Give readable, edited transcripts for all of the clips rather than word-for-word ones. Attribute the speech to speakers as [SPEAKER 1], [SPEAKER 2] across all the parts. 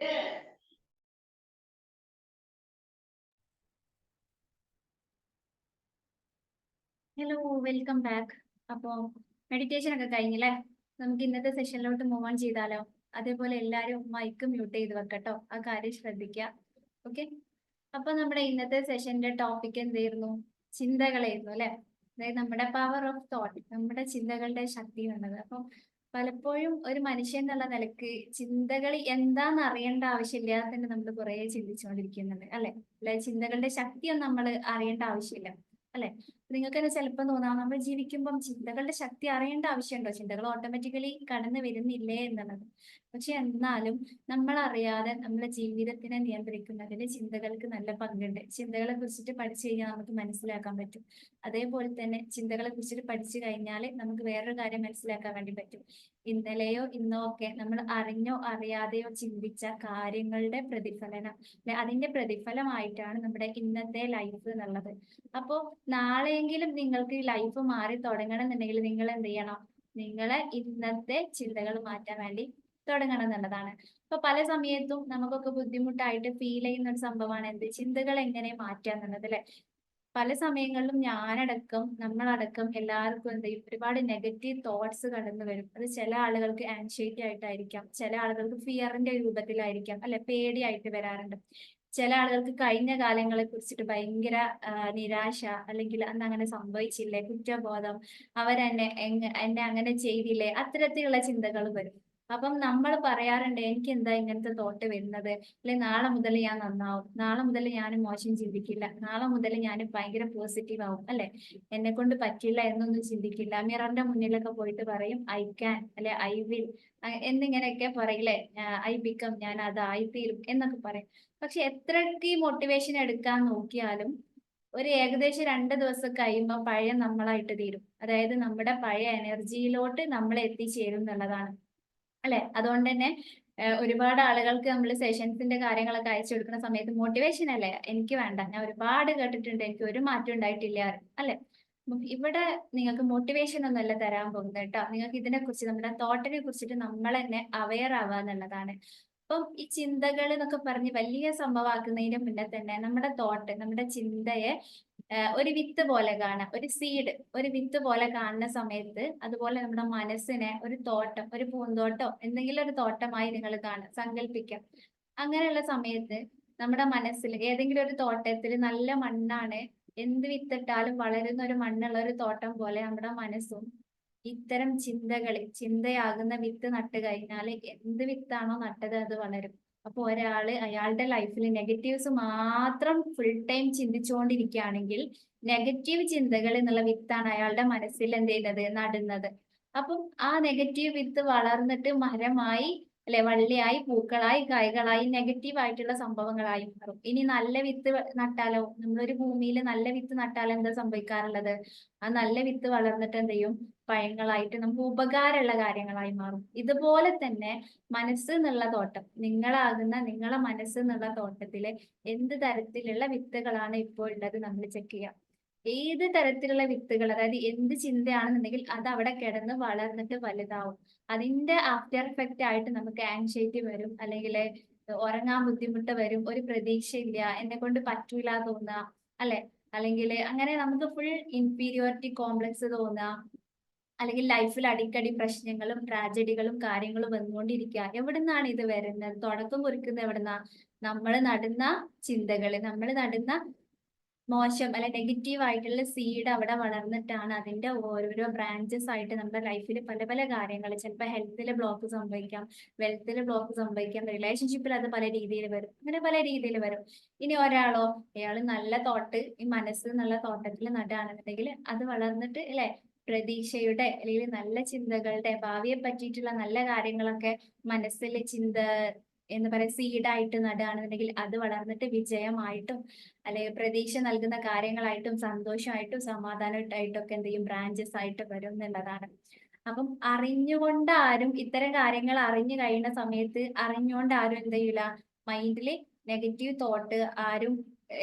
[SPEAKER 1] Hello, welcome back. അപ്പോൾ meditation ഒക്കെ കഴിഞ്ഞില്ലേ? നമുക്ക് ഇന്നത്തെ സെഷനിലോട്ട് മൂവ് ഓൺ ചെയ്താലോ? അതേപോലെ എല്ലാവരും മൈക്ക് മ്യൂട്ട് ചെയ്ത് വെക്കട്ടോ, ആ കാര്യം ശ്രദ്ധിക്കുക. ഓക്കെ. അപ്പൊ നമ്മുടെ ഇന്നത്തെ സെഷന്റെ ടോപ്പിക് എന്തായിരുന്നു? ചിന്തകളായിരുന്നു അല്ലെ? അതായത് നമ്മുടെ പവർ ഓഫ് തോട്ട്, നമ്മുടെ ചിന്തകളുടെ ശക്തി എന്നുള്ളത്. അപ്പൊ പലപ്പോഴും ഒരു മനുഷ്യൻ എന്നുള്ള നിലക്ക് ചിന്തകൾ എന്താന്ന് അറിയേണ്ട ആവശ്യമില്ലാതെ തന്നെ നമ്മൾ കുറെ ചിന്തിച്ചുകൊണ്ടിരിക്കുന്നുണ്ട് അല്ലെ? അല്ലെ, ചിന്തകളുടെ ശക്തിയൊന്നും നമ്മൾ അറിയേണ്ട ആവശ്യമില്ല അല്ലെ? നിങ്ങൾക്ക് തന്നെ ചിലപ്പോൾ തോന്നാം, നമ്മൾ ജീവിക്കുമ്പം ചിന്തകളുടെ ശക്തി അറിയേണ്ട ആവശ്യമുണ്ടോ? ചിന്തകൾ ഓട്ടോമാറ്റിക്കലി കടന്നു വരുന്നില്ലേ എന്നുള്ളത്. പക്ഷെ എന്നാലും നമ്മൾ അറിയാതെ നമ്മുടെ ജീവിതത്തിനെ നിയന്ത്രിക്കുന്നതിൽ ചിന്തകൾക്ക് നല്ല പങ്കുണ്ട്. ചിന്തകളെ കുറിച്ചിട്ട് പഠിച്ചു കഴിഞ്ഞാൽ നമുക്ക് മനസ്സിലാക്കാൻ പറ്റും. അതേപോലെ തന്നെ ചിന്തകളെ കുറിച്ചിട്ട് പഠിച്ചു കഴിഞ്ഞാൽ നമുക്ക് വേറൊരു കാര്യം മനസ്സിലാക്കാൻ വേണ്ടി പറ്റും. ഇന്നലെയോ ഇന്നോ ഒക്കെ നമ്മൾ അറിഞ്ഞോ അറിയാതെയോ ചിന്തിച്ച കാര്യങ്ങളുടെ പ്രതിഫലനം, അതിന്റെ പ്രതിഫലമായിട്ടാണ് നമ്മുടെ ഇന്നത്തെ ലൈഫ് എന്നുള്ളത്. അപ്പോ നാളെയെങ്കിലും നിങ്ങൾക്ക് ലൈഫ് മാറി തുടങ്ങണം എന്നുണ്ടെങ്കിൽ നിങ്ങൾ എന്ത് ചെയ്യണം? നിങ്ങളെ ഇന്നത്തെ ചിന്തകൾ മാറ്റാൻ വേണ്ടി തുടങ്ങണം എന്നുള്ളതാണ്. ഇപ്പൊ പല സമയത്തും നമുക്കൊക്കെ ബുദ്ധിമുട്ടായിട്ട് ഫീൽ ചെയ്യുന്ന ഒരു സംഭവമാണ് എന്ത്? ചിന്തകൾ എങ്ങനെ മാറ്റുക എന്നുള്ളത് അല്ലെ? പല സമയങ്ങളിലും ഞാനടക്കം നമ്മളടക്കം എല്ലാവർക്കും എന്ത് ചെയ്യും? ഒരുപാട് നെഗറ്റീവ് തോട്ട്സ് കടന്നു വരും. അത് ചില ആളുകൾക്ക് ആൻസൈറ്റി ആയിട്ടായിരിക്കാം, ചില ആളുകൾക്ക് ഫിയറിന്റെ രൂപത്തിലായിരിക്കാം അല്ലെ, പേടിയായിട്ട് വരാറുണ്ട്. ചില ആളുകൾക്ക് കഴിഞ്ഞ കാലങ്ങളെ കുറിച്ചിട്ട് ഭയങ്കര നിരാശ, അല്ലെങ്കിൽ അന്ന് അങ്ങനെ സംഭവിച്ചില്ലേ, കുറ്റബോധം, എന്നെ അങ്ങനെ ചെയ്തില്ലേ, അത്തരത്തിലുള്ള ചിന്തകൾ വരും. അപ്പം നമ്മൾ പറയാറുണ്ട്, എനിക്ക് എന്താ ഇങ്ങനത്തെ തോട്ട് വരുന്നത്, അല്ലെ നാളെ മുതൽ ഞാൻ നന്നാവും, നാളെ മുതൽ ഞാൻ മോശം ചിന്തിക്കില്ല, നാളെ മുതൽ ഞാൻ ഭയങ്കര പോസിറ്റീവ് ആവും അല്ലെ, എന്നെ കൊണ്ട് പറ്റില്ല എന്നൊന്നും ചിന്തിക്കില്ല, മിററിന്റെ മുന്നിലൊക്കെ പോയിട്ട് പറയും ഐ ക്യാൻ അല്ലെ ഐ വിൽ എന്നിങ്ങനെയൊക്കെ പറയില്ലേ, ഐ ബിക്കം, ഞാൻ അതായിത്തീരും എന്നൊക്കെ പറയും. പക്ഷെ എത്രയൊക്കെ ഈ മോട്ടിവേഷൻ എടുക്കാൻ നോക്കിയാലും ഒരു ഏകദേശം 2 ദിവസം കഴിയുമ്പോൾ പഴയ നമ്മളായിട്ട് തീരും. അതായത് നമ്മുടെ പഴയ എനർജിയിലോട്ട് നമ്മൾ എത്തിച്ചേരും എന്നുള്ളതാണ് അല്ലെ? അതുകൊണ്ട് തന്നെ ഒരുപാട് ആളുകൾക്ക് നമ്മൾ സെഷൻസിന്റെ കാര്യങ്ങളൊക്കെ അയച്ചു കൊടുക്കുന്ന സമയത്ത് മോട്ടിവേഷൻ അല്ലേ എനിക്ക് വേണ്ട, ഞാൻ ഒരുപാട് കേട്ടിട്ടുണ്ട്, എനിക്ക് ഒരു മാറ്റം ഉണ്ടായിട്ടില്ല അല്ലെ? ഇവിടെ നിങ്ങൾക്ക് മോട്ടിവേഷൻ ഒന്നല്ല തരാൻ പോകുന്നത് കേട്ടോ. നിങ്ങൾക്ക് ഇതിനെ കുറിച്ച്, നമ്മുടെ തോട്ടിനെ കുറിച്ചിട്ട് നമ്മൾ തന്നെ അവെയർ ആവുക എന്നുള്ളതാണ്. അപ്പം ഈ ചിന്തകൾ എന്നൊക്കെ പറഞ്ഞ് വലിയ സംഭവമാക്കുന്നതിന് മുന്നേ തന്നെ നമ്മുടെ തോട്ട്, നമ്മുടെ ചിന്തയെ ഒരു വിത്ത് പോലെ കാണാം, ഒരു സീഡ്, ഒരു വിത്ത് പോലെ കാണുന്ന സമയത്ത് അതുപോലെ നമ്മുടെ മനസ്സിനെ ഒരു തോട്ടം, ഒരു പൂന്തോട്ടോ എന്തെങ്കിലും ഒരു തോട്ടമായി നിങ്ങൾ കാണാം, സങ്കല്പിക്കാം. അങ്ങനെയുള്ള സമയത്ത് നമ്മുടെ മനസ്സിൽ ഏതെങ്കിലും ഒരു തോട്ടത്തിൽ നല്ല മണ്ണാണ്, എന്ത് വിത്തിട്ടാലും വളരുന്ന ഒരു മണ്ണുള്ള ഒരു തോട്ടം പോലെ നമ്മുടെ മനസ്സും ഇത്തരം ചിന്തയാകുന്ന വിത്ത് നട്ട് കഴിഞ്ഞാൽ എന്ത് വിത്താണോ നട്ടത് അത് വളരും. അപ്പൊ ഒരാള് അയാളുടെ ലൈഫിൽ നെഗറ്റീവ്സ് മാത്രം ഫുൾ ടൈം ചിന്തിച്ചുകൊണ്ടിരിക്കുകയാണെങ്കിൽ നെഗറ്റീവ് ചിന്തകൾ എന്നുള്ള വിത്താണ് അയാളുടെ മനസ്സിൽ എന്ത് ചെയ്യുന്നത്? നടുന്നത്. അപ്പം ആ നെഗറ്റീവ് വിത്ത് വളർന്നിട്ട് മരമായി അല്ലെ, വള്ളിയായി, പൂക്കളായി, കായ്കളായി, നെഗറ്റീവ് ആയിട്ടുള്ള സംഭവങ്ങളായി മാറും. ഇനി നല്ല വിത്ത് നട്ടാലോ, നമ്മളൊരു ഭൂമിയിൽ നല്ല വിത്ത് നട്ടാൽ എന്താ സംഭവിക്കാറുള്ളത്? ആ നല്ല വിത്ത് വളർന്നിട്ട് എന്ത് ചെയ്യും? പഴങ്ങളായിട്ട് നമുക്ക് ഉപകാരമുള്ള കാര്യങ്ങളായി മാറും. ഇതുപോലെ തന്നെ മനസ്സ് എന്നുള്ള തോട്ടം, നിങ്ങളെ മനസ്സ് എന്നുള്ള തോട്ടത്തില് എന്ത് തരത്തിലുള്ള വിത്തുകളാണ് ഇപ്പോൾ ഉള്ളത് നമ്മൾ ചെക്ക് ചെയ്യാം. ഏത് തരത്തിലുള്ള വിത്തുകൾ, അതായത് എന്ത് ചിന്തയാണെന്നുണ്ടെങ്കിൽ അത് അവിടെ കിടന്ന് വളർന്നിട്ട് വലുതാവും. അതിന്റെ ആഫ്റ്റർ എഫക്റ്റ് ആയിട്ട് നമുക്ക് ആൻസൈറ്റി വരും, അല്ലെങ്കിൽ ഉറങ്ങാൻ ബുദ്ധിമുട്ട് വരും, ഒരു പ്രതീക്ഷയില്ല, എന്നെ കൊണ്ട് പറ്റൂല തോന്നുക അല്ലെ, അല്ലെങ്കിൽ അങ്ങനെ നമുക്ക് ഫുൾ ഇൻഫീരിയോറിറ്റി കോംപ്ലക്സ് തോന്നുക, അല്ലെങ്കിൽ ലൈഫിൽ അടിക്കടി പ്രശ്നങ്ങളും ട്രാജഡികളും കാര്യങ്ങളും വന്നുകൊണ്ടിരിക്കുക. എവിടുന്നാണ് ഇത് വരുന്നത്? തുടക്കം കുറിക്കുന്നത് എവിടുന്നാ? നമ്മൾ നടുന്ന ചിന്തകള്, നമ്മൾ നടുന്ന മോശം അല്ലെ നെഗറ്റീവ് ആയിട്ടുള്ള സീഡ് അവിടെ വളർന്നിട്ടാണ് അതിന്റെ ഓരോരോ ബ്രാഞ്ചസ് ആയിട്ട് നമ്മുടെ ലൈഫിൽ പല പല കാര്യങ്ങൾ, ചിലപ്പോൾ ഹെൽത്തിൽ ബ്ലോക്ക് സംഭവിക്കാം, വെൽത്തിൽ ബ്ലോക്ക് സംഭവിക്കാം, റിലേഷൻഷിപ്പിൽ അത് പല രീതിയിൽ വരും, അങ്ങനെ പല രീതിയിൽ വരും. ഇനി ഒരാളോ, അയാൾ നല്ല തോട്ട് ഈ മനസ്സ് എന്നുള്ള തോട്ടത്തിൽ നടുകയാണെന്നുണ്ടെങ്കിൽ അത് വളർന്നിട്ട് അല്ലെ, പ്രതീക്ഷയുടെ അല്ലെങ്കിൽ നല്ല ചിന്തകളുടെ, ഭാവിയെ പറ്റിയിട്ടുള്ള നല്ല കാര്യങ്ങളൊക്കെ മനസ്സിൽ എന്ന് പറയാ സീഡായിട്ട് നടുകയാണെന്നുണ്ടെങ്കിൽ അത് വളർന്നിട്ട് വിജയമായിട്ടും അല്ലെങ്കിൽ പ്രതീക്ഷ നൽകുന്ന കാര്യങ്ങളായിട്ടും സന്തോഷമായിട്ടും സമാധാനമായിട്ടും ഒക്കെ എന്ത് ചെയ്യും? ബ്രാഞ്ചസ് ആയിട്ട് വരും എന്നുള്ളതാണ്. അപ്പം അറിഞ്ഞുകൊണ്ട് ആരും ഇത്തരം കാര്യങ്ങൾ അറിഞ്ഞു കഴിയുന്ന സമയത്ത് അറിഞ്ഞുകൊണ്ട് ആരും എന്ത് ചെയ്യൂല, മൈൻഡില് നെഗറ്റീവ് തോട്ട് ആരും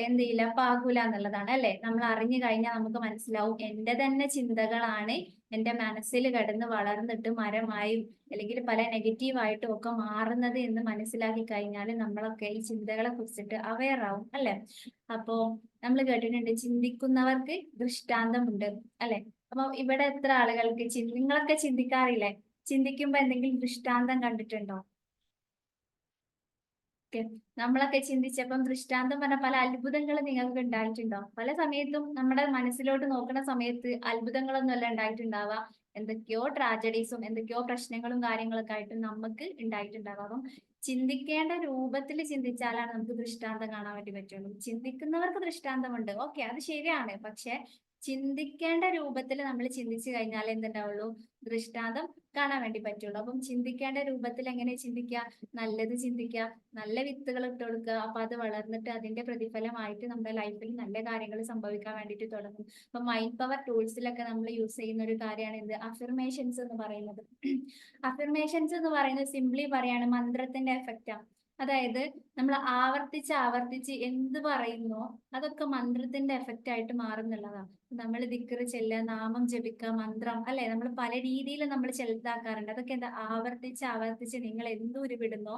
[SPEAKER 1] എന്ത് ചെയ്യില്ല, പാകൂല എന്നുള്ളതാണ് അല്ലെ. നമ്മൾ അറിഞ്ഞു കഴിഞ്ഞാൽ നമുക്ക് മനസ്സിലാവും എന്റെ തന്നെ ചിന്തകളാണ് എന്റെ മനസ്സിൽ കിടന്ന് വളർന്നിട്ട് മരമായും അല്ലെങ്കിൽ പല നെഗറ്റീവായിട്ടും ഒക്കെ മാറുന്നത് എന്ന് മനസ്സിലാക്കി കഴിഞ്ഞാൽ നമ്മളൊക്കെ ഈ ചിന്തകളെ കുറിച്ചിട്ട് അവെയർ ആവും അല്ലെ. അപ്പോ നമ്മൾ കേട്ടിട്ടുണ്ട് ചിന്തിക്കുന്നവർക്ക് ദൃഷ്ടാന്തമുണ്ട് അല്ലെ. അപ്പൊ ഇവിടെ എത്ര ആളുകൾക്ക് നിങ്ങളൊക്കെ ചിന്തിക്കാറില്ലേ? ചിന്തിക്കുമ്പോ എന്തെങ്കിലും ദൃഷ്ടാന്തം കണ്ടിട്ടുണ്ടോ? ഓക്കെ, നമ്മളൊക്കെ ചിന്തിച്ചപ്പം ദൃഷ്ടാന്തം പറഞ്ഞ പല അത്ഭുതങ്ങൾ നിങ്ങൾക്ക് ഉണ്ടായിട്ടുണ്ടോ? പല സമയത്തും നമ്മുടെ മനസ്സിലോട്ട് നോക്കുന്ന സമയത്ത് അത്ഭുതങ്ങളൊന്നും അല്ല ഉണ്ടായിട്ടുണ്ടാവുക, എന്തൊക്കെയോ ട്രാജഡീസും എന്തൊക്കെയോ പ്രശ്നങ്ങളും കാര്യങ്ങളൊക്കെ ആയിട്ട് നമുക്ക് ഉണ്ടായിട്ടുണ്ടാവുക. അപ്പം ചിന്തിക്കേണ്ട രൂപത്തിൽ ചിന്തിച്ചാലാണ് നമുക്ക് ദൃഷ്ടാന്തം കാണാൻ വേണ്ടി പറ്റുള്ളൂ. ചിന്തിക്കുന്നവർക്ക് ദൃഷ്ടാന്തമുണ്ട്, ഓക്കെ, അത് ശരിയാണ്. പക്ഷെ ചിന്തിക്കേണ്ട രൂപത്തിൽ നമ്മൾ ചിന്തിച്ചു കഴിഞ്ഞാൽ എന്തുണ്ടാവുള്ളൂ? ദൃഷ്ടാന്തം കാണാൻ വേണ്ടി പറ്റുള്ളൂ. അപ്പം ചിന്തിക്കേണ്ട രൂപത്തിൽ എങ്ങനെ ചിന്തിക്കുക? നല്ലത് ചിന്തിക്കുക, നല്ല വിത്തുകൾ ഇട്ട് കൊടുക്കുക. അപ്പൊ അത് വളർന്നിട്ട് അതിന്റെ പ്രതിഫലമായിട്ട് നമ്മുടെ ലൈഫിൽ നല്ല കാര്യങ്ങൾ സംഭവിക്കാൻ വേണ്ടിയിട്ട് തുടങ്ങും. അപ്പൊ മൈൻഡ് പവർ ടൂൾസിലൊക്കെ നമ്മൾ യൂസ് ചെയ്യുന്ന ഒരു കാര്യമാണ് എന്ത്? അഫർമേഷൻസ് എന്ന് പറയുന്നത്. അഫർമേഷൻസ് എന്ന് പറയുന്നത് സിംപ്ലി പറയാണ് മന്ത്രത്തിന്റെ എഫക്റ്റാണ്. അതായത് നമ്മൾ ആവർത്തിച്ച് ആവർത്തിച്ച് എന്ത് പറയുന്നോ അതൊക്കെ മന്ത്രത്തിന്റെ എഫക്റ്റ് ആയിട്ട് മാറുന്നുള്ളതാണ്. നമ്മൾ ദിക്റ് ചെല്ലുക, നാമം ജപിക്കുക, മന്ത്രം അല്ലെ, നമ്മൾ പല രീതിയിൽ നമ്മൾ ചെലുത്താക്കാറുണ്ട്. അതൊക്കെ എന്താ? ആവർത്തിച്ച് ആവർത്തിച്ച് നിങ്ങൾ എന്തുരുവിടുന്നോ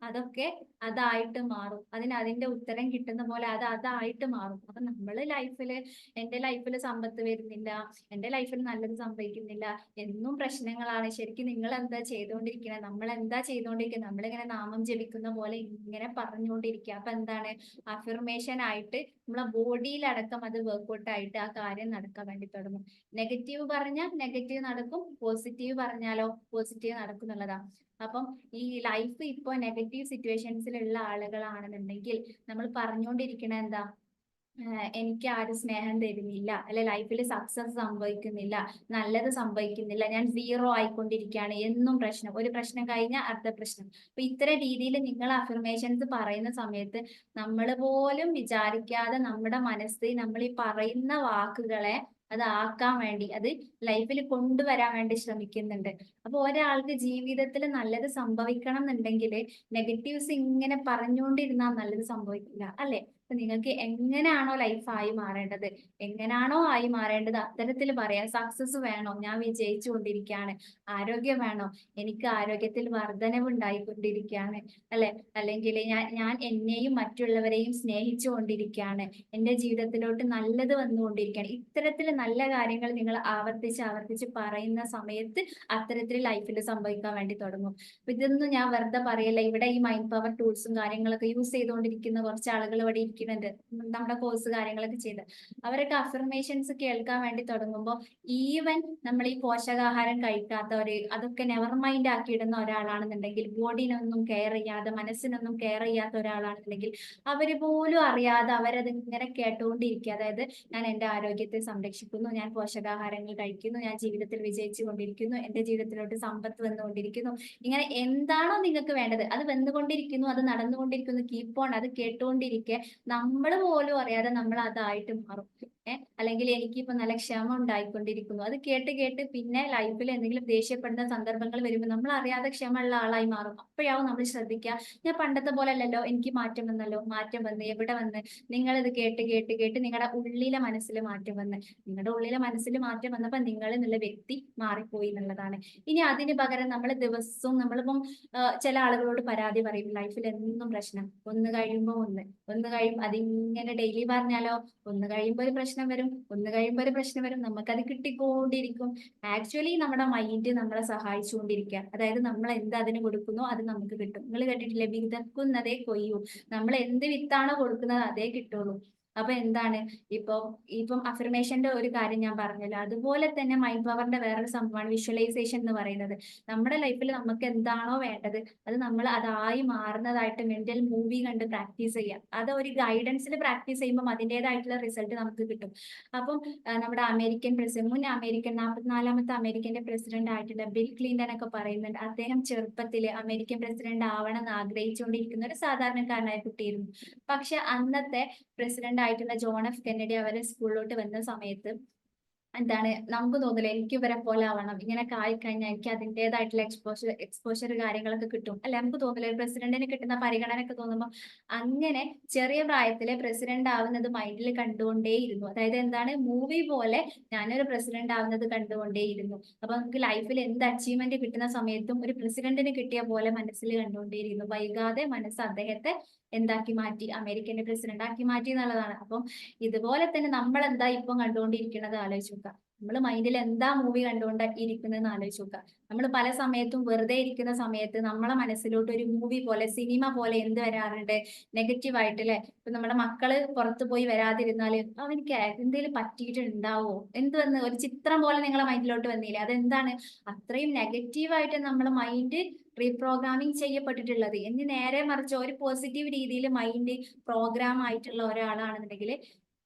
[SPEAKER 1] അതൊക്കെ അതായിട്ട് മാറും. അതിന്റെ ഉത്തരം കിട്ടുന്ന പോലെ അത് അതായിട്ട് മാറും. അപ്പൊ നമ്മള് ലൈഫില്, എന്റെ ലൈഫിൽ സമ്പത്ത് വരുന്നില്ല, എന്റെ ലൈഫിൽ നല്ലത് സംഭവിക്കുന്നില്ല, എന്നും പ്രശ്നങ്ങളാണ്. ശരിക്കും നിങ്ങൾ എന്താ ചെയ്തുകൊണ്ടിരിക്കുന്നത്? നമ്മൾ എന്താ ചെയ്തുകൊണ്ടിരിക്കുന്നത്? നമ്മളിങ്ങനെ നാമം ജപിക്കുന്ന പോലെ ഇങ്ങനെ പറഞ്ഞുകൊണ്ടിരിക്കുക. അപ്പൊ എന്താണ്? അഫർമേഷൻ ആയിട്ട് നമ്മളെ ബോഡിയിലടക്കം അത് വർക്ക്ഔട്ട് ആയിട്ട് ആ കാര്യം നടക്കാൻ വേണ്ടി തുടങ്ങും. നെഗറ്റീവ് പറഞ്ഞാൽ നെഗറ്റീവ് നടക്കും, പോസിറ്റീവ് പറഞ്ഞാലോ പോസിറ്റീവ് നടക്കും എന്നുള്ളതാണ്. അപ്പം ഈ ലൈഫ് ഇപ്പോ നെഗറ്റീവ് സിറ്റുവേഷൻസിലുള്ള ആളുകളാണെന്നുണ്ടെങ്കിൽ നമ്മൾ പറഞ്ഞുകൊണ്ടിരിക്കണ എന്താ? എനിക്ക് ആരും സ്നേഹം തരുന്നില്ല, അല്ലെ ലൈഫിൽ സക്സസ് സംഭവിക്കുന്നില്ല, നല്ലത് സംഭവിക്കുന്നില്ല, ഞാൻ സീറോ ആയിക്കൊണ്ടിരിക്കുകയാണ്, എന്നും പ്രശ്നം, ഒരു പ്രശ്നം കഴിഞ്ഞാൽ അടുത്ത പ്രശ്നം. അപ്പൊ ഇത്തരം രീതിയിൽ നിങ്ങൾ അഫർമേഷൻസ് പറയുന്ന സമയത്ത് നമ്മൾ പോലും വിചാരിക്കാതെ നമ്മുടെ മനസ്സ് നമ്മൾ ഈ പറയുന്ന വാക്കുകളെ അത് ആക്കാൻ വേണ്ടി, അത് ലൈഫിൽ കൊണ്ടുവരാൻ വേണ്ടി ശ്രമിക്കുന്നുണ്ട്. അപ്പൊ ഒരാൾക്ക് ജീവിതത്തിൽ നല്ലത് സംഭവിക്കണം എന്നുണ്ടെങ്കിൽ നെഗറ്റീവ്സ് ഇങ്ങനെ പറഞ്ഞുകൊണ്ടിരുന്നാൽ നല്ലത് സംഭവിക്കില്ല അല്ലെ. അപ്പൊ നിങ്ങൾക്ക് എങ്ങനെയാണോ ലൈഫ് ആയി മാറേണ്ടത്, എങ്ങനെയാണോ ആയി മാറേണ്ടത് അത്തരത്തിൽ പറയാം. സക്സസ് വേണോ? ഞാൻ വിജയിച്ചു കൊണ്ടിരിക്കുകയാണ്. ആരോഗ്യം വേണോ? എനിക്ക് ആരോഗ്യത്തിൽ വർധനവ് ഉണ്ടായിക്കൊണ്ടിരിക്കുകയാണ് അല്ലെ. അല്ലെങ്കിൽ ഞാൻ എന്നെയും മറ്റുള്ളവരെയും സ്നേഹിച്ചു കൊണ്ടിരിക്കുകയാണ്, എന്റെ ജീവിതത്തിലോട്ട് നല്ലത് വന്നുകൊണ്ടിരിക്കുകയാണ്. ഇത്തരത്തിൽ നല്ല കാര്യങ്ങൾ നിങ്ങൾ ആവർത്തിച്ച് ആവർത്തിച്ച് പറയുന്ന സമയത്ത് അത്തരത്തിൽ ലൈഫിൽ സംഭവിക്കാൻ വേണ്ടി തുടങ്ങും. അപ്പൊ ഇതൊന്നും ഞാൻ വെറുതെ പറയല്ല. ഇവിടെ ഈ മൈൻഡ് പവർ ടൂൾസും കാര്യങ്ങളൊക്കെ യൂസ് ചെയ്തുകൊണ്ടിരിക്കുന്ന കുറച്ച് ആളുകൾ ഇവിടെ ഇരിക്കുന്നുണ്ട്, നമ്മുടെ കോഴ്സ് കാര്യങ്ങളൊക്കെ ചെയ്ത്. അവരൊക്കെ അഫർമേഷൻസ് കേൾക്കാൻ വേണ്ടി തുടങ്ങുമ്പോൾ ഈവൻ നമ്മൾ ഈ പോഷകാഹാരം കഴിക്കാത്തവര്, അതൊക്കെ നെവർ മൈൻഡ് ആക്കിയിടുന്ന ഒരാളാണെന്നുണ്ടെങ്കിൽ, ബോഡിനൊന്നും കെയർ ചെയ്യാതെ മനസ്സിനൊന്നും കെയർ ചെയ്യാത്ത ഒരാളാണെന്നുണ്ടെങ്കിൽ അവര് പോലും അറിയാതെ അവരത് ഇങ്ങനെ കേട്ടുകൊണ്ടിരിക്കുക. അതായത് ഞാൻ എന്റെ ആരോഗ്യത്തെ സംരക്ഷിക്കുന്നു, ഞാൻ പോഷകാഹാരങ്ങൾ കഴിക്കുന്നു, ഞാൻ ജീവിതത്തിൽ വിജയിച്ചു കൊണ്ടിരിക്കുന്നു, എന്റെ ജീവിതത്തിലോട്ട് സമ്പത്ത് വന്നുകൊണ്ടിരിക്കുന്നു, ഇങ്ങനെ എന്താണോ നിങ്ങൾക്ക് വേണ്ടത് അത് വന്നുകൊണ്ടിരിക്കുന്നു, അത് നടന്നുകൊണ്ടിരിക്കുന്നു, കീപ്പ് ഓൺ, അത് കേട്ടുകൊണ്ടിരിക്കെ നമ്മൾ പോലും അറിയാതെ നമ്മൾ അതായിട്ട് മാറും. അല്ലെങ്കിൽ എനിക്കിപ്പോ നല്ല ക്ഷമ ഉണ്ടായിക്കൊണ്ടിരിക്കുന്നു, അത് കേട്ട് കേട്ട് പിന്നെ ലൈഫിൽ എന്തെങ്കിലും ദേഷ്യപ്പെടുന്ന സന്ദർഭങ്ങൾ വരുമ്പോൾ നമ്മൾ അറിയാതെ ക്ഷമ ഉള്ള ആളായി മാറും. അപ്പോഴാവും നമ്മൾ ശ്രദ്ധിക്കുക, ഞാൻ പണ്ടത്തെ പോലെ അല്ലല്ലോ, എനിക്ക് മാറ്റം വന്നല്ലോ. മാറ്റം വന്ന് എവിടെ വന്ന്? നിങ്ങൾ ഇത് കേട്ട് കേട്ട് കേട്ട് നിങ്ങളുടെ ഉള്ളിലെ മനസ്സിൽ മാറ്റം വന്ന്, നിങ്ങളുടെ ഉള്ളിലെ മനസ്സിൽ മാറ്റം വന്നപ്പോൾ നിങ്ങൾ എന്നുള്ള വ്യക്തി മാറിപ്പോയി എന്നുള്ളതാണ്. ഇനി അതിന് പകരം നമ്മൾ ദിവസവും നമ്മളിപ്പം ചില ആളുകളോട് പരാതി പറയും, ലൈഫിൽ എന്നും പ്രശ്നം, ഒന്ന് കഴിയുമ്പോൾ ഒന്ന് കഴിയുമ്പോൾ അതിങ്ങനെ ഡെയിലി പറഞ്ഞാലോ, ഒന്ന് കഴിയുമ്പോൾ ഒരു പ്രശ്നം വരും, ഒന്ന് കഴിയുമ്പോൾ ഒരു പ്രശ്നം വരും, നമുക്കത് കിട്ടിക്കൊണ്ടിരിക്കും. ആക്ച്വലി നമ്മുടെ മൈൻഡ് നമ്മളെ സഹായിച്ചുകൊണ്ടിരിക്കുക. അതായത് നമ്മൾ എന്ത് അതിന് കൊടുക്കുന്നോ അത് നമുക്ക് കിട്ടും. നിങ്ങൾ കേട്ടിട്ടില്ലേ, വിതക്കുന്നതേ കൊയ്യൂ. നമ്മൾ എന്ത് വിത്താണോ കൊടുക്കുന്നത് അതേ കിട്ടുള്ളൂ. അപ്പൊ എന്താണ്, ഇപ്പം അഫർമേഷന്റെ ഒരു കാര്യം ഞാൻ പറഞ്ഞല്ലോ, അതുപോലെ തന്നെ മൈൻഡ് പവറിന്റെ വേറൊരു സംഭവമാണ് വിഷ്വലൈസേഷൻ എന്ന് പറയുന്നത്. നമ്മുടെ ലൈഫിൽ നമുക്ക് എന്താണോ വേണ്ടത് അത് നമ്മൾ അതായി മാറുന്നതായിട്ട് മെന്റൽ മൂവി കണ്ട് പ്രാക്ടീസ് ചെയ്യുക. അത് ഒരു ഗൈഡൻസിൽ പ്രാക്ടീസ് ചെയ്യുമ്പോൾ അതിൻ്റെതായിട്ടുള്ള റിസൾട്ട് നമുക്ക് കിട്ടും. അപ്പം നമ്മുടെ അമേരിക്കൻ പ്രസിഡന്റ്, മുൻ അമേരിക്കൻ 44ാമത്തെ അമേരിക്കന്റെ പ്രസിഡന്റ് ആയിട്ടുള്ള ബിൽ ക്ലിന്റൺ ഒക്കെ പറയുന്നുണ്ട്, അദ്ദേഹം ചെറുപ്പത്തിൽ അമേരിക്കൻ പ്രസിഡന്റ് ആവണം എന്ന് ആഗ്രഹിച്ചുകൊണ്ടിരിക്കുന്ന ഒരു സാധാരണക്കാരനായ കുട്ടിയായിരുന്നു. പക്ഷെ അന്നത്തെ പ്രസിഡന്റ് ആയിട്ടുള്ള ജോൺ എഫ് കെന്നഡി അവരെ സ്കൂളിലോട്ട് വന്ന സമയത്ത് എന്താണ് നമുക്ക് തോന്നില്ല എനിക്ക് ഇവരെ പോലെ ആവണം, ഇങ്ങനെയൊക്കെ ആയിക്കഴിഞ്ഞാൽ എനിക്ക് അതിൻ്റെതായിട്ടുള്ള എക്സ്പോഷർ കാര്യങ്ങളൊക്കെ കിട്ടും അല്ലെ, നമുക്ക് തോന്നില്ല ഒരു പ്രസിഡന്റിന് കിട്ടുന്ന പരിഗണന ഒക്കെ തോന്നുമ്പോൾ അങ്ങനെ ചെറിയ പ്രായത്തിലെ പ്രസിഡന്റ് ആവുന്നത് മൈൻഡിൽ കണ്ടുകൊണ്ടേയിരുന്നു. അതായത് എന്താണ്, മൂവി പോലെ ഞാനൊരു പ്രസിഡന്റ് ആവുന്നത് കണ്ടുകൊണ്ടേയിരുന്നു. അപ്പൊ നമുക്ക് ലൈഫിൽ എന്ത് അച്ചീവ്മെന്റ് കിട്ടുന്ന സമയത്തും ഒരു പ്രസിഡന്റിന് കിട്ടിയ പോലെ മനസ്സിൽ കണ്ടുകൊണ്ടേയിരുന്നു. വൈകാതെ മനസ്സ് അദ്ദേഹത്തെ എന്താക്കി മാറ്റി, അമേരിക്കന്റെ പ്രസിഡന്റ് ആക്കി മാറ്റി എന്നുള്ളതാണ്. അപ്പം ഇതുപോലെ തന്നെ നമ്മൾ എന്താ ഇപ്പം കണ്ടുകൊണ്ടിരിക്കുന്നത് ആലോചിച്ച് നോക്കുക. നമ്മൾ മൈൻഡിൽ എന്താ മൂവി കണ്ടുകൊണ്ട് ഇരിക്കുന്നതെന്ന് ആലോചിച്ച് നോക്കുക. നമ്മൾ പല സമയത്തും വെറുതെ ഇരിക്കുന്ന സമയത്ത് നമ്മളെ മനസ്സിലോട്ട് ഒരു മൂവി പോലെ, സിനിമ പോലെ എന്ത് വരാറുണ്ട്, നെഗറ്റീവ് ആയിട്ട് അല്ലെ. ഇപ്പൊ നമ്മുടെ മക്കള് പുറത്തു പോയി വരാതിരുന്നാല് അവനിക്ക് എന്തെങ്കിലും പറ്റിയിട്ടുണ്ടാവോ എന്ത് ഒരു ചിത്രം പോലെ നിങ്ങളെ മൈൻഡിലോട്ട് വന്നില്ലേ, അതെന്താണ് അത്രയും നെഗറ്റീവായിട്ട് നമ്മളെ മൈൻഡ് റീപ്രോഗ്രാമിംഗ് ചെയ്യപ്പെട്ടിട്ടുള്ളത്. എന്ന് നേരെ മറിച്ച് ഒരു പോസിറ്റീവ് രീതിയിൽ മൈൻഡ് പ്രോഗ്രാം ആയിട്ടുള്ള ഒരാളാണെന്നുണ്ടെങ്കിൽ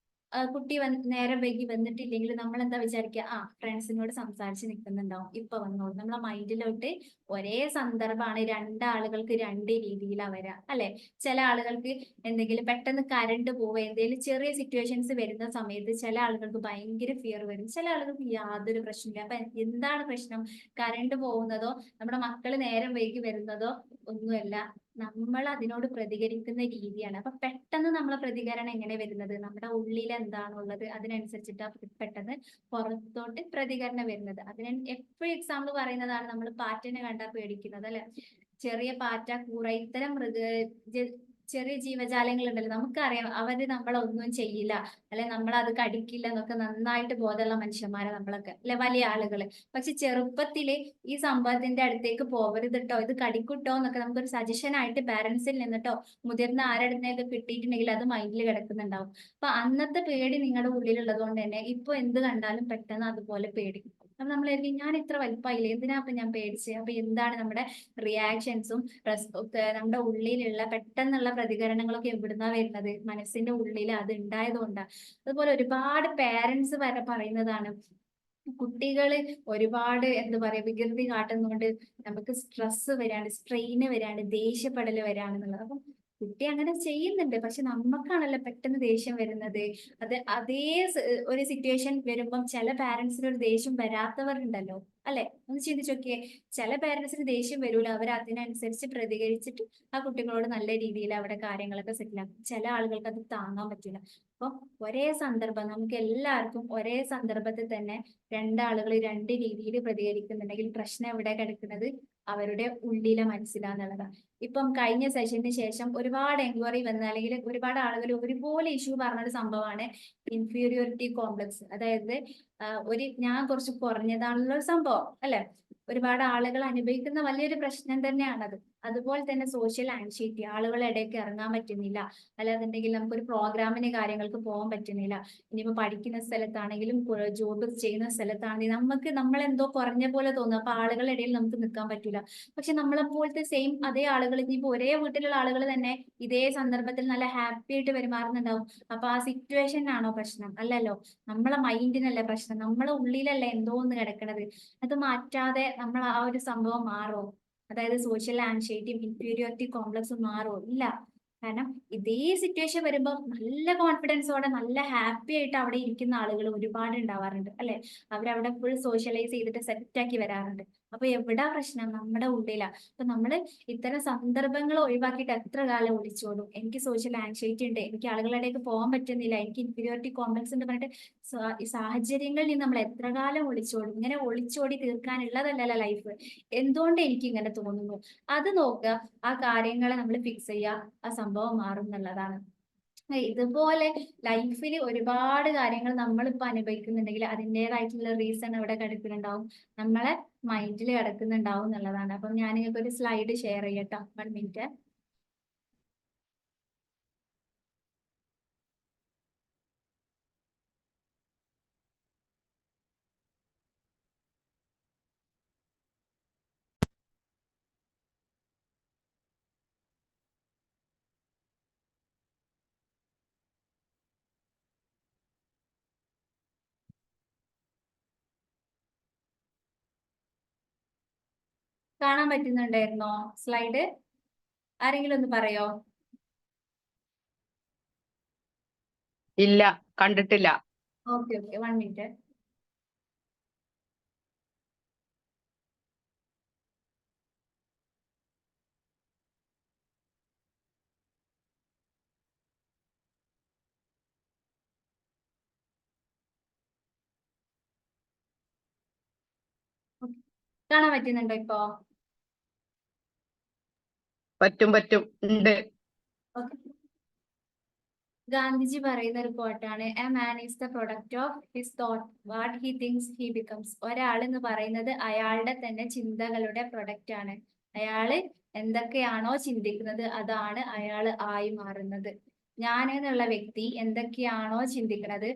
[SPEAKER 1] കുട്ടി നേരം വൈകി വന്നിട്ടില്ലെങ്കിൽ നമ്മൾ എന്താ വിചാരിക്കുക, ആ ഫ്രണ്ട്സിനോട് സംസാരിച്ച് നിൽക്കുന്നുണ്ടാവും, ഇപ്പൊ വന്നോളൂ. നമ്മളെ മൈൻഡിലോട്ട് ഒരേ സന്ദർഭമാണ് രണ്ടാളുകൾക്ക് രണ്ട് രീതിയിലാണ് വരിക അല്ലെ. ചില ആളുകൾക്ക് എന്തെങ്കിലും പെട്ടെന്ന് കരണ്ട് പോവുക, എന്തെങ്കിലും ചെറിയ സിറ്റുവേഷൻസ് വരുന്ന സമയത്ത് ചില ആളുകൾക്ക് ഭയങ്കര ഫിയർ വരും, ചില ആളുകൾക്ക് യാതൊരു പ്രശ്നമില്ല. അപ്പൊ എന്താണ് പ്രശ്നം, കരണ്ട് പോകുന്നതോ നമ്മുടെ മക്കള് നേരം വൈകി വരുന്നതോ ഒന്നുമല്ല, നമ്മൾ അതിനോട് പ്രതികരിക്കുന്ന രീതിയാണ്. അപ്പൊ പെട്ടെന്ന് നമ്മളെ പ്രതികരണം എങ്ങനെ വരുന്നത്, നമ്മുടെ ഉള്ളിൽ എന്താണുള്ളത് അതിനനുസരിച്ചിട്ട് പെട്ടെന്ന് പുറത്തോട്ട് പ്രതികരണം വരുന്നത്. അതിന് എപ്പോഴും എക്സാമ്പിൾ പറയുന്നതാണ് നമ്മൾ പാറ്റിനെ കണ്ടാൽ പേടിക്കുന്നത് അല്ലെ. ചെറിയ പാറ്റ, കൂറ, ഇത്തരം ചെറിയ ജീവജാലങ്ങൾ ഉണ്ടല്ലോ, നമുക്കറിയാം അവര് നമ്മളെ ഒന്നും ചെയ്യില്ല അല്ലെ, നമ്മളത് കടിക്കില്ല എന്നൊക്കെ നന്നായിട്ട് ബോധമുള്ള മനുഷ്യന്മാരെ നമ്മളൊക്കെ അല്ലെ, വലിയ ആളുകള്. പക്ഷെ ചെറുപ്പത്തില് ഈ സംഭവത്തിന്റെ അടുത്തേക്ക് പോകരുത് ട്ടോ, ഇത് കടിക്കുട്ടോ എന്നൊക്കെ നമുക്കൊരു സജഷൻ ആയിട്ട് പാരന്റ്സിൽ നിന്നിട്ടോ മുതിർന്ന ആരുടെ കിട്ടിയിട്ടുണ്ടെങ്കിൽ അത് മൈൻഡിൽ കിടക്കുന്നുണ്ടാവും. അപ്പൊ അന്നത്തെ പേടി നിങ്ങളുടെ ഉള്ളിലുള്ളത് കൊണ്ട് തന്നെ ഇപ്പൊ എന്ത് കണ്ടാലും പെട്ടെന്ന് അതുപോലെ പേടിക്കും. അപ്പൊ നമ്മൾ ഞാൻ ഇത്ര വലുപ്പമായില്ലേ, എന്തിനാ അപ്പൊ ഞാൻ പേടിച്ചത്. അപ്പൊ എന്താണ് നമ്മുടെ റിയാക്ഷൻസും നമ്മുടെ ഉള്ളിലുള്ള പെട്ടെന്നുള്ള പ്രതികരണങ്ങളൊക്കെ എവിടുന്നാ വരുന്നത്, മനസ്സിന്റെ ഉള്ളിൽ അത് ഉണ്ടായതുകൊണ്ടാണ്. അതുപോലെ ഒരുപാട് പേരൻസ് വരെ പറയുന്നതാണ് കുട്ടികള് ഒരുപാട് എന്താ പറയാ വികൃതി കാട്ടുന്നതുകൊണ്ട് നമുക്ക് സ്ട്രെസ് വരാണ്, സ്ട്രെയിന് വരാണ്, ദേഷ്യപ്പെടല് വരാണെന്നുള്ളത്. അപ്പം കുട്ടി അങ്ങനെ ചെയ്യുന്നുണ്ട്, പക്ഷെ നമുക്കാണല്ലോ പെട്ടെന്ന് ദേഷ്യം വരുന്നത്. അതേ ഒരു സിറ്റുവേഷൻ വരുമ്പം ചില പാരന്റ്സിന് ഒരു ദേഷ്യം വരാത്തവരുണ്ടല്ലോ അല്ലെ. ഒന്ന് ചിന്തിച്ച് നോക്കിയേ, ചില പാരന്റ്സിന് ദേഷ്യം വരൂല, അവർ അതിനനുസരിച്ച് പ്രതികരിച്ചിട്ട് ആ കുട്ടികളോട് നല്ല രീതിയിൽ അവിടെ കാര്യങ്ങളൊക്കെ സെറ്റിൽ ആക്കും. ചില ആളുകൾക്ക് അത് താങ്ങാൻ പറ്റില്ല. അപ്പൊ ഒരേ സന്ദർഭം നമുക്ക് എല്ലാവർക്കും ഒരേ സന്ദർഭത്തിൽ തന്നെ രണ്ടാളുകൾ രണ്ട് രീതിയിൽ പ്രതികരിക്കുന്നുണ്ടെങ്കിൽ പ്രശ്നം എവിടെ കിടക്കുന്നത്, അവരുടെ ഉള്ളിലെ മനസ്സിലാന്നുള്ളതാണ്. ഇപ്പം കഴിഞ്ഞ സെഷന് ശേഷം ഒരുപാട് എൻക്വയറി വന്ന, അല്ലെങ്കിൽ ഒരുപാട് ആളുകൾ ഒരുപോലെ ഇഷ്യൂ പറഞ്ഞൊരു സംഭവമാണ് ഇൻഫീരിയോറിറ്റി കോംപ്ലക്സ്. അതായത് ഞാൻ കുറച്ച് കുറഞ്ഞതാണുള്ള ഒരു സംഭവം അല്ലെ. ഒരുപാട് ആളുകൾ അനുഭവിക്കുന്ന വലിയൊരു പ്രശ്നം തന്നെയാണത്. അതുപോലെ തന്നെ സോഷ്യൽ ആൻസൈറ്റി, ആളുകളുടെ ഇടയ്ക്ക് ഇറങ്ങാൻ പറ്റുന്നില്ല, അല്ലാന്നുണ്ടെങ്കിൽ നമുക്കൊരു പ്രോഗ്രാമിന് കാര്യങ്ങൾക്ക് പോകാൻ പറ്റുന്നില്ല. ഇനിയിപ്പോ പഠിക്കുന്ന സ്ഥലത്താണെങ്കിലും ജോബ് ചെയ്യുന്ന സ്ഥലത്താണെങ്കിലും നമുക്ക് നമ്മളെന്തോ കുറഞ്ഞ പോലെ തോന്നും. അപ്പൊ ആളുകളുടെ ഇടയിൽ നമുക്ക് നിൽക്കാൻ പറ്റൂല. പക്ഷെ നമ്മളെപ്പോലത്തെ സെയിം അതേ ആളുകൾ, ഇനിയിപ്പോ ഒരേ വീട്ടിലുള്ള ആളുകൾ തന്നെ ഇതേ സന്ദർഭത്തിൽ നല്ല ഹാപ്പി ആയിട്ട് പെരുമാറുന്നുണ്ടാവും. അപ്പൊ ആ സിറ്റുവേഷനാണോ പ്രശ്നം, അല്ലല്ലോ, നമ്മളെ മൈൻഡിനല്ലേ പ്രശ്നം, നമ്മളെ ഉള്ളിലല്ലേ എന്തോ ഒന്ന് കിടക്കണത്. അത് മാറ്റാതെ നമ്മൾ ആ ഒരു സംഭവം മാറോ, അതായത് സോഷ്യൽ ആൻസൈറ്റിയും ഇൻഫീരിയോറിറ്റി കോംപ്ലക്സും മാറോ, ഇല്ല. കാരണം ഇതേ സിറ്റുവേഷൻ വരുമ്പോൾ നല്ല കോൺഫിഡൻസോടെ നല്ല ഹാപ്പി ആയിട്ട് അവിടെ ഇരിക്കുന്ന ആളുകൾ ഒരുപാട് ഉണ്ടാവാറുണ്ട് അല്ലെ. അവരവിടെ ഫുൾ സോഷ്യലൈസ് ചെയ്തിട്ട് സെറ്റ് ആക്കി വരാറുണ്ട്. അപ്പൊ എവിടാ പ്രശ്നം, നമ്മുടെ ഉള്ളിലാ. അപ്പൊ നമ്മള് ഇത്തരം സന്ദർഭങ്ങൾ ഒഴിവാക്കിയിട്ട് എത്ര കാലം ഒളിച്ചോടും. എനിക്ക് സോഷ്യൽ ആൻസൈറ്റി ഉണ്ട്, എനിക്ക് ആളുകളിലേക്ക് പോകാൻ പറ്റുന്നില്ല, എനിക്ക് ഇൻഫീരിയോറിറ്റി കോംപ്ലക്സ് ഉണ്ട് പറഞ്ഞിട്ട് ഈ സാഹചര്യങ്ങളിൽ നിന്ന് നമ്മൾ എത്ര കാലം ഒളിച്ചോടും. ഇങ്ങനെ ഒളിച്ചോടി തീർക്കാനുള്ളതല്ലല്ലോ ലൈഫ്. എന്തുകൊണ്ട് എനിക്ക് ഇങ്ങനെ തോന്നുന്നു, അത് നോക്കുക, ആ കാര്യങ്ങളെ നമ്മൾ ഫിക്സ് ചെയ്യുക, ആ സംഭവം മാറും എന്നുള്ളതാണ്. ഇതുപോലെ ലൈഫിൽ ഒരുപാട് കാര്യങ്ങൾ നമ്മളിപ്പോ അനുഭവിക്കുന്നുണ്ടെങ്കിൽ അതിൻ്റെതായിട്ടുള്ള റീസൺ അവിടെ കിടക്കുന്നുണ്ടാവും, നമ്മളെ മൈൻഡിൽ കിടക്കുന്നുണ്ടാവും എന്നുള്ളതാണ്. അപ്പം ഞാൻ നിങ്ങൾക്ക് ഒരു സ്ലൈഡ് ഷെയർ ചെയ്യട്ടോ, 1 മിനിറ്റ്. കാണാൻ പറ്റുന്നുണ്ടായിരുന്നോ സ്ലൈഡ്? ആരെങ്കിലും ഒന്ന് പറയോ?
[SPEAKER 2] ഇല്ല, കണ്ടിട്ടില്ല.
[SPEAKER 1] Okay, 1 minute. കാണാൻ പറ്റുന്നുണ്ടോ ഇപ്പോ?
[SPEAKER 2] പറ്റും ഉണ്ട്.
[SPEAKER 1] ഗാന്ധിജി പറയുന്ന ഒരു കോട്ടാണ്, a man is the product of his thought, what he thinks he becomes. ഒരാൾ എന്ന് പറയുന്നത് അയാളുടെ തന്നെ ചിന്തകളുടെ പ്രൊഡക്റ്റ് ആണ്. അയാള് എന്തൊക്കെയാണോ ചിന്തിക്കുന്നത് അതാണ് അയാൾ ആയി മാറുന്നത്. ഞാൻ എന്നുള്ള വ്യക്തി എന്തൊക്കെയാണോ ചിന്തിക്കുന്നത്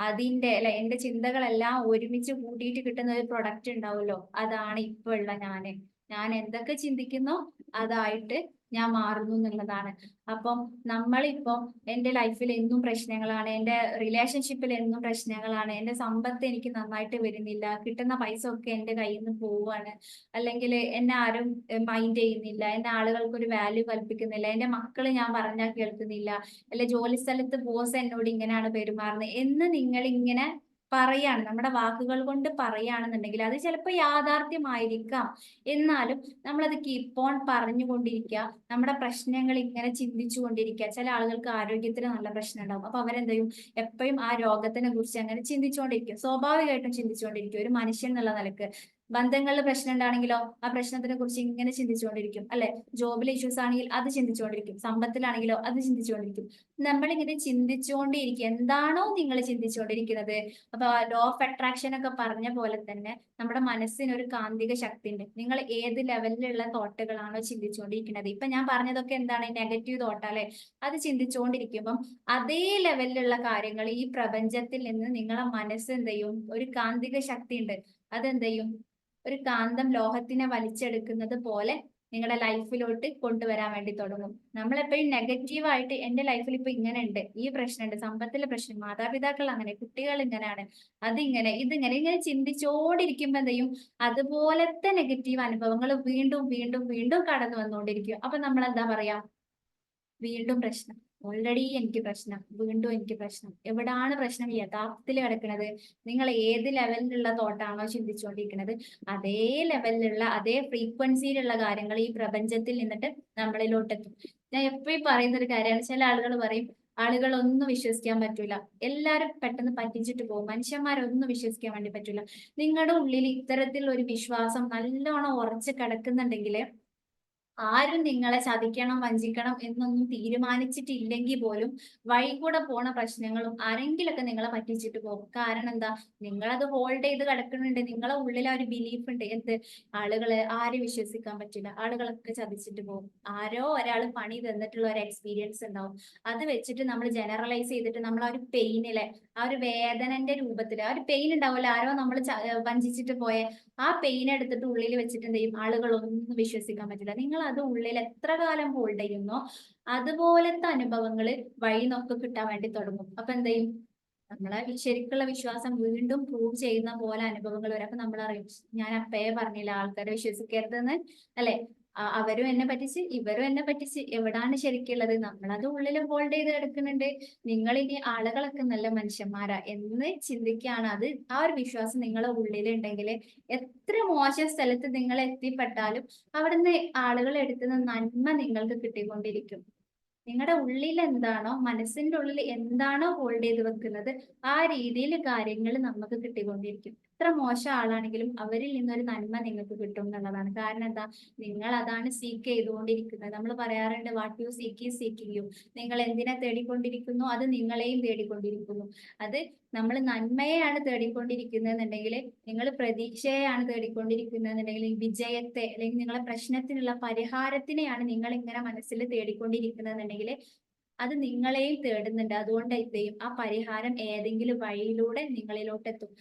[SPEAKER 1] അതിന്റെ അല്ലെ, എന്റെ ചിന്തകളെല്ലാം ഒരുമിച്ച് കൂട്ടിയിട്ട് കിട്ടുന്ന ഒരു പ്രൊഡക്റ്റ് ഉണ്ടാവുമല്ലോ, അതാണ് ഇപ്പൊ ഉള്ള ഞാന്. ഞാൻ എന്തൊക്കെ ചിന്തിക്കുന്നോ അതായിട്ട് ഞാൻ മാറുന്നു എന്നുള്ളതാണ്. അപ്പം നമ്മളിപ്പം എന്റെ ലൈഫിൽ എന്നും പ്രശ്നങ്ങളാണ്, എന്റെ റിലേഷൻഷിപ്പിൽ എന്നും പ്രശ്നങ്ങളാണ്, എന്റെ സമ്പത്ത് എനിക്ക് നന്നായിട്ട് വരുന്നില്ല, കിട്ടുന്ന പൈസ ഒക്കെ എന്റെ കയ്യിൽ നിന്ന് പോവാണ്, അല്ലെങ്കിൽ എന്നെ ആരും മൈൻഡ് ചെയ്യുന്നില്ല, എന്നെ ആളുകൾക്ക് ഒരു വാല്യൂ കൽപ്പിക്കുന്നില്ല, എന്റെ മക്കള് ഞാൻ പറഞ്ഞാൽ കേൾക്കുന്നില്ല, അല്ലെ ജോലി സ്ഥലത്ത് ബോസ് എന്നോട് ഇങ്ങനെയാണ് പെരുമാറുന്നത് എന്ന് നിങ്ങൾ ഇങ്ങനെ പറയാണ്, നമ്മുടെ വാക്കുകൾ കൊണ്ട് പറയുകയാണെന്നുണ്ടെങ്കിൽ അത് ചിലപ്പോൾ യാഥാർത്ഥ്യമായിരിക്കാം. എന്നാലും നമ്മളത് കീപ്പ് ഓൺ പറഞ്ഞുകൊണ്ടിരിക്കുക, നമ്മുടെ പ്രശ്നങ്ങൾ ഇങ്ങനെ ചിന്തിച്ചു കൊണ്ടിരിക്കുക. ചില ആളുകൾക്ക് ആരോഗ്യത്തിന് നല്ല പ്രശ്നം ഉണ്ടാവും, അപ്പൊ അവരെന്ത് ചെയ്യും, എപ്പോഴും ആ രോഗത്തിനെ കുറിച്ച് അങ്ങനെ ചിന്തിച്ചുകൊണ്ടിരിക്കും, സ്വാഭാവികമായിട്ടും ചിന്തിച്ചുകൊണ്ടിരിക്കും. ഒരു മനുഷ്യൻ എന്നുള്ള നിലക്ക് ബന്ധങ്ങളിൽ പ്രശ്നം ഉണ്ടാണെങ്കിലോ ആ പ്രശ്നത്തിനെ കുറിച്ച് ഇങ്ങനെ ചിന്തിച്ചുകൊണ്ടിരിക്കും, അല്ലെ? ജോബിൽ ഇഷ്യൂസ് ആണെങ്കിൽ അത് ചിന്തിച്ചുകൊണ്ടിരിക്കും, സമ്പത്തിലാണെങ്കിലോ അത് ചിന്തിച്ചുകൊണ്ടിരിക്കും. നമ്മളിങ്ങനെ ചിന്തിച്ചുകൊണ്ടിരിക്കുക, എന്താണോ നിങ്ങൾ ചിന്തിച്ചുകൊണ്ടിരിക്കുന്നത്. അപ്പൊ ലോ ഓഫ് അട്രാക്ഷൻ ഒക്കെ പറഞ്ഞ പോലെ തന്നെ നമ്മുടെ മനസ്സിന് ഒരു കാന്തിക ശക്തി ഉണ്ട്. നിങ്ങൾ ഏത് ലെവലിലുള്ള തോട്ടുകളാണോ ചിന്തിച്ചുകൊണ്ടിരിക്കുന്നത്, ഇപ്പൊ ഞാൻ പറഞ്ഞതൊക്കെ എന്താണ്, നെഗറ്റീവ് തോട്ട് അല്ലെ, അത് ചിന്തിച്ചുകൊണ്ടിരിക്കുമ്പം അതേ ലെവലിലുള്ള കാര്യങ്ങൾ ഈ പ്രപഞ്ചത്തിൽ നിന്ന് നിങ്ങളെ മനസ്സ് എന്ത് ചെയ്യും, ഒരു കാന്തിക ശക്തി ഉണ്ട്, അതെന്ത് ചെയ്യും, ഒരു കാന്തം ലോഹത്തിനെ വലിച്ചെടുക്കുന്നത് പോലെ നിങ്ങളുടെ ലൈഫിലോട്ട് കൊണ്ടുവരാൻ വേണ്ടി തുടങ്ങും. നമ്മളെപ്പോഴും നെഗറ്റീവായിട്ട് എന്റെ ലൈഫിൽ ഇപ്പൊ ഇങ്ങനെ ഉണ്ട്, ഈ പ്രശ്നമുണ്ട്, സമ്പത്തിലെ പ്രശ്നം, മാതാപിതാക്കൾ അങ്ങനെ, കുട്ടികൾ ഇങ്ങനെയാണ്, അതിങ്ങനെ ഇതിങ്ങനെ ഇങ്ങനെ ചിന്തിച്ചോണ്ടിരിക്കുമ്പോ എന്ത് ചെയ്യും, അതുപോലത്തെ നെഗറ്റീവ് അനുഭവങ്ങൾ വീണ്ടും വീണ്ടും വീണ്ടും കടന്നു വന്നുകൊണ്ടിരിക്കും. അപ്പൊ നമ്മൾ എന്താ പറയാ, വീണ്ടും പ്രശ്നം, ഓൾറെഡി എനിക്ക് പ്രശ്നം, വീണ്ടും എനിക്ക് പ്രശ്നം. എവിടാണ് പ്രശ്നം യഥാർത്ഥത്തിൽ കിടക്കുന്നത്, നിങ്ങൾ ഏത് ലെവലിലുള്ള തോട്ടാണോ ചിന്തിച്ചുകൊണ്ടിരിക്കുന്നത് അതേ ലെവലിലുള്ള അതേ ഫ്രീക്വൻസിയിലുള്ള കാര്യങ്ങൾ ഈ പ്രപഞ്ചത്തിൽ നിന്നിട്ട് നമ്മളിലോട്ട് എത്തും. ഞാൻ എപ്പോഴും പറയുന്ന ഒരു കാര്യമാണ്, ചില ആളുകൾ പറയും ആളുകളൊന്നും വിശ്വസിക്കാൻ പറ്റൂല, എല്ലാരും പെട്ടെന്ന് പറ്റിച്ചിട്ട് പോകും, മനുഷ്യന്മാരൊന്നും വിശ്വസിക്കാൻ വേണ്ടി പറ്റൂല. നിങ്ങളുടെ ഉള്ളിൽ ഇത്തരത്തിലുള്ള ഒരു വിശ്വാസം നല്ലോണം ഉറച്ചു കിടക്കുന്നുണ്ടെങ്കിൽ ആരും നിങ്ങളെ ചതിക്കണം വഞ്ചിക്കണം എന്നൊന്നും തീരുമാനിച്ചിട്ടില്ലെങ്കിൽ പോലും വഴി കൂടെ പോണ പ്രശ്നങ്ങളും ആരെങ്കിലൊക്കെ നിങ്ങളെ പറ്റിച്ചിട്ട് പോകും. കാരണം എന്താ, നിങ്ങളത് ഹോൾഡ് ചെയ്ത് കിടക്കുന്നുണ്ട്, നിങ്ങളെ ഉള്ളിൽ ആ ഒരു ബിലീഫ് ഉണ്ട്, എന്ത്, ആളുകളെ ആരും വിശ്വസിക്കാൻ പറ്റില്ല, ആളുകളൊക്കെ ചതിച്ചിട്ട് പോകും. ആരോ ഒരാൾ പണി തന്നിട്ടുള്ള ഒരു എക്സ്പീരിയൻസ് ഉണ്ടാവും, അത് വെച്ചിട്ട് നമ്മൾ ജനറലൈസ് ചെയ്തിട്ട് നമ്മൾ ആ ഒരു പെയിനിലെ ആ ഒരു വേദനന്റെ രൂപത്തിൽ ആ ഒരു പെയിൻ ഉണ്ടാവില്ല, ആരോ നമ്മൾ വഞ്ചിച്ചിട്ട് പോയ ആ പെയിൻ എടുത്തിട്ട് ഉള്ളിൽ വെച്ചിട്ട് എന്ത് ചെയ്യും, ആളുകളൊന്നും വിശ്വസിക്കാൻ പറ്റില്ല. നിങ്ങൾ അത് ഉള്ളിൽ എത്ര കാലം ഹോൾഡ് ചെയ്യുന്നോ അതുപോലത്തെ അനുഭവങ്ങൾ വഴി നോക്കി കിട്ടാൻ വേണ്ടി തുടങ്ങും. അപ്പൊ എന്ത് ചെയ്യും, നമ്മളെ ശരിക്കുള്ള വിശ്വാസം വീണ്ടും പ്രൂവ് ചെയ്യുന്ന പോലെ അനുഭവങ്ങൾ വരും. അപ്പൊ നമ്മൾ അറിയും, ഞാൻ അപ്പയെ പറഞ്ഞില്ല ആൾക്കാരെ വിശ്വസിക്കരുതെന്ന്, അല്ലെ? അവരും എന്നെ പറ്റിച്ച് ഇവരും എന്നെ പറ്റിച്ച്, എവിടാണ് ശരിക്കുള്ളത്, നമ്മളത് ഉള്ളിൽ ഹോൾഡ് ചെയ്ത് കിടക്കുന്നുണ്ട്. നിങ്ങൾ ഇനി ആളുകളൊക്കെ നല്ല മനുഷ്യന്മാരാ എന്ന് ചിന്തിക്കുകയാണ്, അത് ആ ഒരു വിശ്വാസം നിങ്ങളെ ഉള്ളിലുണ്ടെങ്കിൽ എത്ര മോശം സ്ഥലത്ത് നിങ്ങൾ എത്തിപ്പെട്ടാലും അവിടുന്ന് ആളുകൾ എടുക്കുന്ന നന്മ നിങ്ങൾക്ക് കിട്ടിക്കൊണ്ടിരിക്കും. നിങ്ങളുടെ ഉള്ളിൽ എന്താണോ, മനസ്സിന്റെ ഉള്ളിൽ എന്താണോ ഹോൾഡ് ചെയ്ത് വെക്കുന്നത് ആ രീതിയിൽ കാര്യങ്ങൾ നമുക്ക് കിട്ടിക്കൊണ്ടിരിക്കും. എത്ര മോശം ആളാണെങ്കിലും അവരിൽ നിന്നൊരു നന്മ നിങ്ങൾക്ക് കിട്ടും എന്നുള്ളതാണ്. കാരണം എന്താ, നിങ്ങൾ അതാണ് സീക്ക് ചെയ്തുകൊണ്ടിരിക്കുന്നത്. നമ്മൾ പറയാറുണ്ട്, what you seek is seeking you. നിങ്ങൾ എന്തിനെ തേടിക്കൊണ്ടിരിക്കുന്നു അത് നിങ്ങളെയും തേടിക്കൊണ്ടിരിക്കുന്നു. അത് നമ്മൾ നന്മയെയാണ് തേടിക്കൊണ്ടിരിക്കുന്നതെന്നുണ്ടെങ്കിൽ, നിങ്ങൾ പ്രതീക്ഷയെയാണ് തേടിക്കൊണ്ടിരിക്കുന്നതെന്നുണ്ടെങ്കിൽ, വിജയത്തെ അല്ലെങ്കിൽ നിങ്ങളെ പ്രശ്നത്തിനുള്ള പരിഹാരത്തിനെയാണ് നിങ്ങൾ ഇങ്ങനെ മനസ്സിൽ തേടിക്കൊണ്ടിരിക്കുന്നതെന്നുണ്ടെങ്കിൽ അത് നിങ്ങളെയും തേടുന്നുണ്ട്. അതുകൊണ്ട് എന്ത് ചെയ്യും, ആ പരിഹാരം ഏതെങ്കിലും വഴിയിലൂടെ നിങ്ങളിലോട്ട് എത്തും.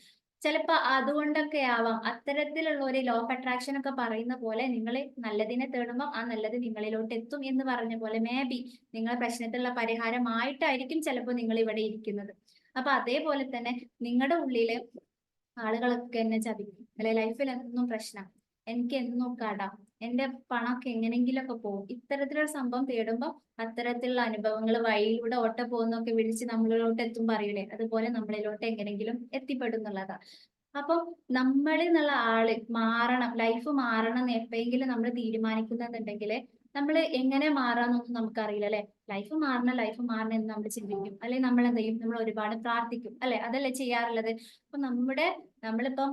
[SPEAKER 1] ചിലപ്പോ അതുകൊണ്ടൊക്കെ ആവാം അത്തരത്തിലുള്ള ഒരു ലോ ഓഫ് അട്രാക്ഷൻ ഒക്കെ പറയുന്ന പോലെ, നിങ്ങൾ നല്ലതിനെ തേടുമ്പോൾ ആ നല്ലത് നിങ്ങളിലോട്ട് എത്തും എന്ന് പറഞ്ഞ പോലെ മേ ബി നിങ്ങളെ പ്രശ്നത്തിലുള്ള പരിഹാരമായിട്ടായിരിക്കും ചിലപ്പോൾ നിങ്ങൾ ഇവിടെ ഇരിക്കുന്നത്. അപ്പൊ അതേപോലെ തന്നെ നിങ്ങളുടെ ഉള്ളില് ആളുകളൊക്കെ എന്നെ ചതിക്കും, അല്ലെ, ലൈഫിൽ എന്നും പ്രശ്നം, എനിക്ക് എന്നും കട, എന്റെ പണമൊക്കെ എങ്ങനെങ്കിലൊക്കെ പോകും, ഇത്തരത്തിലുള്ള സംഭവം തേടുമ്പോൾ അത്തരത്തിലുള്ള അനുഭവങ്ങൾ വഴിയിലൂടെ ഓട്ട പോകുന്നൊക്കെ വിളിച്ച് നമ്മളിലോട്ട് എത്തും പറയൂലേ, അതുപോലെ നമ്മളിലോട്ട് എങ്ങനെങ്കിലും എത്തിപ്പെടും എന്നുള്ളതാ. അപ്പൊ നമ്മൾ എന്നുള്ള ആള് മാറണം, ലൈഫ് മാറണം എന്ന് എപ്പോഴെങ്കിലും നമ്മൾ തീരുമാനിക്കുന്നുണ്ടെങ്കിൽ നമ്മൾ എങ്ങനെ മാറാന്നൊന്നും നമുക്കറിയില്ല, അല്ലെ? ലൈഫ് മാറണം എന്ന് നമ്മൾ ചിന്തിക്കും, അല്ലെ? നമ്മൾ എന്ത് ചെയ്യും, നമ്മൾ ഒരുപാട് പ്രാർത്ഥിക്കും, അല്ലെ? അതല്ലേ ചെയ്യാറുള്ളത്. അപ്പൊ നമ്മുടെ നമ്മളിപ്പം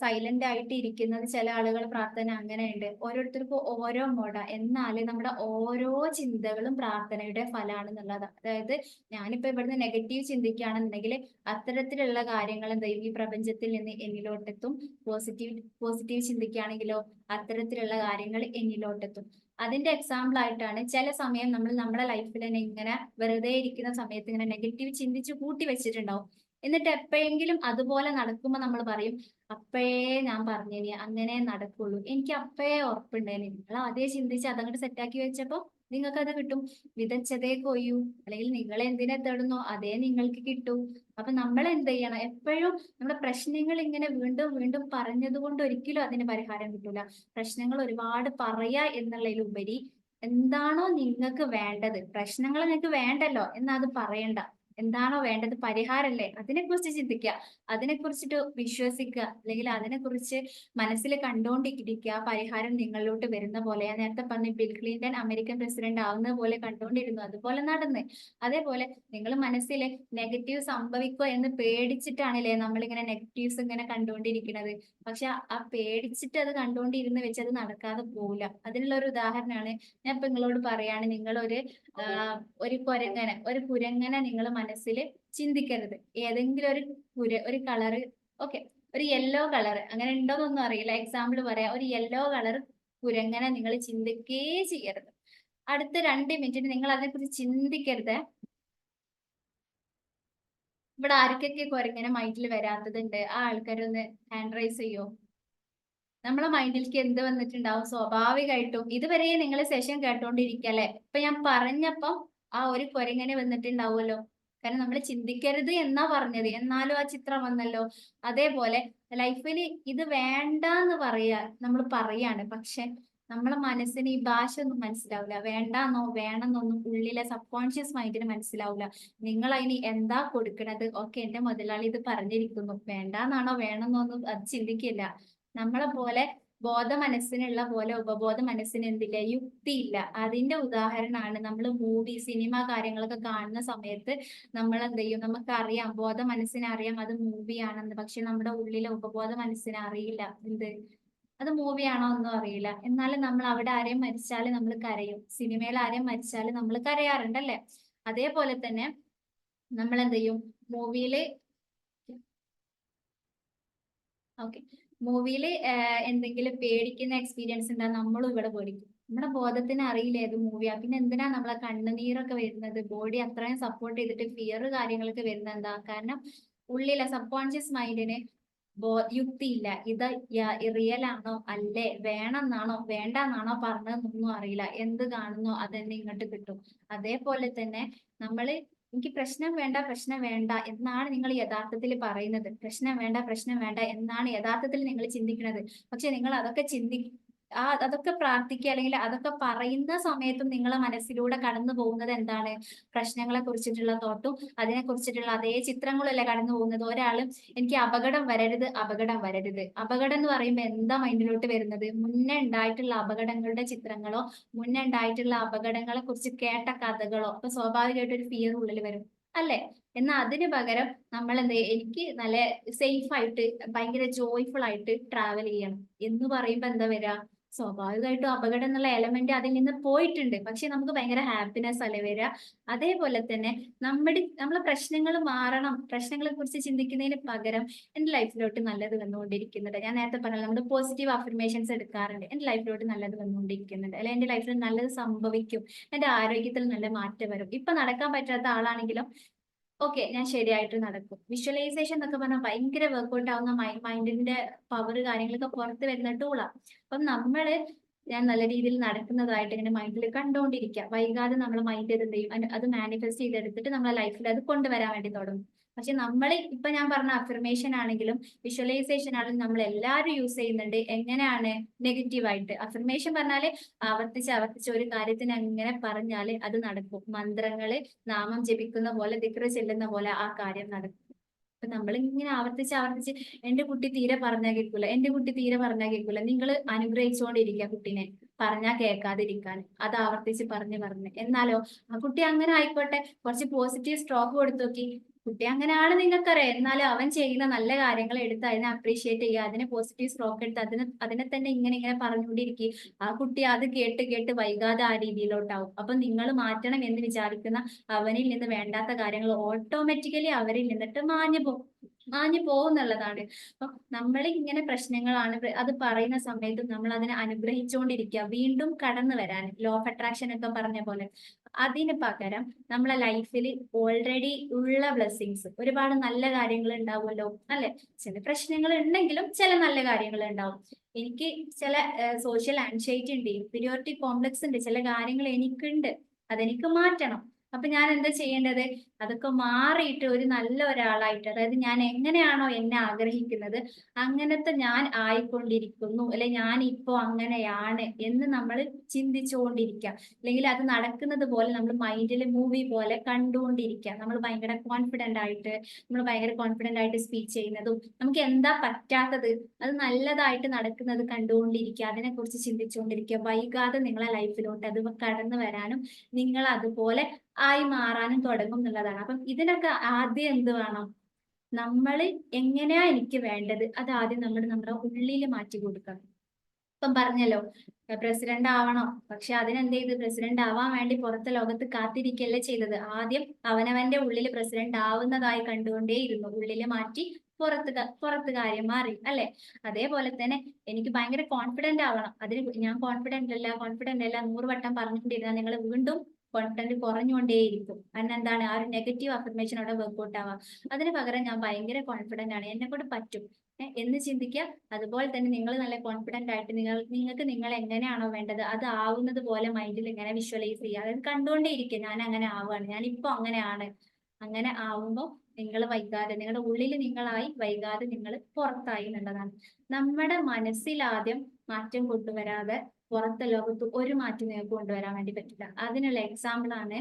[SPEAKER 1] സൈലന്റ് ആയിട്ട് ഇരിക്കുന്നത് ചില ആളുകൾ പ്രാർത്ഥന അങ്ങനെയുണ്ട്. ഓരോരുത്തർക്കും ഓരോ മോഡ. എന്നാൽ നമ്മുടെ ഓരോ ചിന്തകളും പ്രാർത്ഥനയുടെ ഫലമാണെന്നുള്ളതാണ്. അതായത് ഞാനിപ്പോ ഇവിടുന്ന് നെഗറ്റീവ് ചിന്തിക്കുകയാണെന്നുണ്ടെങ്കിൽ അത്തരത്തിലുള്ള കാര്യങ്ങൾ എന്താ ഈ പ്രപഞ്ചത്തിൽ നിന്ന് എന്നിലോട്ടെത്തും. പോസിറ്റീവ് ചിന്തിക്കുകയാണെങ്കിലോ അത്തരത്തിലുള്ള കാര്യങ്ങൾ എന്നിലോട്ടെത്തും. അതിന്റെ എക്സാമ്പിൾ ആയിട്ടാണ് ചില സമയം നമ്മൾ നമ്മുടെ ലൈഫിൽ തന്നെ ഇങ്ങനെ വെറുതെ ഇരിക്കുന്ന സമയത്ത് ഇങ്ങനെ നെഗറ്റീവ് ചിന്തിച്ച് കൂട്ടി വെച്ചിട്ടുണ്ടാവും. എന്നിട്ട് എപ്പോഴെങ്കിലും അതുപോലെ നടക്കുമ്പോ നമ്മൾ പറയും, അപ്പഴേ ഞാൻ പറഞ്ഞിനി അങ്ങനെ നടക്കുള്ളൂ, എനിക്ക് അപ്പഴേ ഉറപ്പുണ്ടേനി. നിങ്ങൾ അതേ ചിന്തിച്ച് അതങ്ങോട്ട് സെറ്റാക്കി വെച്ചപ്പോ നിങ്ങൾക്ക് അത് കിട്ടും. വിതച്ചതേ കൊയ്യൂ, അല്ലെങ്കിൽ നിങ്ങൾ എന്തിനെ തേടുന്നോ അതേ നിങ്ങൾക്ക് കിട്ടൂ. അപ്പൊ നമ്മൾ എന്ത് ചെയ്യണം? എപ്പോഴും നമ്മുടെ പ്രശ്നങ്ങൾ ഇങ്ങനെ വീണ്ടും വീണ്ടും പറഞ്ഞത് കൊണ്ട് ഒരിക്കലും അതിന് പരിഹാരം കിട്ടൂല. പ്രശ്നങ്ങൾ ഒരുപാട് പറയാ എന്നുള്ളതിലുപരി എന്താണോ നിങ്ങൾക്ക് വേണ്ടത്, പ്രശ്നങ്ങൾ നിങ്ങൾക്ക് വേണ്ടല്ലോ എന്നാ അത് പറയണ്ട. എന്താണോ വേണ്ടത്, പരിഹാരമല്ലേ, അതിനെക്കുറിച്ച് ചിന്തിക്കുക, അതിനെക്കുറിച്ചിട്ട് വിശ്വസിക്കുക, അല്ലെങ്കിൽ അതിനെക്കുറിച്ച് മനസ്സിൽ കണ്ടുകൊണ്ടിരിക്കുക. പരിഹാരം നിങ്ങളിലോട്ട് വരുന്ന പോലെ. ഞാൻ നേരത്തെ പറഞ്ഞു ബിൽ ക്ലിന്റൺ അമേരിക്കൻ പ്രസിഡന്റ് ആവുന്ന പോലെ കണ്ടുകൊണ്ടിരുന്നു, അതുപോലെ നടന്ന്. അതേപോലെ നിങ്ങൾ മനസ്സിൽ നെഗറ്റീവ് സംഭവിക്കോ എന്ന് പേടിച്ചിട്ടാണല്ലേ നമ്മളിങ്ങനെ നെഗറ്റീവ്സ് ഇങ്ങനെ കണ്ടുകൊണ്ടിരിക്കുന്നത്. പക്ഷെ ആ പേടിച്ചിട്ട് അത് കണ്ടുകൊണ്ടിരുന്ന് വെച്ച് അത് നടക്കാതെ പോവില്ല. അതിനുള്ള ഒരു ഉദാഹരണമാണ് ഞാൻ ഇപ്പൊ നിങ്ങളോട് പറയാണ്. നിങ്ങളൊരു ഒരു കുരങ്ങനെ നിങ്ങൾ മനസ്സിൽ ചിന്തിക്കരുത്. ഏതെങ്കിലും ഒരു കളറ്, ഓക്കെ, ഒരു യെല്ലോ കളർ, അങ്ങനെ ഉണ്ടോന്നൊന്നും അറിയില്ല, എക്സാമ്പിൾ പറയാം. ഒരു യെല്ലോ കളർ കുരങ്ങനെ നിങ്ങൾ ചിന്തിക്കേ ചെയ്യരുത്. അടുത്ത 2 മിനിറ്റിന് നിങ്ങൾ അതിനെക്കുറിച്ച് ചിന്തിക്കരുത്. ഇവിടെ ആർക്കൊക്കെ കുരങ്ങനെ മൈൻഡിൽ വരാത്തതുണ്ട്? ആ ആൾക്കാരൊന്ന് ഹാൻഡ് റൈസ് ചെയ്യോ? നമ്മളെ മൈൻഡിലേക്ക് എന്ത് വന്നിട്ടുണ്ടാവും? സ്വാഭാവികമായിട്ടും ഇതുവരെ നിങ്ങൾ സെഷൻ കേട്ടോണ്ടിരിക്കല്ലേ, ഇപ്പൊ ഞാൻ പറഞ്ഞപ്പം ആ ഒരു കുരങ്ങനെ വന്നിട്ടുണ്ടാവുമല്ലോ. കാരണം നമ്മൾ ചിന്തിക്കരുത് എന്നാ പറഞ്ഞത്, എന്നാലും ആ ചിത്രം വന്നല്ലോ. അതേപോലെ ലൈഫിൽ ഇത് വേണ്ടാന്ന് പറയാ നമ്മൾ പറയാണ്, പക്ഷെ നമ്മളെ മനസ്സിന് ഈ ഭാഷ ഒന്നും മനസ്സിലാവില്ല. വേണ്ടാന്നോ വേണമെന്നൊന്നും ഉള്ളിലെ സബ് കോൺഷ്യസ് മൈൻഡിന് മനസ്സിലാവില്ല. നിങ്ങൾ അതിന് എന്താ കൊടുക്കണത്? ഓക്കെ, എന്റെ മുതലാളി ഇത് പറഞ്ഞിരിക്കുന്നു, വേണ്ടാന്നാണോ വേണമെന്നൊന്നും അത് ചിന്തിക്കില്ല. നമ്മളെ പോലെ ബോധ മനസ്സിനുള്ള പോലെ ഉപബോധ മനസ്സിന് എന്തില്ല, യുക്തിയില്ല. അതിന്റെ ഉദാഹരണമാണ് നമ്മൾ സിനിമ കാര്യങ്ങളൊക്കെ കാണുന്ന സമയത്ത് നമ്മൾ എന്ത് ചെയ്യും? നമുക്കറിയാം, ബോധ മനസ്സിന് അറിയാം അത് മൂവിയാണെന്ന്. പക്ഷെ നമ്മുടെ ഉള്ളിലെ ഉപബോധ മനസ്സിന് അറിയില്ല എന്ത് അത് മൂവിയാണോ ഒന്നും അറിയില്ല. എന്നാലും നമ്മൾ അവിടെ ആരെയും മരിച്ചാൽ നമ്മൾ കരയും, സിനിമയിൽ ആരെയും മരിച്ചാൽ നമ്മൾ കരയാറുണ്ടല്ലേ? അതേപോലെ തന്നെ നമ്മൾ എന്ത് ചെയ്യും? മൂവിയില് ഓക്കെ, മൂവിയിൽ എന്തെങ്കിലും പേടിക്കുന്ന എക്സ്പീരിയൻസ് ഉണ്ടാ നമ്മളും ഇവിടെ പേടിക്കും. നമ്മുടെ ബോധത്തിന് അറിയില്ല ഏത് മൂവിയാ. പിന്നെ എന്തിനാ നമ്മളെ കണ്ണുനീരൊക്കെ വരുന്നത്? ബോഡി അത്രയും സപ്പോർട്ട് ചെയ്തിട്ട് ഫിയർ കാര്യങ്ങളൊക്കെ വരുന്നത് എന്താ? കാരണം ഉള്ളിലെ സബ് കോൺഷ്യസ് മൈൻഡിന് യുക്തിയില്ല. ഇത് റിയൽ ആണോ അല്ലേ, വേണമെന്നാണോ വേണ്ടെന്നാണോ പറഞ്ഞതെന്നൊന്നും അറിയില്ല. എന്ത് കാണുന്നോ അതെന്നെ ഇങ്ങോട്ട് കിട്ടും. അതേപോലെ തന്നെ നമ്മള് എനിക്ക് പ്രശ്നം വേണ്ട എന്നാണ് നിങ്ങൾ യഥാർത്ഥത്തിൽ പറയുന്നത്. പ്രശ്നം വേണ്ട എന്നാണ് യഥാർത്ഥത്തിൽ നിങ്ങൾ ചിന്തിക്കുന്നത്. പക്ഷെ നിങ്ങൾ അതൊക്കെ അതൊക്കെ പ്രാർത്ഥിക്കുക, അല്ലെങ്കിൽ അതൊക്കെ പറയുന്ന സമയത്തും നിങ്ങളെ മനസ്സിലൂടെ കടന്നു പോകുന്നത് എന്താണ്? പ്രശ്നങ്ങളെ കുറിച്ചിട്ടുള്ള തോട്ടും അതിനെ കുറിച്ചിട്ടുള്ള അതേ ചിത്രങ്ങളല്ലേ കടന്നു പോകുന്നത്. ഒരാളും എനിക്ക് അപകടം വരരുത്, അപകടം വരരുത്. അപകടം എന്ന് പറയുമ്പോൾ എന്താ മൈൻഡിലോട്ട് വരുന്നത്? മുന്നേ ഉണ്ടായിട്ടുള്ള അപകടങ്ങളുടെ ചിത്രങ്ങളോ മുന്നേ ഉണ്ടായിട്ടുള്ള അപകടങ്ങളെ കുറിച്ച് കേട്ട കഥകളോ. അപ്പൊ സ്വാഭാവികമായിട്ട് ഒരു ഫിയർ ഉള്ളിൽ വരും, അല്ലെ? എന്നാൽ അതിന് പകരം നമ്മൾ എന്ത് എനിക്ക് നല്ല സേഫ് ആയിട്ട് ഭയങ്കര ജോയ്ഫുൾ ആയിട്ട് ട്രാവൽ ചെയ്യണം എന്ന് പറയുമ്പോ എന്താ വരിക? സ്വാഭാവികമായിട്ടും അപകടം എന്നുള്ള എലമെന്റ് അതിൽ നിന്ന് പോയിട്ടുണ്ട്. പക്ഷെ നമുക്ക് ഭയങ്കര ഹാപ്പിനെസ് അല്ലേ വരിക? അതേപോലെ തന്നെ നമ്മളെ പ്രശ്നങ്ങൾ മാറണം. പ്രശ്നങ്ങളെ കുറിച്ച് ചിന്തിക്കുന്നതിന് പകരം എന്റെ ലൈഫിലോട്ട് നല്ലത് വന്നുകൊണ്ടിരിക്കുന്നുണ്ട്. ഞാൻ നേരത്തെ പറഞ്ഞല്ലോ, നമ്മൾ പോസിറ്റീവ് അഫർമേഷൻസ് എടുക്കാറുണ്ട്. എന്റെ ലൈഫിലോട്ട് നല്ലത് വന്നുകൊണ്ടിരിക്കുന്നുണ്ട്, അല്ലെ എന്റെ ലൈഫിൽ നല്ലത് സംഭവിക്കും, എന്റെ ആരോഗ്യത്തിൽ നല്ല മാറ്റം വരും. ഇപ്പൊ നടക്കാൻ പറ്റാത്ത ആളാണെങ്കിലും ഓക്കെ, ഞാൻ ശരിയായിട്ട് നടക്കും. വിഷ്വലൈസേഷൻ എന്നൊക്കെ പറഞ്ഞാൽ ഭയങ്കര വർക്ക്ഔട്ട് ആവുന്ന മൈൻഡിന്റെ പവർ കാര്യങ്ങളൊക്കെ പുറത്ത് വരുന്ന ടൂളാണ്. അപ്പം ഞാൻ നല്ല രീതിയിൽ നടക്കുന്നതായിട്ട് ഇങ്ങനെ മൈൻഡിൽ കണ്ടുകൊണ്ടിരിക്കുക. വൈകാതെ നമ്മൾ മൈൻഡ് എന്ത് ചെയ്യും? അത് മാനിഫെസ്റ്റ് ചെയ്തെടുത്തിട്ട് നമ്മളെ ലൈഫിൽ അത് കൊണ്ടുവരാൻ വേണ്ടി തുടങ്ങും. പക്ഷെ ഇപ്പൊ ഞാൻ പറഞ്ഞ അഫർമേഷൻ ആണെങ്കിലും വിഷ്വലൈസേഷൻ ആണെങ്കിലും നമ്മൾ എല്ലാവരും യൂസ് ചെയ്യുന്നുണ്ട്. എങ്ങനെയാണ്? നെഗറ്റീവായിട്ട്. അഫർമേഷൻ പറഞ്ഞാല് ആവർത്തിച്ച് ഒരു കാര്യത്തിന് അങ്ങനെ പറഞ്ഞാല് അത് നടക്കും. മന്ത്രങ്ങള് നാമം ജപിക്കുന്ന പോലെ, ദിക്ർ ചെല്ലുന്ന പോലെ ആ കാര്യം നടക്കും. അപ്പൊ നമ്മളിങ്ങനെ ആവർത്തിച്ച് എന്റെ കുട്ടി തീരെ പറഞ്ഞാൽ കേൾക്കൂല, എന്റെ കുട്ടി തീരെ പറഞ്ഞാൽ കേൾക്കൂല. നിങ്ങൾ അനുഗ്രഹിച്ചുകൊണ്ടിരിക്കുക കുട്ടീനെ, പറഞ്ഞാൽ കേൾക്കാതിരിക്കാൻ. അത് ആവർത്തിച്ച് പറഞ്ഞ് എന്നാലോ ആ കുട്ടി അങ്ങനെ ആയിക്കോട്ടെ, കുറച്ച് പോസിറ്റീവ് സ്ട്രോക്ക് കൊടുത്തു നോക്കി. കുട്ടി അങ്ങനെയാണ് നിങ്ങൾക്കറിയാം. എന്നാലും അവൻ ചെയ്യുന്ന നല്ല കാര്യങ്ങൾ എടുത്ത് അതിനെ അപ്രീഷിയേറ്റ് ചെയ്യുക, അതിനെ പോസിറ്റീവ് സ്ട്രോക്ക് എടുത്ത് അതിനെ തന്നെ ഇങ്ങനെ ഇങ്ങനെ പറഞ്ഞുകൊണ്ടിരിക്കുക. ആ കുട്ടി അത് കേട്ട് കേട്ട് വൈകാതെ ആ രീതിയിലോട്ടാവും. അപ്പൊ നിങ്ങൾ മാറ്റണം എന്ന് വിചാരിക്കുന്ന അവനിൽ നിന്ന് വേണ്ടാത്ത കാര്യങ്ങൾ ഓട്ടോമാറ്റിക്കലി അവരിൽ നിന്നിട്ട് മാഞ്ഞു പോകുന്നുള്ളതാണ്. അപ്പൊ നമ്മൾ ഇങ്ങനെ പ്രശ്നങ്ങളാണ് അത് പറയുന്ന സമയത്തും നമ്മൾ അതിനെ അനുഗ്രഹിച്ചുകൊണ്ടിരിക്കുക, വീണ്ടും കടന്നു വരാൻ ലോ ഓഫ് അട്രാക്ഷൻ ഒക്കെ പറഞ്ഞ പോലെ. അതിന് പകരം നമ്മളെ ലൈഫിൽ ഓൾറെഡി ഉള്ള ബ്ലെസ്സിങ്സ് ഒരുപാട് നല്ല കാര്യങ്ങൾ ഉണ്ടാവുമല്ലോ അല്ലെ. ചില പ്രശ്നങ്ങൾ ഉണ്ടെങ്കിലും ചില നല്ല കാര്യങ്ങൾ ഉണ്ടാവും. എനിക്ക് ചില സോഷ്യൽ ആൻസൈറ്റി ഉണ്ട്, ഇൻഫീരിയോറിറ്റി കോംപ്ലക്സ് ഉണ്ട്, ചില കാര്യങ്ങൾ എനിക്കുണ്ട്, അതെനിക്ക് മാറ്റണം. അപ്പൊ ഞാൻ എന്താ ചെയ്യേണ്ടത്? അതൊക്കെ മാറിയിട്ട് ഒരു നല്ല ഒരാളായിട്ട്, അതായത് ഞാൻ എങ്ങനെയാണോ എന്നെ ആഗ്രഹിക്കുന്നത് അങ്ങനത്തെ ഞാൻ ആയിക്കൊണ്ടിരിക്കുന്നു, അല്ലെ ഞാൻ ഇപ്പോ അങ്ങനെയാണ് എന്ന് നമ്മൾ ചിന്തിച്ചുകൊണ്ടിരിക്കുക. അല്ലെങ്കിൽ അത് നടക്കുന്നത് പോലെ നമ്മൾ മൈൻഡിൽ മൂവി പോലെ കണ്ടുകൊണ്ടിരിക്കുക. നമ്മൾ ഭയങ്കര കോൺഫിഡന്റ് ആയിട്ട് സ്പീച്ച് ചെയ്യുന്നതും നമുക്ക് എന്താ പറ്റാത്തത് അത് നല്ലതായിട്ട് നടക്കുന്നത് കണ്ടുകൊണ്ടിരിക്കുക, അതിനെക്കുറിച്ച് ചിന്തിച്ചുകൊണ്ടിരിക്കുക. വൈകാതെ നിങ്ങളെ ലൈഫിലോട്ട് അത് കടന്നു വരാനും നിങ്ങൾ അതുപോലെ ആയി മാറാനും തുടങ്ങും എന്നുള്ളതാണ്. അപ്പം ഇതിനൊക്കെ ആദ്യം എന്ത് വേണം? നമ്മൾ എങ്ങനെയാ എനിക്ക് വേണ്ടത് അത് ആദ്യം നമ്മുടെ ഉള്ളിൽ മാറ്റി കൊടുക്കണം. ഇപ്പം പറഞ്ഞല്ലോ, പ്രസിഡന്റ് ആവണം, പക്ഷെ അതിനെന്ത് ചെയ്ത്? പ്രസിഡന്റ് ആവാൻ വേണ്ടി പുറത്തെ ലോകത്ത് കാത്തിരിക്കല്ലേ ചെയ്തത്. ആദ്യം അവനവന്റെ ഉള്ളിൽ പ്രസിഡന്റ് ആവുന്നതായി കണ്ടുകൊണ്ടേയിരുന്നു, ഉള്ളില് മാറ്റി പുറത്ത് കാര്യം മാറി അല്ലെ. അതേപോലെ തന്നെ എനിക്ക് ഭയങ്കര കോൺഫിഡന്റ് ആവണം, അതിന് ഞാൻ കോൺഫിഡന്റ് അല്ല 100 വട്ടം പറഞ്ഞുകൊണ്ടിരുന്നാൽ നിങ്ങൾ വീണ്ടും കോൺഫിഡന്റ് കുറഞ്ഞുകൊണ്ടേയിരിക്കും. കാരണം എന്താണ്? ആ ഒരു നെഗറ്റീവ് അഫർമേഷൻ അവിടെ വർക്ക്ഔട്ട് ആവാം. അതിന് പകരം ഞാൻ ഭയങ്കര കോൺഫിഡന്റ് ആണ്, എന്നെ കൊണ്ട് പറ്റും എന്ന് ചിന്തിക്കുക. അതുപോലെ തന്നെ നിങ്ങൾ നല്ല കോൺഫിഡന്റ് ആയിട്ട് നിങ്ങൾക്ക് നിങ്ങൾ എങ്ങനെയാണോ വേണ്ടത് അത് ആവുന്നത് പോലെ മൈൻഡിൽ ഇങ്ങനെ വിഷ്വലൈസ് ചെയ്യുക, അതായത് കണ്ടുകൊണ്ടേയിരിക്കുക, ഞാൻ അങ്ങനെ ആവുകയാണ്, ഞാൻ ഇപ്പൊ അങ്ങനെയാണ്. അങ്ങനെ ആവുമ്പോൾ നിങ്ങൾ വൈകാതെ നിങ്ങളുടെ ഉള്ളിൽ നിങ്ങളായി, വൈകാതെ നിങ്ങൾ പുറത്തായി എന്നുള്ളതാണ്. നമ്മുടെ മനസ്സിൽ ആദ്യം മാറ്റം കൊണ്ടുവരാതെ പുറത്തെ ലോകത്ത് ഒരു മാറ്റം നിങ്ങൾക്ക് കൊണ്ടുവരാൻ വേണ്ടി പറ്റില്ല. അതിനുള്ള എക്സാമ്പിൾ ആണ്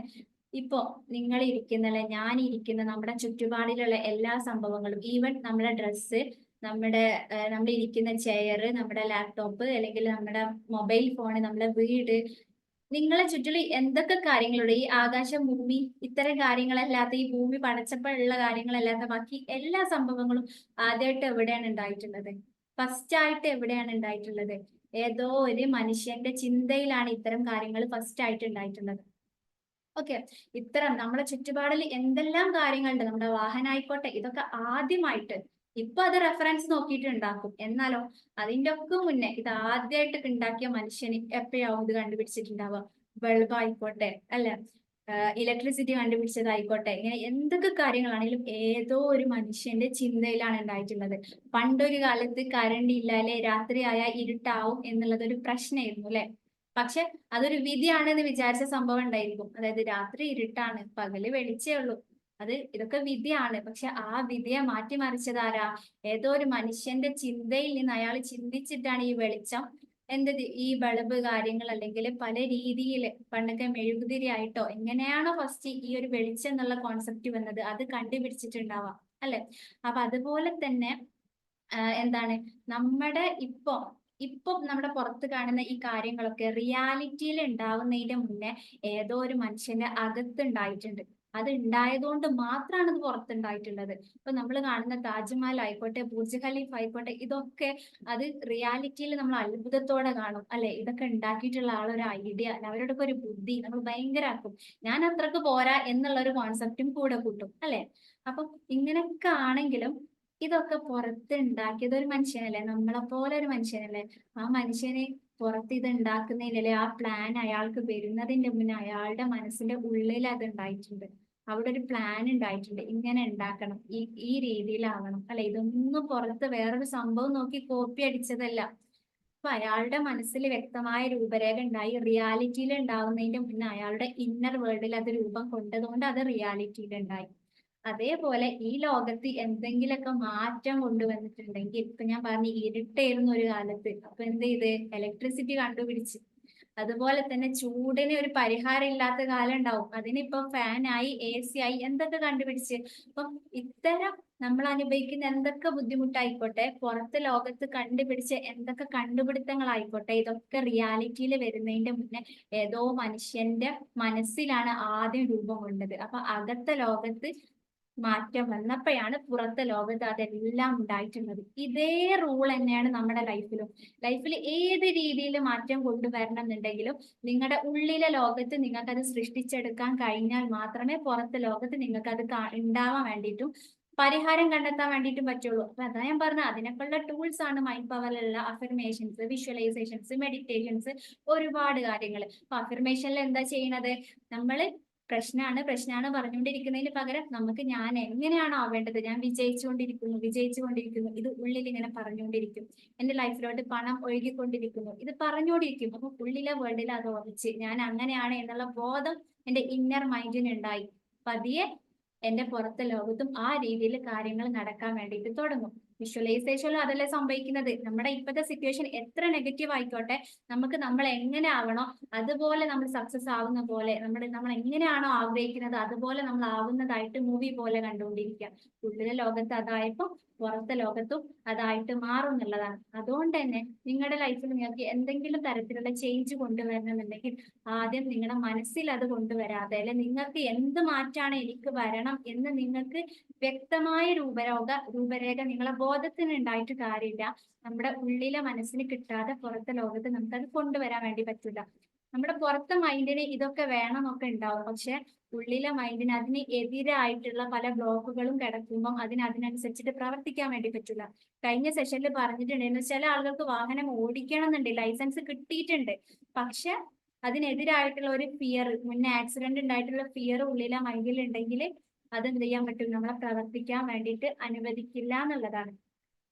[SPEAKER 1] ഇപ്പോ നിങ്ങൾ ഇരിക്കുന്ന, ഞാൻ ഇരിക്കുന്ന, നമ്മുടെ ചുറ്റുപാടിലുള്ള എല്ലാ സംഭവങ്ങളും, ഈവൻ നമ്മുടെ ഡ്രസ്സ്, നമ്മൾ ഇരിക്കുന്ന ചെയർ, നമ്മുടെ ലാപ്ടോപ്പ്, അല്ലെങ്കിൽ നമ്മുടെ മൊബൈൽ ഫോൺ, നമ്മുടെ വീട്, നിങ്ങളെ ചുറ്റിലും എന്തൊക്കെ കാര്യങ്ങളുണ്ട്, ഈ ആകാശം, ഭൂമി, ഇത്തരം കാര്യങ്ങളല്ലാത്ത, ഈ ഭൂമി പടച്ചപ്പോഴുള്ള കാര്യങ്ങളല്ലാത്ത ബാക്കി എല്ലാ സംഭവങ്ങളും ആദ്യമായിട്ട് എവിടെയാണ് ഉണ്ടായിട്ടുള്ളത്? ഫസ്റ്റ് ആയിട്ട് എവിടെയാണ് ഉണ്ടായിട്ടുള്ളത്? ഏതോ ഒരു മനുഷ്യന്റെ ചിന്തയിലാണ് ഇത്തരം കാര്യങ്ങൾ ഫസ്റ്റ് ആയിട്ട് ഉണ്ടായിട്ടുള്ളത്. ഓക്കെ, ഇത്തരം നമ്മളെ ചുറ്റുപാടിൽ എന്തെല്ലാം കാര്യങ്ങളുണ്ട്, നമ്മുടെ വാഹനം ആയിക്കോട്ടെ, ഇതൊക്കെ ആദ്യമായിട്ട് ഇപ്പൊ അത് റെഫറൻസ് നോക്കിയിട്ട് ഉണ്ടാക്കും. എന്നാലോ അതിന്റെ ഒക്കെ മുന്നേ ഇത് ആദ്യമായിട്ട് ഉണ്ടാക്കിയ മനുഷ്യന് എപ്പോഴാവും ഇത് കണ്ടുപിടിച്ചിട്ടുണ്ടാവുക? ബൾബ് ആയിക്കോട്ടെ അല്ലെ, ഇലക്ട്രിസിറ്റി കണ്ടുപിടിച്ചതായിക്കോട്ടെ, ഇങ്ങനെ എന്തൊക്കെ കാര്യങ്ങളാണെങ്കിലും ഏതോ ഒരു മനുഷ്യന്റെ ചിന്തയിലാണ് ഉണ്ടായിട്ടുള്ളത്. പണ്ടൊരു കാലത്ത് കറണ്ട് ഇല്ലാലെ രാത്രിയായ ഇരുട്ടാവും എന്നുള്ളത് ഒരു പ്രശ്നമായിരുന്നു അല്ലെ. പക്ഷെ അതൊരു വിധിയാണെന്ന് വിചാരിച്ച സംഭവം ഉണ്ടായിരിക്കും. അതായത് രാത്രി ഇരുട്ടാണ്, പകല് വെളിച്ചേ ഉള്ളൂ, ഇതൊക്കെ വിധിയാണ്. പക്ഷെ ആ വിധിയെ മാറ്റിമറിച്ചത് ആരാ? ഏതോ ഒരു മനുഷ്യന്റെ ചിന്തയിൽ നിന്ന് അയാൾ ചിന്തിച്ചിട്ടാണ് ഈ വെളിച്ചം ഈ ബൾബ് കാര്യങ്ങൾ, അല്ലെങ്കിൽ പല രീതിയിൽ പണ്ടൊക്കെ മെഴുകുതിരി ആയിട്ടോ എങ്ങനെയാണോ ഫസ്റ്റ് ഈ ഒരു വെളിച്ചം എന്നുള്ള കോൺസെപ്റ്റ് വന്നത് അത് കണ്ടുപിടിച്ചിട്ടുണ്ടാവാം അല്ലെ. അപ്പൊ അതുപോലെ തന്നെ എന്താണ് നമ്മുടെ ഇപ്പൊ നമ്മുടെ പുറത്ത് കാണുന്ന ഈ കാര്യങ്ങളൊക്കെ റിയാലിറ്റിയിൽ ഉണ്ടാവുന്നതിന്റെ മുന്നേ ഏതോ ഒരു മനുഷ്യന്റെ അകത്തുണ്ടായിട്ടുണ്ട്. അത് ഉണ്ടായതുകൊണ്ട് മാത്രമാണ് ഇത് പുറത്തുണ്ടായിട്ടുള്ളത്. ഇപ്പൊ നമ്മൾ കാണുന്ന താജ്മഹൽ ആയിക്കോട്ടെ, ബുർജ് ഖലീഫ ആയിക്കോട്ടെ, ഇതൊക്കെ അത് റിയാലിറ്റിയിൽ നമ്മൾ അത്ഭുതത്തോടെ കാണും അല്ലെ. ഇതൊക്കെ ഉണ്ടാക്കിയിട്ടുള്ള ആളൊരു ഐഡിയ, അവരുടെയൊക്കെ ഒരു ബുദ്ധി നമ്മൾ ഭയങ്കര ആക്കും. ഞാൻ അത്രക്ക് പോരാ എന്നുള്ള ഒരു കോൺസെപ്റ്റും കൂടെ കൂട്ടും അല്ലെ. അപ്പൊ ഇങ്ങനെയൊക്കെ ആണെങ്കിലും ഇതൊക്കെ പുറത്ത് ഉണ്ടാക്കിയത് ഒരു മനുഷ്യനല്ലേ, നമ്മളെ പോലെ ഒരു മനുഷ്യനല്ലേ. ആ മനുഷ്യനെ പുറത്ത് ഇത് ഉണ്ടാക്കുന്നതിലല്ലേ, ആ പ്ലാൻ അയാൾക്ക് വരുന്നതിന്റെ മുന്നേ അയാളുടെ മനസ്സിന്റെ ഉള്ളിൽ അത് ഉണ്ടായിട്ടുണ്ട്. അവിടെ ഒരു പ്ലാൻ ഉണ്ടായിട്ടുണ്ട്, ഇങ്ങനെ ഉണ്ടാക്കണം, ഈ രീതിയിലാവണം അല്ലെ. ഇതൊന്നും പുറത്ത് വേറൊരു സംഭവം നോക്കി കോപ്പി അടിച്ചതല്ല. അപ്പൊ അയാളുടെ മനസ്സിൽ വ്യക്തമായ രൂപരേഖ ഉണ്ടായി, റിയാലിറ്റിയിൽ ഉണ്ടാവുന്നതിന്റെ മുന്നേ അയാളുടെ ഇന്നർ വേൾഡിൽ അത് രൂപം കൊണ്ടതുകൊണ്ട് അത് റിയാലിറ്റിയിൽ ഉണ്ടായി. അതേപോലെ ഈ ലോകത്ത് എന്തെങ്കിലുമൊക്കെ മാറ്റം കൊണ്ടുവന്നിട്ടുണ്ടെങ്കിൽ, ഇപ്പൊ ഞാൻ പറഞ്ഞു ഇരുട്ടായിരുന്നു ഒരു കാലത്ത്, അപ്പൊ എന്ത് ചെയ്ത്? ഇലക്ട്രിസിറ്റി കണ്ടുപിടിച്ച്. അതുപോലെ തന്നെ ചൂടിന് ഒരു പരിഹാരം ഇല്ലാത്ത കാലം ഉണ്ടാവും, അതിനിപ്പോ ഫാനായി, AC ആയി, എന്തൊക്കെ കണ്ടുപിടിച്ച്. അപ്പം ഇത്തരം നമ്മൾ അനുഭവിക്കുന്ന എന്തൊക്കെ ബുദ്ധിമുട്ടായിക്കോട്ടെ, പുറത്ത് ലോകത്ത് കണ്ടുപിടിച്ച എന്തൊക്കെ കണ്ടുപിടുത്തങ്ങളായിക്കോട്ടെ, ഇതൊക്കെ റിയാലിറ്റിയിൽ വരുന്നതിന്റെ മുന്നേ ഏതോ മനുഷ്യന്റെ മനസ്സിലാണ് ആദ്യം രൂപം കൊണ്ടത്. അപ്പൊ അകത്തെ ലോകത്ത് മാറ്റം വന്നപ്പോഴാണ് പുറത്തെ ലോകത്ത് അതെല്ലാം ഉണ്ടായിട്ടുള്ളത്. ഇതേ റൂൾ തന്നെയാണ് നമ്മുടെ ലൈഫിൽ ഏത് രീതിയിൽ മാറ്റം കൊണ്ടുവരണം എന്നുണ്ടെങ്കിലും നിങ്ങളുടെ ഉള്ളിലെ ലോകത്ത് നിങ്ങൾക്ക് അത് സൃഷ്ടിച്ചെടുക്കാൻ കഴിഞ്ഞാൽ മാത്രമേ പുറത്തെ ലോകത്ത് നിങ്ങൾക്ക് അത് ഉണ്ടാവാൻ വേണ്ടിയിട്ടും പരിഹാരം കണ്ടെത്താൻ വേണ്ടിയിട്ടും പറ്റുള്ളൂ. അപ്പൊ അതാ ഞാൻ പറഞ്ഞത്, അതിനൊക്കെയുള്ള ടൂൾസ് ആണ് മൈൻഡ് പവറിലുള്ള അഫർമേഷൻസ്, വിഷ്വലൈസേഷൻസ്, മെഡിറ്റേഷൻസ്, ഒരുപാട് കാര്യങ്ങൾ. അപ്പൊ അഫർമേഷനിൽ എന്താ ചെയ്യണത്? നമ്മള് പ്രശ്നമാണ് പറഞ്ഞുകൊണ്ടിരിക്കുന്നതിന് പകരം നമുക്ക് ഞാൻ എങ്ങനെയാണോ ആവേണ്ടത്, ഞാൻ വിജയിച്ചുകൊണ്ടിരിക്കുന്നു, ഇത് ഉള്ളിൽ ഇങ്ങനെ പറഞ്ഞുകൊണ്ടിരിക്കും. എന്റെ ലൈഫിലോട്ട് പണം ഒഴുകിക്കൊണ്ടിരിക്കുന്നു, ഇത് പറഞ്ഞുകൊണ്ടിരിക്കും. അപ്പൊ ഉള്ളിലെ വേൾഡിൽ അത് ഉറച്ച് ഞാൻ അങ്ങനെയാണ് എന്നുള്ള ബോധം എന്റെ ഇന്നർ മൈൻഡിന് ഉണ്ടായി. പതിയെ എന്റെ പുറത്തെ ലോകത്തും ആ രീതിയിൽ കാര്യങ്ങൾ നടക്കാൻ വേണ്ടിയിട്ട് തുടങ്ങും. വിഷ്വലൈസേഷനിൽ അതല്ലേ സംഭവിക്കുന്നത്. നമ്മുടെ ഇപ്പോഴത്തെ സിറ്റുവേഷൻ എത്ര നെഗറ്റീവ് ആയിക്കോട്ടെ, നമ്മൾ എങ്ങനെ ആവണോ അതുപോലെ നമ്മൾ സക്സസ് ആവുന്ന പോലെ, നമ്മൾ എങ്ങനെയാണോ ആഗ്രഹിക്കുന്നത് അതുപോലെ നമ്മൾ ആവുന്നതായിട്ട് മൂവി പോലെ കണ്ടുകൊണ്ടിരിക്കുക. ഉള്ളിലെ ലോകത്ത് അതായപ്പോ പുറത്തെ ലോകത്തും അതായിട്ട് മാറും എന്നുള്ളതാണ്. അതുകൊണ്ട് തന്നെ നിങ്ങളുടെ ലൈഫിൽ നിങ്ങൾക്ക് എന്തെങ്കിലും തരത്തിലുള്ള ചേഞ്ച് കൊണ്ടുവരണമെന്നുണ്ടെങ്കിൽ ആദ്യം നിങ്ങളുടെ മനസ്സിൽ അത് കൊണ്ടുവരാതെ, അല്ലെ നിങ്ങൾക്ക് എന്ത് മാറ്റാണ് എനിക്ക് വരണം എന്ന് നിങ്ങൾക്ക് വ്യക്തമായ രൂപരേഖ നിങ്ങളെ ബോധത്തിന് ഉണ്ടായിട്ട് കാര്യമില്ല. നമ്മുടെ ഉള്ളിലെ മനസ്സിന് കിട്ടാതെ പുറത്തെ ലോകത്ത് നമുക്കത് കൊണ്ടുവരാൻ വേണ്ടി പറ്റില്ല. നമ്മുടെ പുറത്തെ മൈൻഡിന് ഇതൊക്കെ വേണമെന്നൊക്കെ ഉണ്ടാവും, പക്ഷെ ഉള്ളിലെ മൈൻഡിന് അതിന് എതിരായിട്ടുള്ള പല ബ്ലോക്കുകളും കിടക്കുമ്പോൾ അതിനനുസരിച്ചിട്ട് പ്രവർത്തിക്കാൻ വേണ്ടി പറ്റില്ല. കഴിഞ്ഞ സെഷനിൽ പറഞ്ഞിട്ടുണ്ടായിരുന്നു, ചില ആളുകൾക്ക് വാഹനം ഓടിക്കണം എന്നുണ്ട്, ലൈസൻസ് കിട്ടിയിട്ടുണ്ട്, പക്ഷെ അതിനെതിരായിട്ടുള്ള ഒരു ഫിയർ, മുന്നേ ആക്സിഡന്റ് ഉണ്ടായിട്ടുള്ള ഫിയർ ഉള്ളിലെ മൈൻഡിൽ ഉണ്ടെങ്കിൽ അത് എന്ത് ചെയ്യാൻ പറ്റും? നമ്മളെ പ്രവർത്തിക്കാൻ വേണ്ടിയിട്ട് അനുവദിക്കില്ല എന്നുള്ളതാണ്.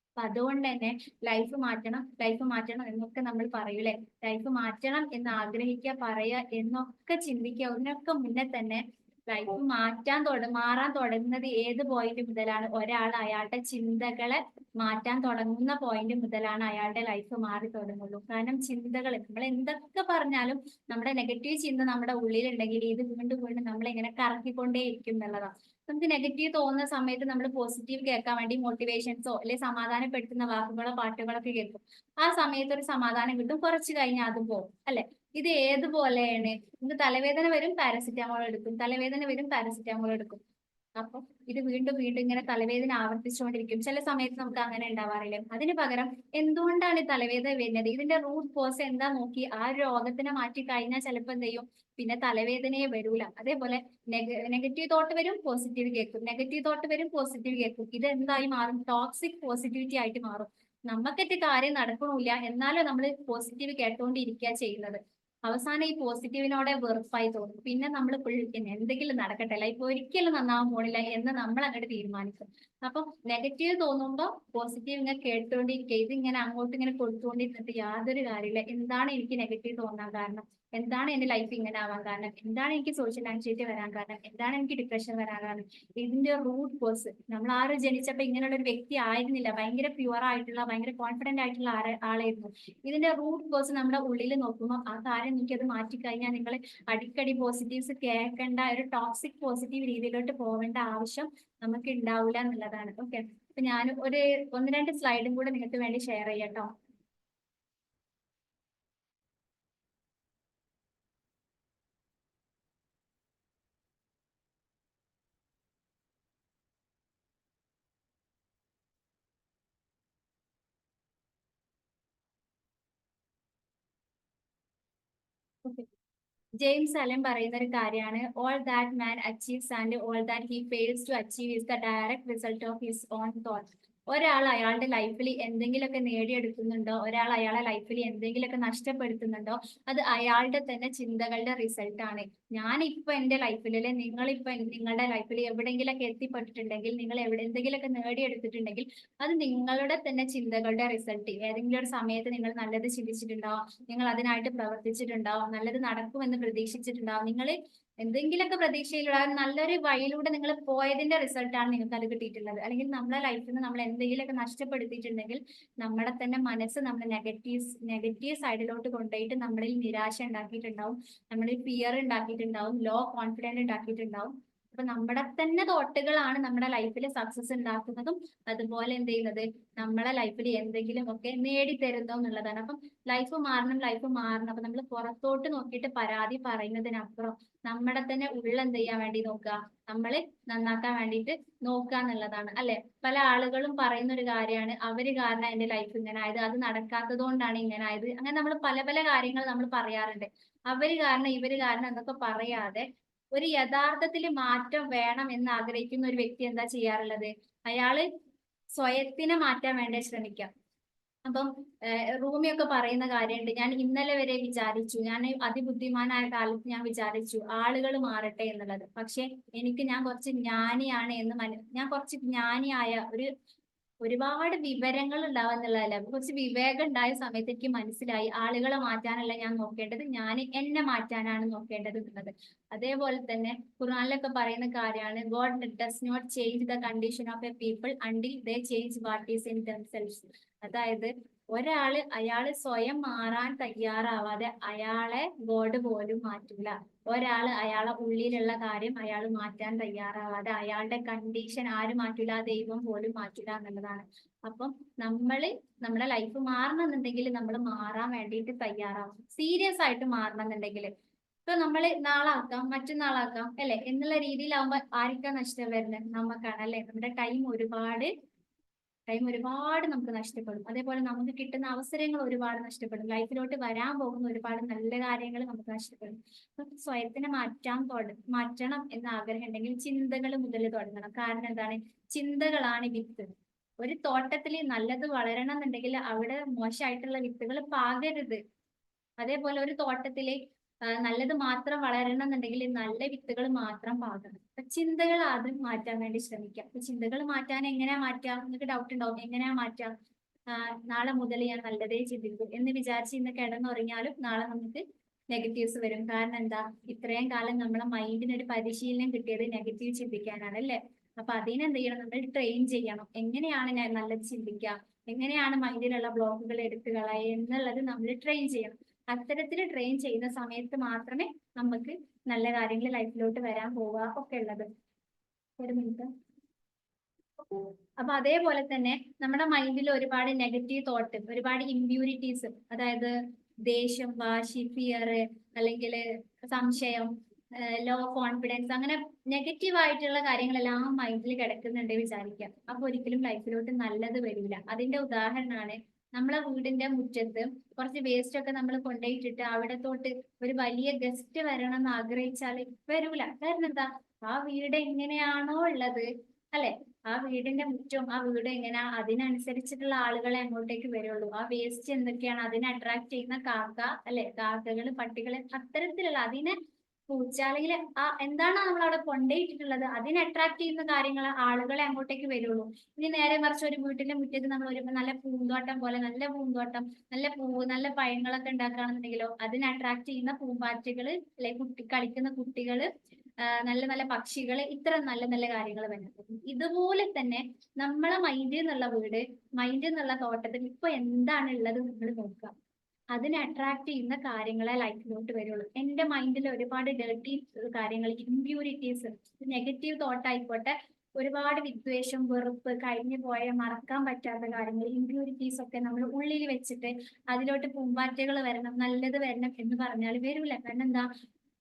[SPEAKER 1] അപ്പൊ അതുകൊണ്ട് തന്നെ ലൈഫ് മാറ്റണം എന്നൊക്കെ നമ്മൾ പറയൂലേ, ലൈഫ് മാറ്റണം എന്ന് ആഗ്രഹിക്കുക, പറയുക എന്നൊക്കെ ചിന്തിക്കുക. അതിനൊക്കെ മുന്നേ തന്നെ ലൈഫ് മാറാൻ തുടങ്ങുന്നത് ഏത് പോയിന്റ് മുതലാണ്? ഒരാൾ അയാളുടെ ചിന്തകളെ മാറ്റാൻ തുടങ്ങുന്ന പോയിന്റ് മുതലാണ് അയാളുടെ ലൈഫ് മാറി തുടങ്ങുള്ളൂ. കാരണം ചിന്തകൾ, നമ്മൾ എന്തൊക്കെ പറഞ്ഞാലും നമ്മുടെ നെഗറ്റീവ് ചിന്ത നമ്മുടെ ഉള്ളിലുണ്ടെങ്കിൽ ഇത് വീണ്ടും വീണ്ടും നമ്മളിങ്ങനെ കറക്കിക്കൊണ്ടേ ഇരിക്കും എന്നുള്ളതാണ്. നമുക്ക് നെഗറ്റീവ് തോന്നുന്ന സമയത്ത് നമ്മൾ പോസിറ്റീവ് കേൾക്കാൻ വേണ്ടി മോട്ടിവേഷൻസോ അല്ലെ സമാധാനപ്പെടുത്തുന്ന വാക്കുകളോ പാട്ടുകളൊക്കെ കേൾക്കും. ആ സമയത്ത് ഒരു സമാധാനം കിട്ടും, കുറച്ച് കഴിഞ്ഞാൽ അതും പോകും അല്ലെ. ഇത് ഏതുപോലെയാണ്? നമുക്ക് തലവേദന വരും, പാരസിറ്റാമോൾ എടുക്കും. അപ്പൊ ഇത് വീണ്ടും വീണ്ടും ഇങ്ങനെ തലവേദന ആവർത്തിച്ചുകൊണ്ടിരിക്കും. ചില സമയത്ത് നമുക്ക് അങ്ങനെ ഉണ്ടാവാറില്ല. അതിന് പകരം എന്തുകൊണ്ടാണ് ഈ തലവേദന വരുന്നത്, ഇതിന്റെ റൂട്ട് കോസ് എന്താ നോക്കി ആ രോഗത്തിനെ മാറ്റി കഴിഞ്ഞാൽ ചിലപ്പോൾ എന്ത് ചെയ്യും, പിന്നെ തലവേദനയെ വരൂല. അതേപോലെ നെഗറ്റീവ് തോട്ട് വരും, പോസിറ്റീവ് കേൾക്കും, നെഗറ്റീവ് തോട്ട് വരും, പോസിറ്റീവ് കേൾക്കും. ഇത് എന്തായി മാറും? ടോക്സിക് പോസിറ്റിവിറ്റി ആയിട്ട് മാറും. നമുക്കൊക്കെ കാര്യം നടക്കണില്ല, എന്നാലും നമ്മൾ പോസിറ്റീവ് കേട്ടുകൊണ്ടിരിക്കുക ചെയ്യുന്നത്. അവസാനം ഈ പോസിറ്റീവിനോടെ വെറുപ്പായി തോന്നും. പിന്നെ നമ്മൾ ഫുൾ എന്തെങ്കിലും നടക്കട്ടെ, ലൈഫ് ഒരിക്കലും നന്നാവാൻ പോണില്ല എന്ന് നമ്മൾ അങ്ങോട്ട് തീരുമാനിക്കും. അപ്പൊ നെഗറ്റീവ് തോന്നുമ്പോൾ പോസിറ്റീവ് ഇങ്ങനെ കേട്ടുകൊണ്ടിരിക്കുക. ഇത് ഇങ്ങനെ അങ്ങോട്ട് ഇങ്ങനെ കൊടുത്തുകൊണ്ടിരുന്നിട്ട് യാതൊരു കാര്യമില്ല. എന്താണ് എനിക്ക് നെഗറ്റീവ് തോന്നാൻ കാരണം? എന്താണ് എന്റെ ലൈഫ് ഇങ്ങനെ ആവാൻ കാരണം? എന്താണ് എനിക്ക് സോഷ്യൽ ആൻസൈറ്റി വരാൻ കാരണം? എന്താണ് എനിക്ക് ഡിപ്രഷൻ വരാൻ കാരണം? ഇതിന്റെ റൂട്ട് കോസ്, നമ്മൾ ആരും ജനിച്ചപ്പോ ഇങ്ങനെയുള്ള ഒരു വ്യക്തി ആയിരുന്നില്ല. ഭയങ്കര പ്യുവർ ആയിട്ടുള്ള, ഭയങ്കര കോൺഫിഡന്റ് ആയിട്ടുള്ള ആളായിരുന്നു. ഇതിന്റെ റൂട്ട് കോസ് നമ്മുടെ ഉള്ളിൽ നോക്കുമ്പോൾ ആ കാര്യം എനിക്കത് മാറ്റിക്കഴിഞ്ഞാൽ നിങ്ങൾ അടിക്കടി പോസിറ്റീവ്സ് കേൾക്കേണ്ട ഒരു ടോക്സിക് പോസിറ്റീവ് രീതിയിലോട്ട് പോവേണ്ട ആവശ്യം നമുക്ക് ഉണ്ടാവില്ല എന്നുള്ളതാണ്. ഓക്കെ, അപ്പൊ ഞാൻ ഒരു 1-2 സ്ലൈഡും കൂടെ നിങ്ങൾക്ക് വേണ്ടി ഷെയർ ചെയ്യാം കേട്ടോ. ജെയിംസ് അലൻ പറയുന്ന ഒരു കാര്യമാണ്, all that man achieves and all that he fails to achieve is the direct result of his own thought. ഒരാൾ അയാളുടെ ലൈഫിൽ എന്തെങ്കിലുമൊക്കെ നേടിയെടുക്കുന്നുണ്ടോ, ഒരാൾ അയാളെ ലൈഫിൽ എന്തെങ്കിലുമൊക്കെ നഷ്ടപ്പെടുത്തുന്നുണ്ടോ, അത് അയാളുടെ തന്നെ ചിന്തകളുടെ റിസൾട്ട് ആണ്. ഞാനിപ്പോ എന്റെ ലൈഫിൽ, അല്ലെ നിങ്ങളിപ്പോ നിങ്ങളുടെ ലൈഫിൽ എവിടെയെങ്കിലൊക്കെ എത്തിപ്പെട്ടിട്ടുണ്ടെങ്കിൽ, നിങ്ങൾ എന്തെങ്കിലുമൊക്കെ നേടിയെടുത്തിട്ടുണ്ടെങ്കിൽ അത് നിങ്ങളുടെ തന്നെ ചിന്തകളുടെ റിസൾട്ട്. ഏതെങ്കിലും ഒരു സമയത്ത് നിങ്ങൾ നല്ലത് ചിന്തിച്ചിട്ടുണ്ടാവും, നിങ്ങൾ അതിനായിട്ട് പ്രവർത്തിച്ചിട്ടുണ്ടാവും, നല്ലത് നടക്കുമെന്ന് പ്രതീക്ഷിച്ചിട്ടുണ്ടാവും, നിങ്ങൾ എന്തെങ്കിലുമൊക്കെ പ്രതീക്ഷയിലൂടെ നല്ലൊരു വഴിയിലൂടെ നിങ്ങൾ പോയതിന്റെ റിസൾട്ടാണ് നിങ്ങൾക്ക് അത് കിട്ടിയിട്ടുള്ളത്. അല്ലെങ്കിൽ നമ്മുടെ ലൈഫിൽ നിന്ന് നമ്മൾ എന്തെങ്കിലുമൊക്കെ നഷ്ടപ്പെടുത്തിയിട്ടുണ്ടെങ്കിൽ നമ്മുടെ തന്നെ മനസ്സ് നമ്മൾ നെഗറ്റീവ് സൈഡിലോട്ട് കൊണ്ടുപോയിട്ട് നമ്മളിൽ നിരാശ ഉണ്ടാക്കിയിട്ടുണ്ടാവും, നമ്മളിൽ ഫിയർ ഉണ്ടാക്കിയിട്ടുണ്ടാവും, ലോ കോൺഫിഡൻസ് ഉണ്ടാക്കിയിട്ടുണ്ടാവും. അപ്പൊ നമ്മുടെ തന്നെ തോട്ടുകളാണ് നമ്മുടെ ലൈഫിൽ സക്സസ് ഉണ്ടാക്കുന്നതും അതുപോലെ എന്ത് ചെയ്യുന്നത് നമ്മളെ ലൈഫിൽ എന്തെങ്കിലും ഒക്കെ നേടിത്തരുന്നു എന്നുള്ളതാണ്. അപ്പം ലൈഫ് മാറണം. അപ്പൊ നമ്മൾ പുറത്തോട്ട് നോക്കിയിട്ട് പരാതി പറയുന്നതിനപ്പുറം നമ്മുടെ തന്നെ എന്ത് ചെയ്യാൻ വേണ്ടി നോക്കുക, നമ്മൾ നന്നാക്കാൻ വേണ്ടിയിട്ട് നോക്കുക എന്നുള്ളതാണ് അല്ലെ. പല ആളുകളും പറയുന്ന ഒരു കാര്യമാണ്, അവര് കാരണം എന്റെ ലൈഫ് ഇങ്ങനെ ആയത്, അത് നടക്കാത്തത് കൊണ്ടാണ് ഇങ്ങനെ ആയത്, അങ്ങനെ നമ്മൾ പല പല കാര്യങ്ങൾ നമ്മൾ പറയാറുണ്ട്. അവര് കാരണം ഇവര് കാരണം എന്നൊക്കെ പറയാതെ ഒരു യഥാർത്ഥത്തിൽ മാറ്റം വേണം എന്ന് ആഗ്രഹിക്കുന്ന ഒരു വ്യക്തി എന്താ ചെയ്യാറുള്ളത്, അയാള് സ്വയത്തിനെ മാറ്റാൻ വേണ്ടി ശ്രമിക്കാം. അപ്പം റൂമിയൊക്കെ പറയുന്ന കാര്യമുണ്ട്, ഞാൻ ഇന്നലെ വരെ വിചാരിച്ചു, ഞാൻ അതിബുദ്ധിമാനായ കാലത്ത് ഞാൻ വിചാരിച്ചു ആളുകൾ മാറട്ടെ എന്നുള്ളത്, പക്ഷെ ഞാൻ കുറച്ച് ജ്ഞാനിയാണ് ഞാൻ കുറച്ച് ജ്ഞാനിയായ ഒരുപാട് വിവരങ്ങൾ ഉണ്ടാവുന്നുള്ളതല്ല, കുറച്ച് വിവേകം ഉണ്ടായ സമയത്ത് എനിക്ക് മനസ്സിലായി ആളുകളെ മാറ്റാനല്ല ഞാൻ നോക്കേണ്ടത്, ഞാൻ എന്നെ മാറ്റാനാണ് നോക്കേണ്ടത് എന്നുള്ളത്. അതേപോലെ തന്നെ ഖുർആനിലൊക്കെ പറയുന്ന കാര്യമാണ്, God does not change the condition of a people until they change what is in themselves. അതായത് അയാള് സ്വയം മാറാൻ തയ്യാറാവാതെ അയാളെ ഗോഡ് പോലും മാറ്റൂല. അയാളെ ഉള്ളിലുള്ള കാര്യം അയാൾ മാറ്റാൻ തയ്യാറാവാതെ അയാളുടെ കണ്ടീഷൻ ആര് മാറ്റൂല, ദൈവം പോലും മാറ്റൂല എന്നുള്ളതാണ്. അപ്പം നമ്മുടെ ലൈഫ് മാറണമെന്നുണ്ടെങ്കിൽ നമ്മൾ മാറാൻ വേണ്ടിയിട്ട് തയ്യാറാവും, സീരിയസ് ആയിട്ട് മാറണമെന്നുണ്ടെങ്കിൽ. ഇപ്പൊ നമ്മൾ നാളാക്കാം മറ്റന്നാളാക്കാം അല്ലെ എന്നുള്ള രീതിയിലാവുമ്പോ ആർക്കാ നഷ്ടം വരുന്നത്, നമുക്കാണ് അല്ലെ. നമ്മുടെ ടൈം ഒരുപാട് നമുക്ക് നഷ്ടപ്പെടും. അതേപോലെ നമുക്ക് കിട്ടുന്ന അവസരങ്ങൾ ഒരുപാട് നഷ്ടപ്പെടും. ലൈഫിലോട്ട് വരാൻ പോകുന്ന ഒരുപാട് നല്ല കാര്യങ്ങൾ നമുക്ക് നഷ്ടപ്പെടും. അപ്പൊ സ്വയത്തിനെ മാറ്റണം എന്ന ആഗ്രഹം ഉണ്ടെങ്കിൽ ചിന്തകൾ മുതൽ തുടങ്ങണം. കാരണം എന്താണ്, ചിന്തകളാണ് വിത്ത്. ഒരു തോട്ടത്തിൽ നല്ലത് വളരണം എന്നുണ്ടെങ്കിൽ അവിടെ മോശമായിട്ടുള്ള വിത്തുകൾ പാകരുത്. അതേപോലെ ഒരു തോട്ടത്തില് നല്ലത് മാത്രം വളരണം എന്നുണ്ടെങ്കിൽ നല്ല വിത്തുകൾ മാത്രം പാകണം. അപ്പൊ ചിന്തകൾ ആദ്യം മാറ്റാൻ വേണ്ടി ശ്രമിക്കാം. അപ്പൊ ചിന്തകൾ മാറ്റാൻ എങ്ങനെയാ മാറ്റാം, നിങ്ങൾക്ക് ഡൗട്ട് ഉണ്ടാവും എങ്ങനെയാ മാറ്റാം. നാളെ മുതൽ ഞാൻ നല്ലതേ ചിന്തിക്കും എന്ന് വിചാരിച്ച് ഇന്ന് കിടന്നുറങ്ങിയാലും നാളെ നമുക്ക് നെഗറ്റീവ്സ് വരും. കാരണം എന്താ, ഇത്രയും കാലം നമ്മളെ മൈൻഡിന് ഒരു പരിശീലനം കിട്ടിയത് നെഗറ്റീവ് ചിന്തിക്കാനാണ് അല്ലെ. അപ്പൊ അതിനെന്ത് ചെയ്യണം, നമ്മൾ ട്രെയിൻ ചെയ്യണം. എങ്ങനെയാണ് ഞാൻ നല്ലത് ചിന്തിക്കുക, എങ്ങനെയാണ് മൈൻഡിലുള്ള ബ്ലോക്കുകൾ എടുത്തു കളയുക എന്നുള്ളത് നമ്മൾ ട്രെയിൻ ചെയ്യണം. അത്തരത്തിൽ ട്രെയിൻ ചെയ്യുന്ന സമയത്ത് മാത്രമേ നമുക്ക് നല്ല കാര്യങ്ങൾ ലൈഫിലോട്ട് വരാൻ പോവുക ഒക്കെ ഉള്ളത്. ഒരു മിനിറ്റ്. അപ്പൊ അതേപോലെ തന്നെ നമ്മുടെ മൈൻഡിൽ ഒരുപാട് നെഗറ്റീവ് തോട്ട്, ഒരുപാട് ഇമ്പ്യൂരിറ്റീസ്, അതായത് ദേഷ്യം, വാശി, ഫിയർ, അല്ലെങ്കിൽ സംശയം, ലോ കോൺഫിഡൻസ്, അങ്ങനെ നെഗറ്റീവ് ആയിട്ടുള്ള കാര്യങ്ങളെല്ലാം മൈൻഡിൽ കിടക്കുന്നുണ്ട് വിചാരിക്കാം. അപ്പൊ ഒരിക്കലും ലൈഫിലോട്ട് നല്ലത് വരില്ല. അതിന്റെ ഉദാഹരണമാണ്, നമ്മളെ വീടിന്റെ മുറ്റത്ത് കുറച്ച് വേസ്റ്റ് ഒക്കെ നമ്മൾ കൊണ്ടുപോയിട്ടിട്ട് അവിടെ തൊട്ട് ഒരു വലിയ ഗസ്റ്റ് വരണം എന്ന് ആഗ്രഹിച്ചാൽ വരൂല. കാരണം എന്താ, ആ വീട് എങ്ങനെയാണോ ഉള്ളത് അല്ലെ, ആ വീടിന്റെ മുറ്റവും ആ വീട് എങ്ങനെയാ അതിനനുസരിച്ചിട്ടുള്ള ആളുകളെ അങ്ങോട്ടേക്ക് വരുള്ളൂ. ആ വേസ്റ്റ് എന്തൊക്കെയാണ് അതിനെ അട്രാക്ട് ചെയ്യുന്ന കാക്ക അല്ലെ, കാക്കകള്, പട്ടികള്, അത്തരത്തിലുള്ള അതിനെ പൂച്ച അല്ലെങ്കിൽ എന്താണോ നമ്മൾ അവിടെ കൊണ്ടുപോയിട്ടുള്ളത് അതിനെ അട്രാക്ട് ചെയ്യുന്ന കാര്യങ്ങൾ ആളുകളെ അങ്ങോട്ടേക്ക് വരുള്ളൂ. ഇനി നേരെ മറിച്ച് ഒരു വീട്ടിന്റെ മുറ്റത്ത് നമ്മൾ ഒരു നല്ല പൂന്തോട്ടം പോലെ നല്ല പൂന്തോട്ടം, നല്ല പൂവ്, നല്ല പഴങ്ങളൊക്കെ ഉണ്ടാക്കുകയാണെന്നുണ്ടെങ്കിലോ അതിനെ അട്രാക്ട് ചെയ്യുന്ന പൂമ്പാറ്റകള് അല്ലെ, കളിക്കുന്ന കുട്ടികള്, നല്ല നല്ല പക്ഷികള്, ഇത്ര നല്ല നല്ല കാര്യങ്ങൾ വരുന്നത്. ഇതുപോലെ തന്നെ നമ്മളെ മൈൻഡ് എന്നുള്ള തോട്ടത്തിൽ ഇപ്പൊ എന്താണ് ഉള്ളത് നമ്മൾ നോക്കുക, അതിനെ അട്രാക്ട് ചെയ്യുന്ന കാര്യങ്ങളെ ലൈഫിലോട്ട് വരുള്ളൂ. എന്റെ മൈൻഡിൽ ഒരുപാട് ഡേർട്ടി കാര്യങ്ങൾ, ഇമ്പ്യൂരിറ്റീസ്, നെഗറ്റീവ് തോട്ട് ആയിക്കോട്ടെ, ഒരുപാട് വിദ്വേഷം, വെറുപ്പ്, കഴിഞ്ഞു പോയ മറക്കാൻ പറ്റാത്ത കാര്യങ്ങൾ, ഇമ്പ്യൂരിറ്റീസ് ഒക്കെ നമ്മൾ ഉള്ളിൽ വെച്ചിട്ട് അതിലോട്ട് പൂമ്പാറ്റകൾ വരണം, നല്ലത് വരണം എന്ന് പറഞ്ഞാൽ വരൂല. കാരണം എന്താ,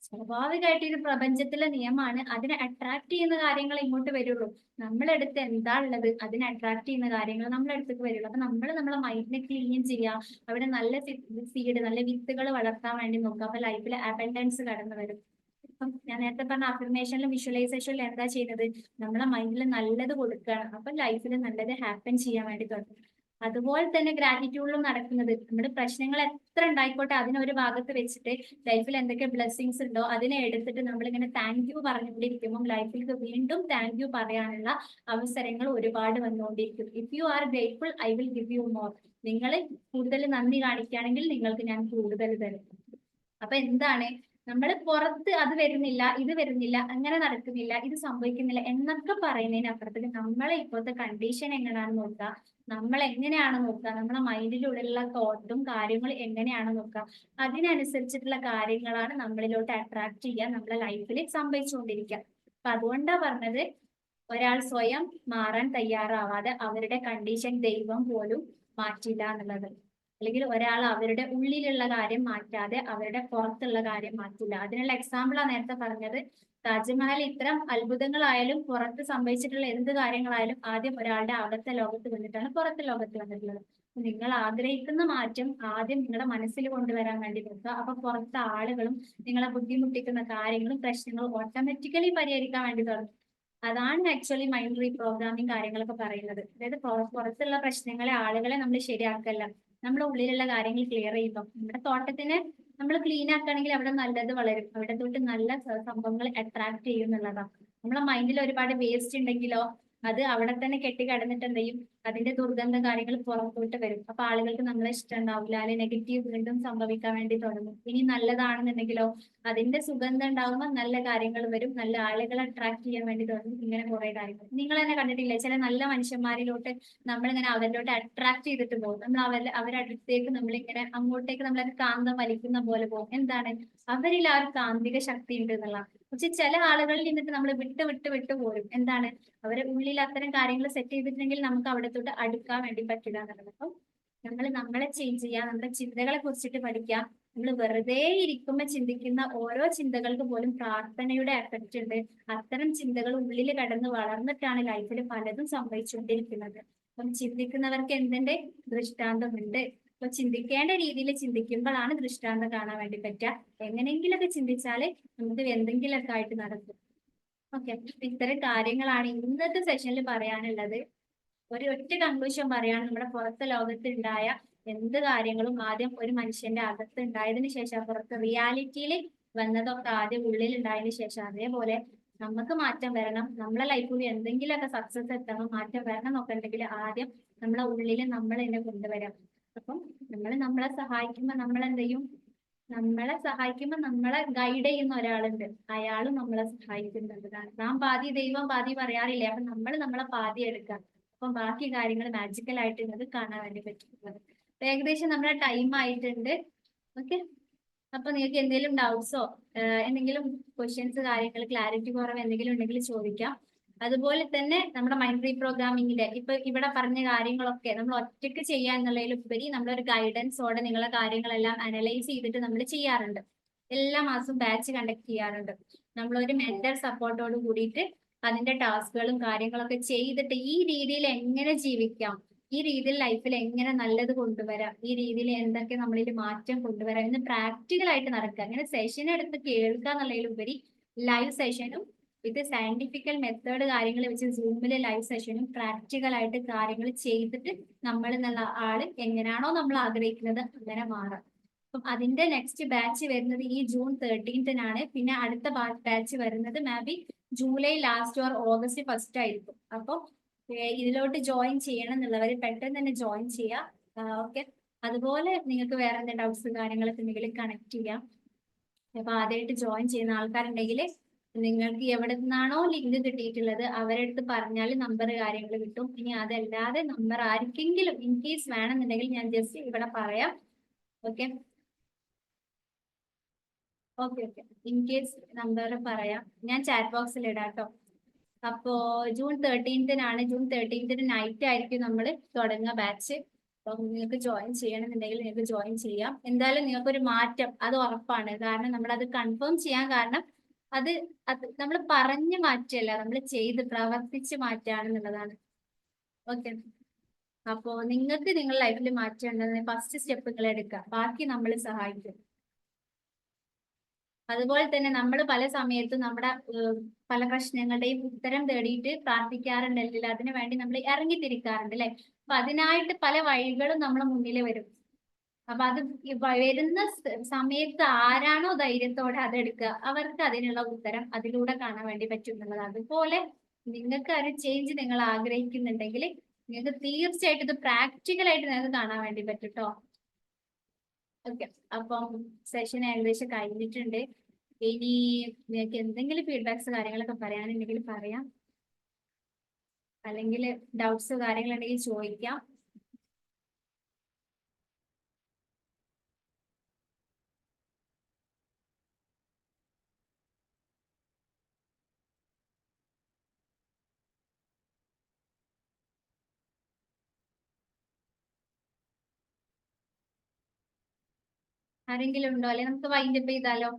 [SPEAKER 1] സ്വാഭാവികമായിട്ട് ഇത് പ്രപഞ്ചത്തിലെ നിയമമാണ്. അതിനെ അട്രാക്ട് ചെയ്യുന്ന കാര്യങ്ങൾ ഇങ്ങോട്ട് വരുള്ളൂ. നമ്മളെടുത്ത് എന്താ ഉള്ളത് അതിനെ അട്രാക്ട് ചെയ്യുന്ന കാര്യങ്ങൾ നമ്മുടെ അടുത്തേക്ക് വരുള്ളൂ. അപ്പൊ നമ്മളെ മൈൻഡിനെ ക്ലീൻ ചെയ്യുക, അവിടെ നല്ല സീഡ്, നല്ല വിത്തുകൾ വളർത്താൻ വേണ്ടി നോക്കുക. അപ്പൊ ലൈഫിൽ അബൻഡൻസ് കടന്നു വരും. ഇപ്പം ഞാൻ നേരത്തെ പറഞ്ഞ അഫർമേഷനിലും വിഷ്വലൈസേഷനിലും എന്താ ചെയ്യുന്നത്, നമ്മളെ മൈൻഡിൽ നല്ലത് കൊടുക്കുകയാണ്. അപ്പൊ ലൈഫിൽ നല്ലത് ഹാപ്പൻ ചെയ്യാൻ വേണ്ടി തുടങ്ങും. അതുപോലെ തന്നെ ഗ്രാറ്റിറ്റ്യൂഡിലും നടക്കുന്നത്, നമ്മുടെ പ്രശ്നങ്ങൾ എത്ര ഉണ്ടായിക്കോട്ടെ അതിനൊരു ഭാഗത്ത് വെച്ചിട്ട് ലൈഫിൽ എന്തൊക്കെ ബ്ലെസ്സിങ്സ് ഉണ്ടോ അതിനെ എടുത്തിട്ട് നമ്മളിങ്ങനെ താങ്ക് യു പറഞ്ഞുകൊണ്ടിരിക്കുമ്പോൾ ലൈഫിൽ വീണ്ടും താങ്ക് യു പറയാനുള്ള അവസരങ്ങൾ ഒരുപാട് വന്നുകൊണ്ടിരിക്കും. If you are grateful I will give you more. നിങ്ങൾ കൂടുതൽ നന്ദി കാണിക്കുകയാണെങ്കിൽ നിങ്ങൾക്ക് ഞാൻ കൂടുതൽ തരും. അപ്പൊ എന്താണ്, നമ്മൾ പുറത്ത് അത് വരുന്നില്ല, ഇത് വരുന്നില്ല, അങ്ങനെ നടക്കുന്നില്ല, ഇത് സംഭവിക്കുന്നില്ല എന്നൊക്കെ പറയുന്നതിനപ്പുറത്തേക്ക് നമ്മളെ ഇപ്പോഴത്തെ കണ്ടീഷൻ എങ്ങനെയാണെന്ന് നോക്കുക, നമ്മൾ എങ്ങനെയാണ് നോക്കുക, നമ്മളെ മൈൻഡിലുള്ള തോട്ടും കാര്യങ്ങളും എങ്ങനെയാണ് നോക്കുക, അതിനനുസരിച്ചിട്ടുള്ള കാര്യങ്ങളാണ് നമ്മളിലോട്ട് അട്രാക്ട് ചെയ്യുക, നമ്മളെ ലൈഫിൽ സംഭവിച്ചുകൊണ്ടിരിക്കുക. അപ്പൊ അതുകൊണ്ടാ പറഞ്ഞത് ഒരാൾ സ്വയം മാറാൻ തയ്യാറാവാതെ അവരുടെ കണ്ടീഷൻ ദൈവം പോലും മാറ്റില്ല എന്നുള്ളത്. അല്ലെങ്കിൽ ഒരാൾ അവരുടെ ഉള്ളിലുള്ള കാര്യം മാറ്റാതെ അവരുടെ പുറത്തുള്ള കാര്യം മാറ്റില്ല. അതിനുള്ള എക്സാമ്പിളാ നേരത്തെ പറഞ്ഞത്. താജ്മഹൽ ഇത്തരം അത്ഭുതങ്ങളായാലും പുറത്ത് സംഭവിച്ചിട്ടുള്ള എന്ത് കാര്യങ്ങളായാലും ആദ്യം ഒരാളുടെ അകത്തെ ലോകത്ത് വന്നിട്ടാണ് പുറത്തെ ലോകത്ത് വന്നിട്ടുള്ളത്. നിങ്ങൾ ആഗ്രഹിക്കുന്ന മാറ്റം ആദ്യം നിങ്ങളുടെ മനസ്സിൽ കൊണ്ടുവരാൻ വേണ്ടി നോക്കുക. അപ്പൊ പുറത്തെ ആളുകളും നിങ്ങളെ ബുദ്ധിമുട്ടിക്കുന്ന കാര്യങ്ങളും പ്രശ്നങ്ങളും ഓട്ടോമാറ്റിക്കലി പരിഹരിക്കാൻ വേണ്ടി തുടങ്ങും. അതാണ് ആക്ച്വലി മൈൻഡ് റീപ്രോഗ്രാമിംഗ് കാര്യങ്ങളൊക്കെ പറയുന്നത്. അതായത് പുറത്തുള്ള പ്രശ്നങ്ങളെ ആളുകളെ നമ്മൾ ശരിയാക്കല്ല, നമ്മുടെ ഉള്ളിലുള്ള കാര്യങ്ങൾ ക്ലിയർ ചെയ്യുമ്പോൾ നമ്മുടെ തോട്ടത്തിനെ നമ്മൾ ക്ലീൻ ആക്കുകയാണെങ്കിൽ അവിടെ നല്ലത് വളരും, അവിടെ തൊട്ട് നല്ല സംഭവങ്ങൾ അട്രാക്ട് ചെയ്യും എന്നുള്ളതാണ്. നമ്മളെ മൈൻഡിൽ ഒരുപാട് വേസ്റ്റ് ഉണ്ടെങ്കിലോ അത് അവിടെ തന്നെ കെട്ടിക്കിടന്നിട്ട് എന്ത് ചെയ്യും, അതിന്റെ ദുർഗന്ധം കാര്യങ്ങൾ പുറത്തോട്ട് വരും. അപ്പൊ ആളുകൾക്ക് നമ്മളെ ഇഷ്ടം ഉണ്ടാവില്ല, അല്ലെങ്കിൽ നെഗറ്റീവ് വീണ്ടും സംഭവിക്കാൻ വേണ്ടി തുടങ്ങും. ഇനി നല്ലതാണെന്നുണ്ടെങ്കിലോ അതിന്റെ സുഗന്ധം ഉണ്ടാകുമ്പോൾ നല്ല കാര്യങ്ങൾ വരും, നല്ല ആളുകളെ അട്രാക്ട് ചെയ്യാൻ വേണ്ടി തുടങ്ങും. ഇങ്ങനെ കുറെ കാര്യങ്ങൾ നിങ്ങൾ തന്നെ കണ്ടിട്ടില്ലേ, ചില നല്ല മനുഷ്യന്മാരിലോട്ട് നമ്മളിങ്ങനെ അവരിലോട്ട് അട്രാക്ട് ചെയ്തിട്ട് പോകും. നമ്മൾ അവരുടെ അടുത്തേക്ക് നമ്മളിങ്ങനെ അങ്ങോട്ടേക്ക് നമ്മളൊരു കാന്തം വലിക്കുന്ന പോലെ പോകും. എന്താണ്, അവരിൽ ആ ഒരു കാന്തിക ശക്തി ഉണ്ട് എന്നുള്ള. പക്ഷെ ചില ആളുകളിൽ നിന്നിട്ട് നമ്മൾ വിട്ട് വിട്ട് വിട്ട് പോരും. എന്താണ്, അവരെ ഉള്ളിൽ അത്തരം കാര്യങ്ങൾ സെറ്റ് ചെയ്തിട്ടുണ്ടെങ്കിൽ നമുക്ക് അവിടെ തൊട്ട് അടുക്കാൻ വേണ്ടി പറ്റില്ല എന്നുള്ളത്. അപ്പം നമ്മൾ നമ്മളെ ചേഞ്ച് ചെയ്യുക, നമ്മുടെ ചിന്തകളെ കുറിച്ചിട്ട് പഠിക്കുക. നമ്മൾ വെറുതെ ഇരിക്കുമ്പോൾ ചിന്തിക്കുന്ന ഓരോ ചിന്തകൾക്ക് പോലും പ്രാർത്ഥനയുടെ എഫക്റ്റ് ഉണ്ട്. അത്തരം ചിന്തകൾ ഉള്ളിൽ കടന്ന് വളർന്നിട്ടാണ് ലൈഫിൽ പലതും സംഭവിച്ചുകൊണ്ടിരിക്കുന്നത്. അപ്പം ചിന്തിക്കുന്നവർക്ക് എന്തിന്റെ ദൃഷ്ടാന്തമുണ്ട്. അപ്പൊ ചിന്തിക്കേണ്ട രീതിയിൽ ചിന്തിക്കുമ്പോഴാണ് ദൃഷ്ടാന്തം കാണാൻ വേണ്ടി പറ്റുക. എങ്ങനെയെങ്കിലൊക്കെ ചിന്തിച്ചാല് നമുക്ക് എന്തെങ്കിലുമൊക്കെ ആയിട്ട് നടക്കും. ഓക്കെ, ഇത്തരം കാര്യങ്ങളാണ് ഇന്നത്തെ സെഷനിൽ പറയാനുള്ളത്. ഒറ്റ കൺക്ലൂഷൻ പറയാണ്, നമ്മുടെ പുറത്തെ ലോകത്ത് ഉണ്ടായ എന്ത് കാര്യങ്ങളും ആദ്യം ഒരു മനുഷ്യന്റെ അകത്ത് ഉണ്ടായതിനു ശേഷം പുറത്ത് റിയാലിറ്റിയിൽ വന്നതൊക്കെ ആദ്യം ഉള്ളിൽ ഉണ്ടായതിനു ശേഷം. അതേപോലെ നമുക്ക് മാറ്റം വരണം, നമ്മളെ ലൈഫിൽ എന്തെങ്കിലുമൊക്കെ സക്സസ് എത്തണം, മാറ്റം വരണം എന്നൊക്കെ ഉണ്ടെങ്കിൽ ആദ്യം നമ്മളെ ഉള്ളിൽ നമ്മൾ തന്നെ കൊണ്ടുവരാം. അപ്പം നമ്മളെ സഹായിക്കുമ്പോൾ നമ്മൾ എന്ത് ചെയ്യും, നമ്മളെ ഗൈഡ് ചെയ്യുന്ന ഒരാളുണ്ട്, അയാളും നമ്മളെ സഹായിക്കുന്നതാണ്. നാം പാതി ദൈവം പാതി പറയാറില്ലേ. അപ്പൊ നമ്മളെ പാതി എടുക്കാം. അപ്പം ബാക്കി കാര്യങ്ങൾ മാജിക്കൽ ആയിട്ട് നിങ്ങൾക്ക് കാണാൻ വേണ്ടി പറ്റുന്നത്. ഏകദേശം നമ്മുടെ ടൈം ആയിട്ടുണ്ട്. ഓക്കെ, അപ്പൊ നിങ്ങൾക്ക് എന്തെങ്കിലും ഡൗട്ട്സോ എന്തെങ്കിലും ക്വസ്റ്റ്യൻസ് കാര്യങ്ങൾ ക്ലാരിറ്റി കുറവ് എന്തെങ്കിലും ഉണ്ടെങ്കിൽ ചോദിക്കാം. അതുപോലെ തന്നെ നമ്മുടെ മൈൻഡ് റീപ്രോഗ്രാമിങ്ങിന്റെ ഇപ്പൊ ഇവിടെ പറഞ്ഞ കാര്യങ്ങളൊക്കെ നമ്മൾ ഒറ്റയ്ക്ക് ചെയ്യുക എന്നുള്ളതിലുപരി നമ്മളൊരു ഗൈഡൻസോടെ നിങ്ങളെ കാര്യങ്ങളെല്ലാം അനലൈസ് ചെയ്തിട്ട് നമ്മൾ ചെയ്യാറുണ്ട്. എല്ലാ മാസവും ബാച്ച് കണ്ടക്ട് ചെയ്യാറുണ്ട്. നമ്മളൊരു മെന്റൽ സപ്പോർട്ടോട് കൂടിയിട്ട് അതിന്റെ ടാസ്കുകളും കാര്യങ്ങളൊക്കെ ചെയ്തിട്ട് ഈ രീതിയിൽ എങ്ങനെ ജീവിക്കാം, ഈ രീതിയിൽ ലൈഫിൽ എങ്ങനെ നല്ലത് കൊണ്ടുവരാം, ഈ രീതിയിൽ എന്തൊക്കെ നമ്മളിൽ മാറ്റം കൊണ്ടുവരാം എന്ന് പ്രാക്ടിക്കൽ ആയിട്ട് നടക്കുക. അങ്ങനെ സെഷൻ എടുത്ത് കേൾക്കുക എന്നുള്ളതിലുപരി ലൈവ് സെഷനും ഇത് സയന്റിഫിക്കൽ മെത്തേഡ് കാര്യങ്ങൾ വെച്ച് സൂമിലെ ലൈവ് സെഷനും പ്രാക്ടിക്കൽ ആയിട്ട് കാര്യങ്ങൾ ചെയ്തിട്ട് നമ്മൾ എന്നുള്ള ആള് എങ്ങനെയാണോ നമ്മൾ ആഗ്രഹിക്കുന്നത് അങ്ങനെ മാറാം. അപ്പം അതിന്റെ നെക്സ്റ്റ് ബാച്ച് വരുന്നത് ഈ ജൂൺ 13-നാണ്. പിന്നെ അടുത്ത ബാച്ച് വരുന്നത് may be July last or August first ആയിരിക്കും. അപ്പോൾ ഇതിലോട്ട് ജോയിൻ ചെയ്യണം എന്നുള്ളവർ പെട്ടെന്ന് തന്നെ ജോയിൻ ചെയ്യാം. ഓക്കെ, അതുപോലെ നിങ്ങൾക്ക് വേറെ എന്തെങ്കിലും ഡൗട്ട്സ് കാര്യങ്ങളൊക്കെ ഉണ്ടെങ്കിൽ കണക്ട് ചെയ്യാം. അപ്പൊ ആദ്യമായിട്ട് ജോയിൻ ചെയ്യുന്ന ആൾക്കാരുണ്ടെങ്കിൽ നിങ്ങൾക്ക് എവിടെ നിന്നാണോ ലിങ്ക് കിട്ടിയിട്ടുള്ളത് അവരുടെ അടുത്ത് പറഞ്ഞാൽ നമ്പർ കാര്യങ്ങൾ കിട്ടും. ഇനി അതല്ലാതെ നമ്പർ ആർക്കെങ്കിലും ഇൻ കേസ് വേണമെന്നുണ്ടെങ്കിൽ ഞാൻ ജസ്റ്റ് ഇവിടെ പറയാം. Okay okay okay, in case number പറയാം, ഞാൻ ചാറ്റ് ബോക്സിൽ ഇടാം കേട്ടോ. അപ്പോ ജൂൺ 13-നാണ്. ജൂൺ 13-ന് നൈറ്റ് ആയിരിക്കും നമ്മൾ തുടങ്ങുക ബാച്ച്. അപ്പൊ നിങ്ങൾക്ക് ജോയിൻ ചെയ്യണമെന്നുണ്ടെങ്കിൽ നിങ്ങൾക്ക് ജോയിൻ ചെയ്യാം. എന്തായാലും നിങ്ങൾക്കൊരു മാറ്റം അത് ഉറപ്പാണ്. കാരണം നമ്മൾ അത് കൺഫേം ചെയ്യാൻ കാരണം അത് നമ്മൾ പറഞ്ഞു മാറ്റല്ല, നമ്മൾ ചെയ്ത് പ്രവർത്തിച്ച് മാറ്റാണെന്നുള്ളതാണ്. ഓക്കെ, അപ്പോ നിങ്ങൾക്ക് നിങ്ങളുടെ ലൈഫിൽ മാറ്റം ഉണ്ടെന്ന് ഫസ്റ്റ് സ്റ്റെപ്പുകൾ എടുക്കുക, ബാക്കി നമ്മൾ സഹായിക്കും. അതുപോലെ തന്നെ നമ്മൾ പല സമയത്തും നമ്മുടെ പല പ്രശ്നങ്ങളുടെയും ഉത്തരം തേടിയിട്ട് പ്രാർത്ഥിക്കാറുണ്ടല്ലോ, അതിനു വേണ്ടി നമ്മൾ ഇറങ്ങിത്തിരിക്കാറുണ്ട് അല്ലെ. അപ്പൊ അതിനായിട്ട് പല വഴികളും നമ്മളെ മുന്നിൽ വരും. അപ്പൊ അത് വരുന്ന സമയത്ത് ആരാണോ ധൈര്യത്തോടെ അതെടുക്കുക അവർക്ക് അതിനുള്ള ഉത്തരം അതിലൂടെ കാണാൻ വേണ്ടി പറ്റും എന്നുള്ളത്. അതുപോലെ നിങ്ങൾക്ക് ഒരു ചേഞ്ച് നിങ്ങൾ ആഗ്രഹിക്കുന്നുണ്ടെങ്കിൽ നിങ്ങൾക്ക് തീർച്ചയായിട്ടും ഇത് പ്രാക്ടിക്കൽ ആയിട്ട് നിങ്ങൾക്ക് കാണാൻ വേണ്ടി പറ്റും കേട്ടോ. ഓക്കെ, അപ്പം സെഷൻ ഏകദേശം കഴിഞ്ഞിട്ടുണ്ട്. ഇനി നിങ്ങൾക്ക് എന്തെങ്കിലും ഫീഡ്ബാക്സ് കാര്യങ്ങളൊക്കെ പറയാനുണ്ടെങ്കിൽ പറയാം, അല്ലെങ്കിൽ ഡൗട്ട്സ് കാര്യങ്ങളുണ്ടെങ്കിൽ ചോദിക്കാം. ആരെങ്കിലും ഉണ്ടോ? അല്ലെങ്കിൽ നമുക്ക് വൈൻഡപ്പ് ചെയ്താലോ?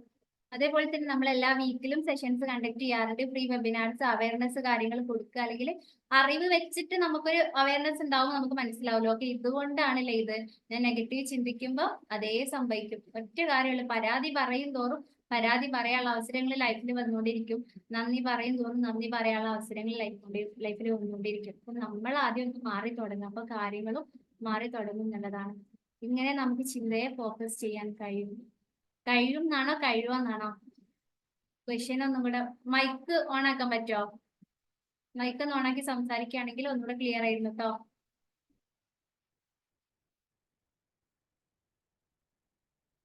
[SPEAKER 1] അതേപോലെ തന്നെ നമ്മൾ എല്ലാ വീക്കിലും സെഷൻസ് കണ്ടക്ട് ചെയ്യാറുണ്ട്. ഫ്രീ വെബിനാർസ്, അവയർനെസ് കാര്യങ്ങൾ കൊടുക്കുക, അല്ലെങ്കിൽ അറിവ് വെച്ചിട്ട് നമുക്കൊരു അവയർനെസ് ഉണ്ടാവും, നമുക്ക് മനസ്സിലാവുമല്ലോ, ഓക്കെ ഇതുകൊണ്ടാണല്ലേ ഇത്, ഞാൻ നെഗറ്റീവ് ചിന്തിക്കുമ്പോൾ അതേ സംഭവിക്കും. ഒറ്റ കാര്യമുള്ളൂ, പരാതി പറയും തോറും പരാതി പറയാനുള്ള അവസരങ്ങൾ ലൈഫിൽ വന്നുകൊണ്ടിരിക്കും, നന്ദി പറയും തോറും നന്ദി പറയാനുള്ള അവസരങ്ങൾ ലൈഫിൽ വന്നുകൊണ്ടിരിക്കും. അപ്പൊ നമ്മൾ ആദ്യം ഒന്ന് മാറി തുടങ്ങും, അപ്പൊ കാര്യങ്ങളും മാറി തുടങ്ങും എന്നുള്ളതാണ്. ഇങ്ങനെ നമുക്ക് ചിന്തയെ ഫോക്കസ് ചെയ്യാൻ കഴിയും എന്നാണോ കഴിയുമെന്നാണോ ക്വസ്റ്റ്യൻ? ഒന്നും കൂടെ മൈക്ക് ഓൺ ആക്കാൻ പറ്റുമോ? മൈക്ക് ഒന്ന് ഓണാക്കി സംസാരിക്കുകയാണെങ്കിൽ ഒന്നുകൂടെ ക്ലിയർ ആയിരുന്നു കേട്ടോ.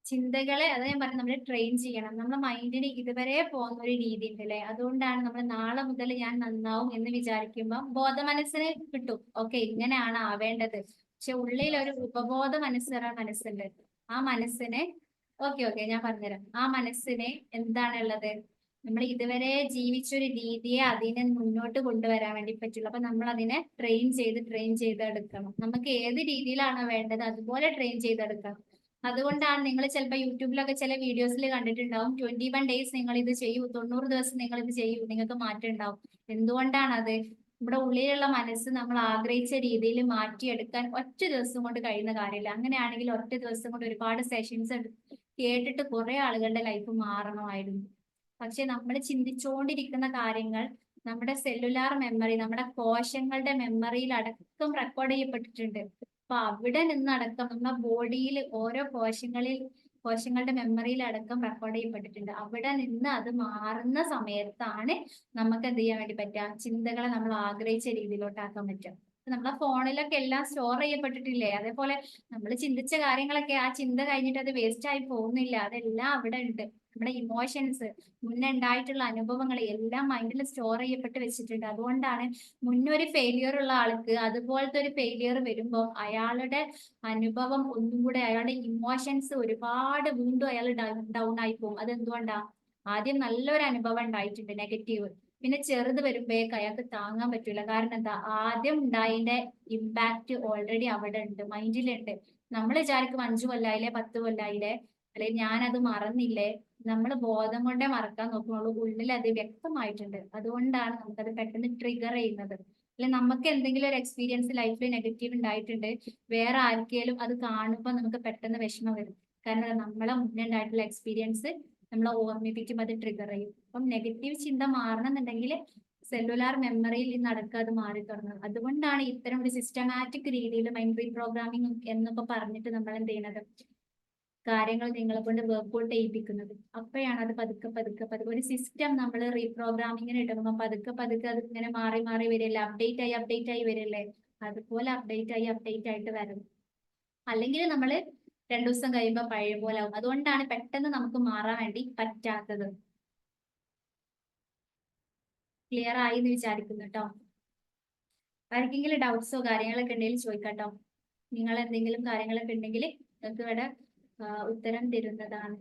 [SPEAKER 1] ചിന്തകളെ, അത് ഞാൻ പറഞ്ഞു, നമ്മൾ ട്രെയിൻ ചെയ്യണം. നമ്മുടെ മൈൻഡിന് ഇതുവരെ പോകുന്ന ഒരു രീതി ഉണ്ടല്ലേ, അതുകൊണ്ടാണ് നമ്മൾ നാളെ മുതൽ ഞാൻ നന്നാവും എന്ന് വിചാരിക്കുമ്പോൾ ബോധമനസ്സിന് കിട്ടും, ഓക്കെ ഇങ്ങനെയാണ് ആവേണ്ടത്. പക്ഷെ ഉള്ളിൽ ഒരു ഉപബോധ മനസ്സുണ്ട്. ആ മനസ്സിനെ, ഓക്കെ ഞാൻ പറഞ്ഞുതരാം, ആ മനസ്സിനെ എന്താണുള്ളത്, നമ്മൾ ഇതുവരെ ജീവിച്ചൊരു രീതിയെ അതിനെ മുന്നോട്ട് കൊണ്ടുവരാൻ വേണ്ടി പറ്റുള്ളൂ. അപ്പൊ നമ്മൾ അതിനെ ട്രെയിൻ ചെയ്ത് എടുക്കണം. നമുക്ക് ഏത് രീതിയിലാണോ വേണ്ടത് അതുപോലെ ട്രെയിൻ ചെയ്തെടുക്കണം. അതുകൊണ്ടാണ് നിങ്ങൾ ചിലപ്പോൾ യൂട്യൂബിലൊക്കെ ചില വീഡിയോസിൽ കണ്ടിട്ടുണ്ടാവും, 21 ഡേയ്സ് നിങ്ങൾ ഇത് ചെയ്യൂ, 90 ദിവസം നിങ്ങൾ ഇത് ചെയ്യൂ, നിങ്ങൾക്ക് മാറ്റം ഉണ്ടാവും. എന്തുകൊണ്ടാണ് അത്? നമ്മുടെ ഉള്ളിലുള്ള മനസ്സ് നമ്മൾ ആഗ്രഹിച്ച രീതിയിൽ മാറ്റിയെടുക്കാൻ ഒറ്റ ദിവസം കൊണ്ട് കഴിയുന്ന കാര്യമില്ല. അങ്ങനെയാണെങ്കിൽ ഒറ്റ ദിവസം കൊണ്ട് ഒരുപാട് സെഷൻസ് കേട്ടിട്ട് കുറെ ആളുകളുടെ ലൈഫ് മാറണമായിരുന്നു. പക്ഷെ നമ്മൾ ചിന്തിച്ചുകൊണ്ടിരിക്കുന്ന കാര്യങ്ങൾ നമ്മുടെ സെല്ലുലാർ മെമ്മറി, നമ്മുടെ കോശങ്ങളുടെ മെമ്മറിയിൽ അടക്കം റെക്കോർഡ് ചെയ്യപ്പെട്ടിട്ടുണ്ട്. അപ്പൊ അവിടെ നിന്നടക്കം നമ്മുടെ ബോഡിയിൽ ഓരോ കോശങ്ങളുടെ മെമ്മറിയിൽ അടക്കം റെക്കോർഡ് ചെയ്യപ്പെട്ടിട്ടുണ്ട്. അവിടെ നിന്ന് അത് മാറുന്ന സമയത്താണ് നമുക്ക് എന്ത് ചെയ്യാൻ വേണ്ടി പറ്റുക, ചിന്തകളെ നമ്മൾ ആഗ്രഹിച്ച രീതിയിലോട്ടാക്കാൻ പറ്റുക. നമ്മളെ ഫോണിലൊക്കെ എല്ലാം സ്റ്റോർ ചെയ്യപ്പെട്ടിട്ടില്ലേ, അതേപോലെ നമ്മൾ ചിന്തിച്ച കാര്യങ്ങളൊക്കെ ആ ചിന്ത കഴിഞ്ഞിട്ട് അത് വേസ്റ്റ് ആയി പോകുന്നില്ല, അതെല്ലാം അവിടെ ഉണ്ട്. നമ്മുടെ ഇമോഷൻസ്, മുന്നേ ഉണ്ടായിട്ടുള്ള അനുഭവങ്ങൾ എല്ലാം മൈൻഡിൽ സ്റ്റോർ ചെയ്യപ്പെട്ട് വെച്ചിട്ടുണ്ട്. അതുകൊണ്ടാണ് മുന്നൊരു ഫെയിലിയർ ഉള്ള ആൾക്ക് അതുപോലത്തെ ഒരു ഫെയിലിയർ വരുമ്പോൾ അയാളുടെ അനുഭവം ഒന്നും കൂടെ, അയാളുടെ ഇമോഷൻസ് ഒരുപാട് വീണ്ടും അയാൾ ഡൗൺ ആയി പോകും. അതെന്തുകൊണ്ടാ? ആദ്യം നല്ലൊരു അനുഭവം ഉണ്ടായിട്ടുണ്ട് നെഗറ്റീവ്, പിന്നെ ചെറുത് വരുമ്പോഴേക്ക് അയാൾക്ക് താങ്ങാൻ പറ്റൂല. കാരണം എന്താ? ആദ്യം ഉണ്ടായതിന്റെ ഇമ്പാക്ട് ഓൾറെഡി അവിടെ ഉണ്ട്, മൈൻഡിലുണ്ട്. നമ്മൾ വിചാരിക്കും 5 കൊല്ലായില്ലേ 10 കൊല്ലായില്ലേ, അല്ലെങ്കിൽ ഞാനത് മറന്നില്ലേ, നമ്മൾ ബോധം കൊണ്ടേ മറക്കാൻ നോക്കുന്നുള്ളൂ, ഉള്ളിൽ അത് വ്യക്തമായിട്ടുണ്ട്. അതുകൊണ്ടാണ് നമുക്കത് പെട്ടെന്ന് ട്രിഗർ ചെയ്യുന്നത്. അല്ലെ നമുക്ക് എന്തെങ്കിലും ഒരു എക്സ്പീരിയൻസ് ലൈഫിൽ നെഗറ്റീവ് ഉണ്ടായിട്ടുണ്ട്, വേറെ ആർക്കെങ്കിലും അത് കാണുമ്പോൾ നമുക്ക് പെട്ടെന്ന് വിഷമം വരും. കാരണം നമ്മളെ മുന്നേ ഉണ്ടായിട്ടുള്ള എക്സ്പീരിയൻസ് നമ്മളെ ഓർമ്മിപ്പിക്കുമ്പോൾ അത് ട്രിഗർ ചെയ്യും. അപ്പം നെഗറ്റീവ് ചിന്ത മാറണം എന്നുണ്ടെങ്കിൽ സെല്ലുലാർ മെമ്മറിയിൽ നടക്കുക, അത് മാറി തുടങ്ങും. അതുകൊണ്ടാണ് ഇത്തരം ഒരു സിസ്റ്റമാറ്റിക് രീതിയിൽ മൈൻഡ് റീപ്രോഗ്രാമിംഗ് എന്നൊക്കെ പറഞ്ഞിട്ട് നമ്മൾ എന്ത് ചെയ്യുന്നത്, കാര്യങ്ങൾ നിങ്ങളെ കൊണ്ട് വർക്ക്ഔട്ട് ചെയ്യിപ്പിക്കുന്നത്. അപ്പോഴാണ് അത് പതുക്കെ പതുക്കെ പതുക്കെ ഒരു സിസ്റ്റം നമ്മൾ റീപ്രോഗ്രാമിങ്ങിന് ഇടുമ്പോൾ പതുക്കെ പതുക്കെ അത് ഇങ്ങനെ മാറി മാറി വരില്ലേ, അപ്ഡേറ്റ് ആയി വരില്ലേ, അതുപോലെ അപ്ഡേറ്റ് ആയിട്ട് വരും. അല്ലെങ്കിൽ നമ്മൾ 2 ദിവസം കഴിയുമ്പോൾ പഴയ പോലെ ആവും. അതുകൊണ്ടാണ് പെട്ടെന്ന് നമുക്ക് മാറാൻ വേണ്ടി പറ്റാത്തത്. ക്ലിയർ ആയി എന്ന് വിചാരിക്കുന്നു കേട്ടോ. ആർക്കെങ്കിലും ഡൗട്ട്സോ കാര്യങ്ങളൊക്കെ ഉണ്ടെങ്കിൽ ചോദിക്കാട്ടോ. നിങ്ങൾ എന്തെങ്കിലും കാര്യങ്ങളൊക്കെ ഉണ്ടെങ്കിൽ നിങ്ങൾക്ക് ഇവിടെ ഉത്തരം തരുന്നതാണ്.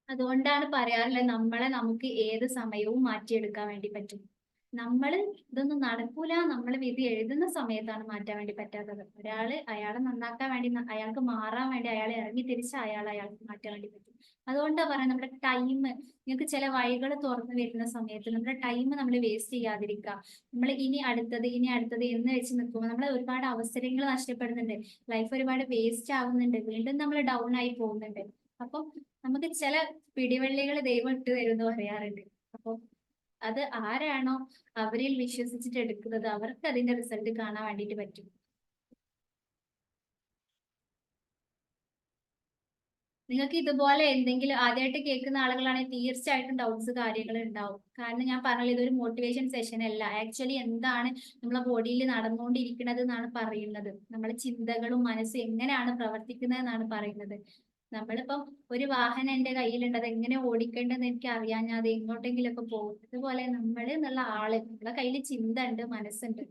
[SPEAKER 1] അതുകൊണ്ടാണ് പറയാറുള്ളത്, നമ്മളെ നമുക്ക് ഏത് സമയവും മാറ്റിയെടുക്കാൻ വേണ്ടി പറ്റും. നമ്മൾ ഇതൊന്നും നടക്കൂല, നമ്മൾ വിധി എഴുതുന്ന സമയത്താണ് മാറ്റാൻ വേണ്ടി പറ്റാത്തത്. അയാളെ നന്നാക്കാൻ വേണ്ടി, അയാൾക്ക് മാറാൻ വേണ്ടി അയാളെ ഇറങ്ങി തിരിച്ച് അയാൾക്ക് മാറ്റാൻ വേണ്ടി പറ്റും. അതുകൊണ്ടാ പറയാം, നമ്മുടെ ടൈം, നിങ്ങൾക്ക് ചില വഴികൾ തുറന്നു വരുന്ന സമയത്ത് നമ്മുടെ ടൈം നമ്മൾ വേസ്റ്റ് ചെയ്യാതിരിക്കുക. നമ്മൾ ഇനി അടുത്തത് എന്ന് വെച്ച് നിൽക്കുമ്പോൾ നമ്മൾ ഒരുപാട് അവസരങ്ങൾ നഷ്ടപ്പെടുന്നുണ്ട്, ലൈഫ് ഒരുപാട് വേസ്റ്റ് ആവുന്നുണ്ട്, വീണ്ടും നമ്മൾ ഡൗൺ ആയി പോകുന്നുണ്ട്. അപ്പം നമുക്ക് ചില പിടിവള്ളികൾ ദൈവം ഇട്ട് തരുമെന്ന് പറയാറുണ്ട്. അപ്പൊ അത് ആരാണോ അവരിൽ വിശ്വസിച്ചിട്ട് എടുക്കുന്നത് അവർക്ക് അതിന്റെ റിസൾട്ട് കാണാൻ വേണ്ടിയിട്ട് പറ്റും. നിങ്ങൾക്ക് ഇതുപോലെ എന്തെങ്കിലും ആദ്യമായിട്ട് കേൾക്കുന്ന ആളുകളാണെങ്കിൽ തീർച്ചയായിട്ടും ഡൗട്ട്സ് കാര്യങ്ങൾ ഉണ്ടാവും. കാരണം ഞാൻ പറഞ്ഞത് ഇതൊരു മോട്ടിവേഷൻ സെഷൻ അല്ല, ആക്ച്വലി എന്താണ് നമ്മളെ ബോഡിയിൽ നടന്നുകൊണ്ടിരിക്കുന്നത് എന്നാണ് പറയുന്നത്. നമ്മളെ ചിന്തകളും മനസ്സും എങ്ങനെയാണ് പ്രവർത്തിക്കുന്നത് എന്നാണ് പറയുന്നത്. നമ്മളിപ്പം ഒരു വാഹനം എന്റെ കയ്യിലുണ്ട്, അത് എങ്ങനെ ഓടിക്കേണ്ടതെന്ന് എനിക്ക് അറിയാൻ ഞാൻ അത് എങ്ങോട്ടെങ്കിലും ഒക്കെ പോകും. അതുപോലെ നമ്മൾ എന്നുള്ള ആള്, നമ്മളെ കയ്യിൽ ചിന്ത ഉണ്ട്, മനസ്സുണ്ട്.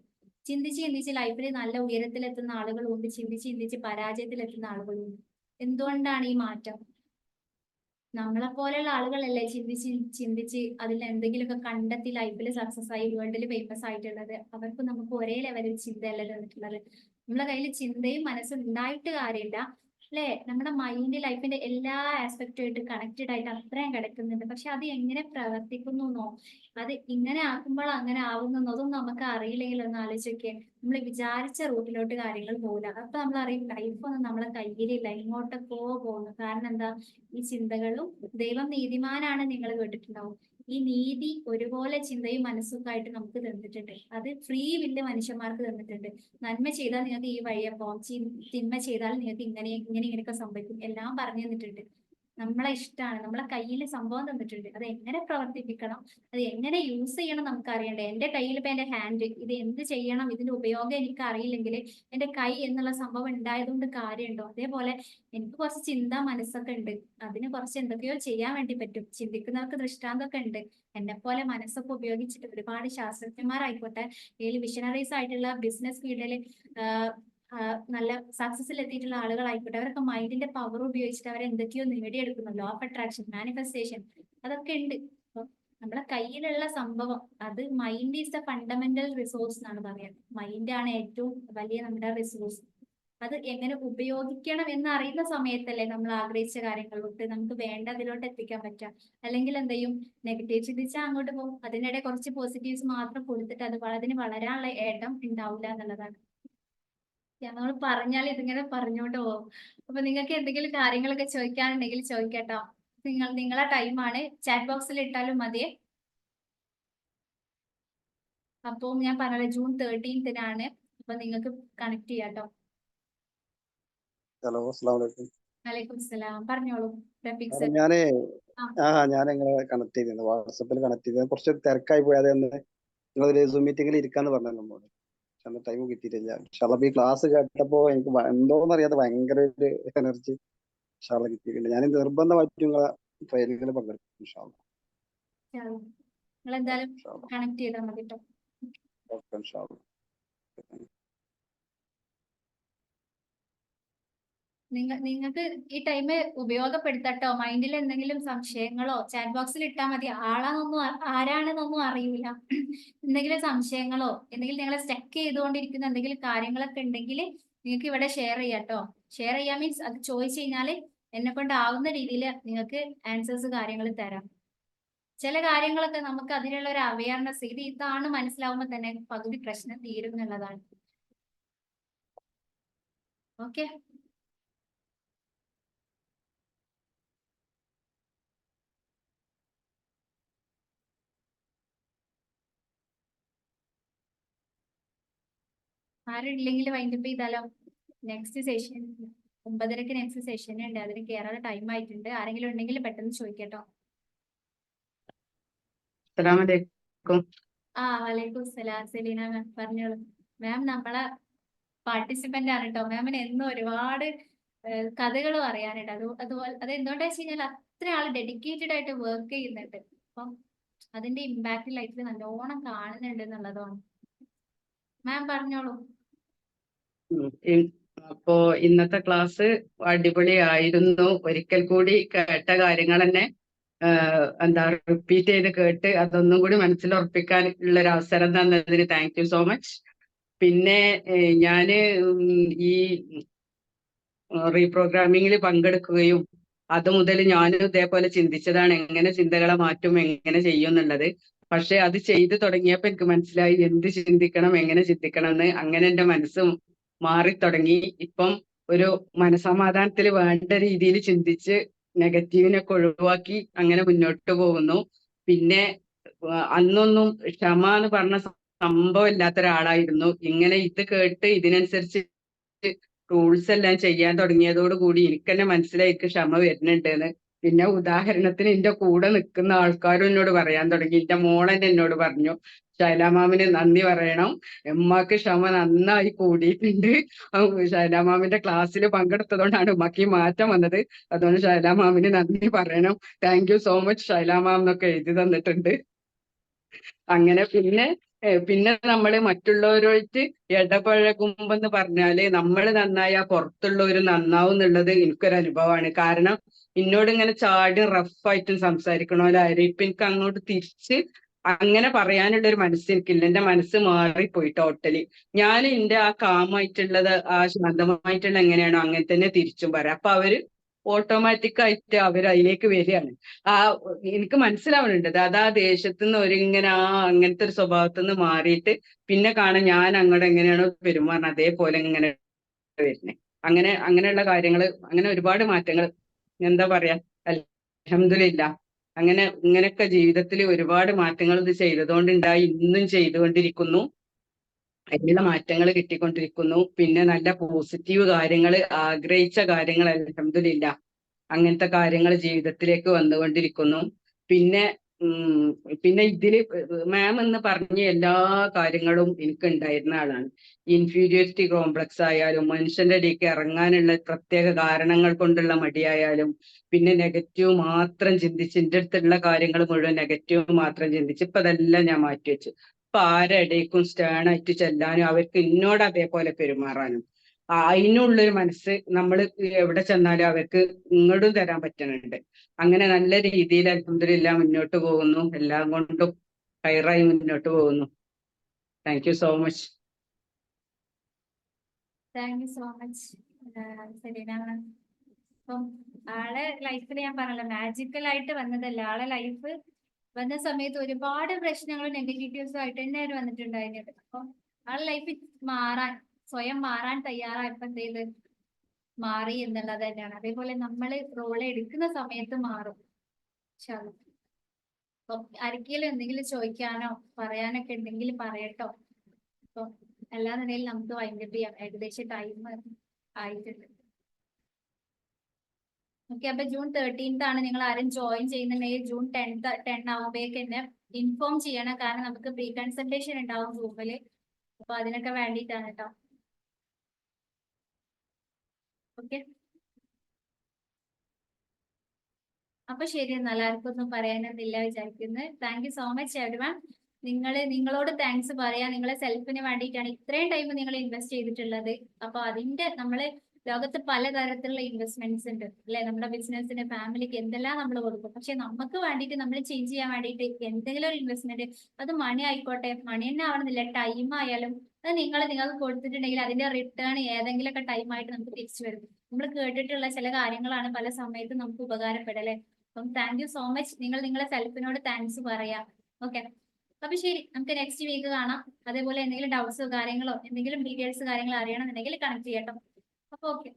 [SPEAKER 1] ചിന്തിച്ച് ലൈഫിൽ നല്ല ഉയരത്തിലെത്തുന്ന ആളുകളുണ്ട്, ചിന്തിച്ച് പരാജയത്തിലെത്തുന്ന ആളുകളുണ്ട്. എന്തുകൊണ്ടാണ് ഈ മാറ്റം? നമ്മളെ പോലെയുള്ള ആളുകളല്ലേ ചിന്തിച്ച് ചിന്തിച്ച് അതിൽ എന്തെങ്കിലുമൊക്കെ കണ്ടെത്തി ലൈഫിൽ സക്സസ് ആയി വേൾഡിൽ ഫേമസ് ആയിട്ടുള്ളത്. അവർക്ക് നമുക്ക് ഒരേ ലെവലിൽ ചിന്തയല്ല തന്നിട്ടുള്ളത്. നമ്മളെ കയ്യിൽ ചിന്തയും മനസ്സും ഉണ്ടായിട്ട് കാര്യമില്ല അല്ലേ? നമ്മുടെ മൈൻഡ് ലൈഫിന്റെ എല്ലാ ആസ്പെക്റ്റുമായിട്ട് കണക്റ്റഡ് ആയിട്ട് അത്രയും കിടക്കുന്നുണ്ട്. പക്ഷെ അത് എങ്ങനെ പ്രവർത്തിക്കുന്നു എന്നോ അത് ഇങ്ങനെ ആക്കുമ്പോൾ അങ്ങനെ ആവുന്നോ അതൊന്നും നമുക്ക് അറിയില്ലെങ്കിൽ ഒന്ന് ആലോചിച്ചൊക്കെ നമ്മൾ വിചാരിച്ച റൂട്ടിലോട്ട് കാര്യങ്ങൾ പോകില്ല. അപ്പൊ നമ്മൾ അറിയും ലൈഫ് ഒന്നും നമ്മളെ കയ്യിലില്ല, ഇങ്ങോട്ടൊക്കെ പോകുന്നു. കാരണം എന്താ? ഈ ചിന്തകളും ദൈവം നീതിമാനാണ് നിങ്ങൾ കേട്ടിട്ടുണ്ടാവും. ഈ നീതി ഒരുപോലെ ചിന്തയും മനസ്സൊക്കെ ആയിട്ട് നമുക്ക് തന്നിട്ടുണ്ട്. അത് ഫ്രീ വില്ല് മനുഷ്യന്മാർക്ക് തന്നിട്ടുണ്ട്. നന്മ ചെയ്താൽ നിങ്ങൾക്ക് ഈ വഴിയെ പോകാം, തിന്മ ചെയ്താൽ നിങ്ങൾക്ക് ഇങ്ങനെയൊക്കെ സംഭവിക്കും എല്ലാം പറഞ്ഞു തന്നിട്ടുണ്ട്. നമ്മളെ ഇഷ്ടമാണ്, നമ്മളെ കയ്യിൽ സംഭവം തന്നിട്ടുണ്ട്. അത് എങ്ങനെ പ്രവർത്തിപ്പിക്കണം, അത് എങ്ങനെ യൂസ് ചെയ്യണം നമുക്ക് അറിയണ്ടേ? എന്റെ കയ്യിൽ ഇപ്പൊ എന്റെ ഹാൻഡ്, ഇത് എന്ത് ചെയ്യണം, ഇതിന്റെ ഉപയോഗം എനിക്ക് അറിയില്ലെങ്കിൽ എന്റെ കൈ എന്നുള്ള സംഭവം ഉണ്ടായതുകൊണ്ട് കാര്യമുണ്ടോ? അതേപോലെ എനിക്ക് കുറച്ച് ചിന്ത മനസ്സൊക്കെ ഉണ്ട്. അതിന് കുറച്ച് എന്തൊക്കെയോ ചെയ്യാൻ വേണ്ടി പറ്റും. ചിന്തിക്കുന്നവർക്ക് ദൃഷ്ടാന്തമൊക്കെ ഉണ്ട്. എന്നെ പോലെ മനസ്സൊക്കെ ഉപയോഗിച്ചിട്ട് ഒരുപാട് ശാസ്ത്രജ്ഞന്മാരായിക്കോട്ടെ, അല്ലെങ്കിൽ വിഷണറീസ് ആയിട്ടുള്ള ബിസിനസ് ഫീൽഡിൽ നല്ല സക്സസിൽ എത്തിയിട്ടുള്ള ആളുകളായിക്കോട്ടെ, അവരൊക്കെ മൈൻഡിന്റെ പവർ ഉപയോഗിച്ചിട്ട് അവർ എന്തൊക്കെയോ നേടിയെടുക്കുന്നു. ലോ ഓഫ് അട്രാക്ഷൻ, മാനിഫെസ്റ്റേഷൻ, അതൊക്കെ ഉണ്ട്. അപ്പൊ നമ്മളെ കയ്യിലുള്ള സംഭവം അത് mind is the fundamental resource എന്നാണ് പറയുന്നത്. മൈൻഡാണ് ഏറ്റവും വലിയ നമ്മുടെ റിസോഴ്സ്. അത് എങ്ങനെ ഉപയോഗിക്കണം എന്ന് അറിയുന്ന സമയത്തല്ലേ നമ്മൾ ആഗ്രഹിച്ച കാര്യങ്ങളിലോട്ട് നമുക്ക് വേണ്ടതിലോട്ട് എത്തിക്കാൻ പറ്റുക. അല്ലെങ്കിൽ എന്ത് ചെയ്യും? നെഗറ്റീവ് ചിന്തിച്ചാൽ അങ്ങോട്ട് പോകും. അതിനിടെ കുറച്ച് പോസിറ്റീവ്സ് മാത്രം കൊടുത്തിട്ട് അത് അതിന് വളരാനുള്ള ഏട്ടം ഉണ്ടാവില്ല എന്നുള്ളതാണ്. ഞങ്ങൾ പറഞ്ഞാൽ ഇതിങ്ങനെ പറഞ്ഞോണ്ട് പോകും. അപ്പൊ നിങ്ങൾക്ക് എന്തെങ്കിലും കാര്യങ്ങളൊക്കെ ചോദിക്കാനുണ്ടെങ്കിൽ ചോദിക്കട്ടോ. നിങ്ങളെ ടൈമാണ്, ചാറ്റ് ബോക്സിൽ ഇട്ടാലും മതിയെ. അപ്പോൾ ഞാൻ പറഞ്ഞത് ജൂൺ 13-നാണ്. അപ്പൊ നിങ്ങൾക്ക് കണക്ട് ചെയ്യാട്ടോ.
[SPEAKER 3] ഹലോ, അസ്സലാമു അലൈക്കും.
[SPEAKER 1] വലൈക്കും സലാം, പറഞ്ഞോളൂ റഫീഖ്
[SPEAKER 3] മാഡം,
[SPEAKER 1] സർ.
[SPEAKER 3] ഞാനേ
[SPEAKER 1] ആ
[SPEAKER 3] ഞാൻ നിങ്ങളെ കണക്ട് ചെയ്തിരുന്നു, വാട്സപ്പിൽ കണക്ട് ചെയ്തത്. കുറച്ച് തിരക്കായി പോയി. അതെന്ന് നിങ്ങളൊരു സൂം മീറ്റിംഗിൽ ഇരിക്കാന്ന് പറഞ്ഞു നമ്മളോട്. പക്ഷെ അന്ന് ടൈം കിട്ടിയിട്ടില്ല. പക്ഷേ ഈ ക്ലാസ് കേട്ടപ്പോൾ എനിക്ക് എന്തോന്ന് അറിയാതെ ഭയങ്കര ഒരു എനർജി കിട്ടിയിട്ടുണ്ട്. ഞാൻ നിർബന്ധമായിട്ടും നിങ്ങളെ ട്രെയിനിങ്ങിൽ പങ്കെടുക്കും ഇൻഷാ അല്ലാ.
[SPEAKER 1] നിങ്ങൾ എന്തായാലും കണക്ട് ചെയ്താൽ മതി കേട്ടോ.
[SPEAKER 3] ഓക്കെ, ഇൻഷാ അല്ലാ.
[SPEAKER 1] നിങ്ങൾക്ക് ഈ ടൈം ഉപയോഗപ്പെടുത്തട്ടോ. മൈൻഡിൽ എന്തെങ്കിലും സംശയങ്ങളോ ചാറ്റ് ബോക്സിൽ ഇട്ടാൽ മതി. ആരാണെന്നൊന്നും അറിയില്ല. എന്തെങ്കിലും സംശയങ്ങളോ എന്തെങ്കിലും നിങ്ങളെ സ്റ്റക്ക് ചെയ്തുകൊണ്ടിരിക്കുന്ന എന്തെങ്കിലും കാര്യങ്ങളൊക്കെ ഉണ്ടെങ്കിൽ നിങ്ങൾക്ക് ഇവിടെ ഷെയർ ചെയ്യാട്ടോ. ഷെയർ ചെയ്യാൻ മീൻസ് അത് ചോദിച്ചു കഴിഞ്ഞാൽ എന്നെ കൊണ്ടാവുന്ന രീതിയിൽ നിങ്ങൾക്ക് ആൻസേഴ്സ് കാര്യങ്ങൾ തരാം. ചില കാര്യങ്ങളൊക്കെ നമുക്ക് അതിനുള്ള ഒരു അവയർനെസ് ഇതാണ് മനസ്സിലാവുമ്പോൾ തന്നെ പകുതി പ്രശ്നം തീരും എന്നുള്ളതാണ്. ഓക്കെ, ആരില്ലെങ്കിൽ വൈൻഡപ്പ് ചെയ്താലോ? നെക്സ്റ്റ് സെഷൻ 9:30 നെക്സ്റ്റ് സെഷൻ ഉണ്ട്. അതിന് കയറാനുള്ള ടൈം ആയിട്ടുണ്ട്. ആരെങ്കിലും ഉണ്ടെങ്കിൽ പെട്ടെന്ന് ചോദിക്കട്ടോ.
[SPEAKER 2] അസ്സലാമു അലൈക്കും.
[SPEAKER 1] വലൈക്കും സലാം. സെലീന മാം പറഞ്ഞോളൂ. മാം നമ്മളെ പാർട്ടിസിപ്പന്റ് ആണ് കേട്ടോ. മാമിന് എന്നും ഒരുപാട് കഥകൾ പറയാനുണ്ട്. അതുപോലെ അത് എന്തുകൊണ്ടാ വെച്ച് കഴിഞ്ഞാൽ അത്ര ആൾ ഡെഡിക്കേറ്റഡ് ആയിട്ട് വർക്ക് ചെയ്യുന്നുണ്ട്. അപ്പം അതിന്റെ ഇമ്പാക്ട് ലൈഫിൽ നല്ലോണം കാണുന്നുണ്ട് എന്നുള്ളതാണ്. മാം പറഞ്ഞോളൂ.
[SPEAKER 2] അപ്പോ ഇന്നത്തെ ക്ലാസ് അടിപൊളിയായിരുന്നു. ഒരിക്കൽ കൂടി കേട്ട കാര്യങ്ങൾ തന്നെ എന്താ റിപ്പീറ്റ് ചെയ്ത് കേട്ട് അതൊന്നും കൂടി മനസ്സിലുറപ്പിക്കാൻ ഉള്ള ഒരു അവസരം തന്നതിന് താങ്ക് യു സോ മച്ച്. പിന്നെ ഞാന് ഈ റീപ്രോഗ്രാമിങ്ങിൽ പങ്കെടുക്കുകയും അത് മുതൽ ഞാനും ഇതേപോലെ ചിന്തിച്ചതാണ് എങ്ങനെ ചിന്തകളെ മാറ്റും, എങ്ങനെ ചെയ്യും എന്നുള്ളത്. പക്ഷെ അത് ചെയ്തു തുടങ്ങിയപ്പോ എനിക്ക് മനസ്സിലായി എന്ത് ചിന്തിക്കണം, എങ്ങനെ ചിന്തിക്കണം എന്ന്. അങ്ങനെ എന്റെ മനസ്സ് മാറിത്തുടങ്ങി. ഇപ്പം ഒരു മനസമാധാനത്തിൽ വേണ്ട രീതിയിൽ ചിന്തിച്ച് നെഗറ്റീവിനൊക്കെ ഒഴിവാക്കി അങ്ങനെ മുന്നോട്ട് പോകുന്നു. പിന്നെ അന്നൊന്നും ക്ഷമ എന്ന് പറഞ്ഞ സംഭവം ഇല്ലാത്ത ഒരാളായിരുന്നു. ഇങ്ങനെ ഇത് കേട്ട് ഇതിനനുസരിച്ച് റൂൾസ് എല്ലാം ചെയ്യാൻ തുടങ്ങിയതോടുകൂടി എനിക്ക് തന്നെ മനസ്സിലായി ക്ഷമ വരുന്നുണ്ടെന്ന്. പിന്നെ ഉദാഹരണത്തിന് എന്റെ കൂടെ നിൽക്കുന്ന ആൾക്കാരും എന്നോട് പറയാൻ തുടങ്ങി. എന്റെ മോളെന്നെ എന്നോട് പറഞ്ഞു, ഷൈല മാമിന് നന്ദി പറയണം, ഉമ്മാക്ക് ക്ഷമ നന്നായി കൂടിയിട്ടുണ്ട്. ഷൈല മാമിന്റെ ക്ലാസ്സിൽ പങ്കെടുത്തതുകൊണ്ടാണ് ഉമ്മക്ക് ഈ മാറ്റം വന്നത്. അതുകൊണ്ട് ഷൈല മാമിന് നന്ദി പറയണം. Thank you so much Shaila ma'am എന്നൊക്കെ എഴുതി തന്നിട്ടുണ്ട്. അങ്ങനെ പിന്നെ പിന്നെ നമ്മൾ മറ്റുള്ളവരായിട്ട് ഇടപഴകുമ്പെന്ന് പറഞ്ഞാല് നമ്മൾ നന്നായാ പുറത്തുള്ളവര് നന്നാവും എന്നുള്ളത് എനിക്കൊരു അനുഭവമാണ്. കാരണം എന്നോട് ഇങ്ങനെ ചാടി റഫായിട്ടും സംസാരിക്കണോലായാലും ഇപ്പൊ എനിക്ക് അങ്ങോട്ട് തിരിച്ച് അങ്ങനെ പറയാനുള്ള ഒരു മനസ്സ് എനിക്കില്ല. എന്റെ മനസ്സ് മാറിപ്പോയി ടോട്ടലി. ഞാൻ എന്റെ ആ കാമായിട്ടുള്ളത് ആ ശാന്തമായിട്ടുള്ള എങ്ങനെയാണോ അങ്ങനെ തന്നെ തിരിച്ചും പറയാം. അപ്പൊ അവര് ഓട്ടോമാറ്റിക് ആയിട്ട് അവർ അതിലേക്ക് വരികയാണ്. ആ എനിക്ക് മനസ്സിലാവുന്നുണ്ട് അതാ ദേശത്തു നിന്ന് ഒരിങ്ങനെ അങ്ങനത്തെ ഒരു സ്വഭാവത്തിൽ നിന്ന് മാറിയിട്ട് പിന്നെ കാണാൻ ഞാൻ അങ്ങോട്ട് എങ്ങനെയാണോ പെരുമാറുന്നത് അതേപോലെ ഇങ്ങനെ വരുന്നത്. അങ്ങനെയുള്ള കാര്യങ്ങൾ, അങ്ങനെ ഒരുപാട് മാറ്റങ്ങൾ എന്താ പറയാ, അൽഹംദുലില്ലാ. ഇങ്ങനെയൊക്കെ ജീവിതത്തിൽ ഒരുപാട് മാറ്റങ്ങൾ ഇത് ചെയ്തതുകൊണ്ടുണ്ടായി, ഇന്നും ചെയ്തുകൊണ്ടിരിക്കുന്നു. അതിനുള്ള മാറ്റങ്ങൾ കിട്ടിക്കൊണ്ടിരിക്കുന്നു. പിന്നെ നല്ല പോസിറ്റീവ് കാര്യങ്ങൾ, ആഗ്രഹിച്ച കാര്യങ്ങൾ അൽഹംദുലില്ലാ അങ്ങനത്തെ കാര്യങ്ങൾ ജീവിതത്തിലേക്ക് വന്നുകൊണ്ടിരിക്കുന്നു. പിന്നെ പിന്നെ ഇതില് മാം എന്ന് പറഞ്ഞ എല്ലാ കാര്യങ്ങളും എനിക്ക് ഉണ്ടായിരുന്ന ആളാണ്. ഇൻഫീരിയോറിറ്റി കോംപ്ലക്സ് ആയാലും മനുഷ്യന്റെ ഇടയ്ക്ക് ഇറങ്ങാനുള്ള പ്രത്യേക കാരണങ്ങൾ കൊണ്ടുള്ള മടിയായാലും പിന്നെ നെഗറ്റീവ് മാത്രം ചിന്തിച്ച് എൻ്റെ അടുത്തുള്ള കാര്യങ്ങൾ മുഴുവൻ നെഗറ്റീവ് മാത്രം ചിന്തിച്ച് ഇപ്പൊ അതെല്ലാം ഞാൻ മാറ്റിവെച്ചു. ഇപ്പൊ ആരെടേക്കും സ്റ്റേൺ ആയിട്ട് ചെല്ലാനും അവർക്ക് എന്നോട് അതേപോലെ പെരുമാറാനും അതിനുള്ളൊരു മനസ്സ് നമ്മൾ എവിടെ ചെന്നാലും അവർക്ക് ഇങ്ങോട്ടും തരാൻ പറ്റുന്നുണ്ട്. അങ്ങനെ നല്ല രീതിയിൽ അൽഹംദുലില്ലാ മുന്നോട്ട് പോകുന്നു. എല്ലാം കൊണ്ടും ഹൈറായി മുന്നോട്ട് പോകുന്നു. Thank you so much.
[SPEAKER 1] Thank you so much Selina. അപ്പം ആളെ ലൈഫിൽ ഞാൻ പറഞ്ഞല്ലോ മാജിക്കൽ ആയിട്ട് വന്നതല്ല. ആളെ ലൈഫ് വന്ന സമയത്ത് ഒരുപാട് പ്രശ്നങ്ങളും നെഗറ്റീവ്സും ആയിട്ട് തന്നെയാണ് വന്നിട്ടുണ്ടായിരുന്നത്. അപ്പം ആളെ ലൈഫിൽ സ്വയം മാറാൻ തയ്യാറായപ്പോ എന്ത് ചെയ്ത് മാറി എന്നുള്ളത് തന്നെയാണ്. അതേപോലെ നമ്മൾ റോൾ എടുക്കുന്ന സമയത്ത് മാറും. അപ്പം ആർക്കെങ്കിലും എന്തെങ്കിലും ചോദിക്കാനോ പറയാനൊക്കെ ഉണ്ടെങ്കിൽ പറയട്ടോ. അപ്പം അല്ലാന്നുണ്ടെങ്കിൽ നമുക്ക് വൈൻഡപ്പ് ചെയ്യാം. ഏകദേശം ടൈം ആയിട്ടുണ്ട്. ഓക്കെ, അപ്പൊ ജൂൺ 13th ആണ്. നിങ്ങൾ ആരും ജോയിൻ ചെയ്യുന്നുണ്ടെങ്കിൽ ജൂൺ 10 ആവുമ്പോഴേക്ക് എന്നെ ഇൻഫോം ചെയ്യണം. കാരണം നമുക്ക് പ്രീ കൺസൾട്ടേഷൻ ഉണ്ടാവും സൂമില്. അപ്പൊ അതിനൊക്കെ വേണ്ടിയിട്ടാണ് കേട്ടോ. ഓക്കെ, അപ്പൊ ശരി, എന്നാൽ ആർക്കും ഒന്നും പറയാനൊന്നുമില്ല വിചാരിക്കുന്നത്. Thank you so much everyone. നിങ്ങളോട് താങ്ക്സ് പറയാം. നിങ്ങളെ സെൽഫിന് വേണ്ടിയിട്ടാണ് ഇത്രയും ടൈം നിങ്ങൾ ഇൻവെസ്റ്റ് ചെയ്തിട്ടുള്ളത്. അപ്പൊ അതിന്റെ നമ്മള് ലോകത്ത് പലതരത്തിലുള്ള ഇൻവെസ്റ്റ്മെന്റ്സ് ഉണ്ട് അല്ലെ. നമ്മുടെ ബിസിനസിന്, ഫാമിലിക്ക് എന്തെല്ലാം നമ്മൾ കൊടുക്കും. പക്ഷെ നമുക്ക് വേണ്ടിയിട്ട് നമ്മൾ ചേഞ്ച് ചെയ്യാൻ വേണ്ടിയിട്ട് എന്തെങ്കിലും ഒരു ഇൻവെസ്റ്റ്മെന്റ്, അത് മണി ആയിക്കോട്ടെ, മണി തന്നെ ആവണമെന്നില്ല, ടൈം ആയാലും അത് നിങ്ങൾക്ക് കൊടുത്തിട്ടുണ്ടെങ്കിൽ അതിന്റെ റിട്ടേൺ ഏതെങ്കിലുമൊക്കെ ടൈമായിട്ട് നമുക്ക് തിരിച്ചു വരും. നമ്മൾ കേട്ടിട്ടുള്ള ചില കാര്യങ്ങളാണ് പല സമയത്തും നമുക്ക് ഉപകാരപ്പെടല്ലേ. അപ്പം താങ്ക് യു സോ മച്ച്. നിങ്ങളെ സെൽഫിനോട് താങ്ക്സ് പറയാം. ഓക്കെ, അപ്പൊ ശരി, നമുക്ക് നെക്സ്റ്റ് വീക്ക് കാണാം. അതേപോലെ എന്തെങ്കിലും ഡൗട്ട്സോ കാര്യങ്ങളോ എന്തെങ്കിലും ഡീറ്റെയിൽസ് കാര്യങ്ങളോ അറിയണമെന്നുണ്ടെങ്കിൽ കണക്ട് ചെയ്യട്ടോ. അപ്പൊ ഓക്കെ.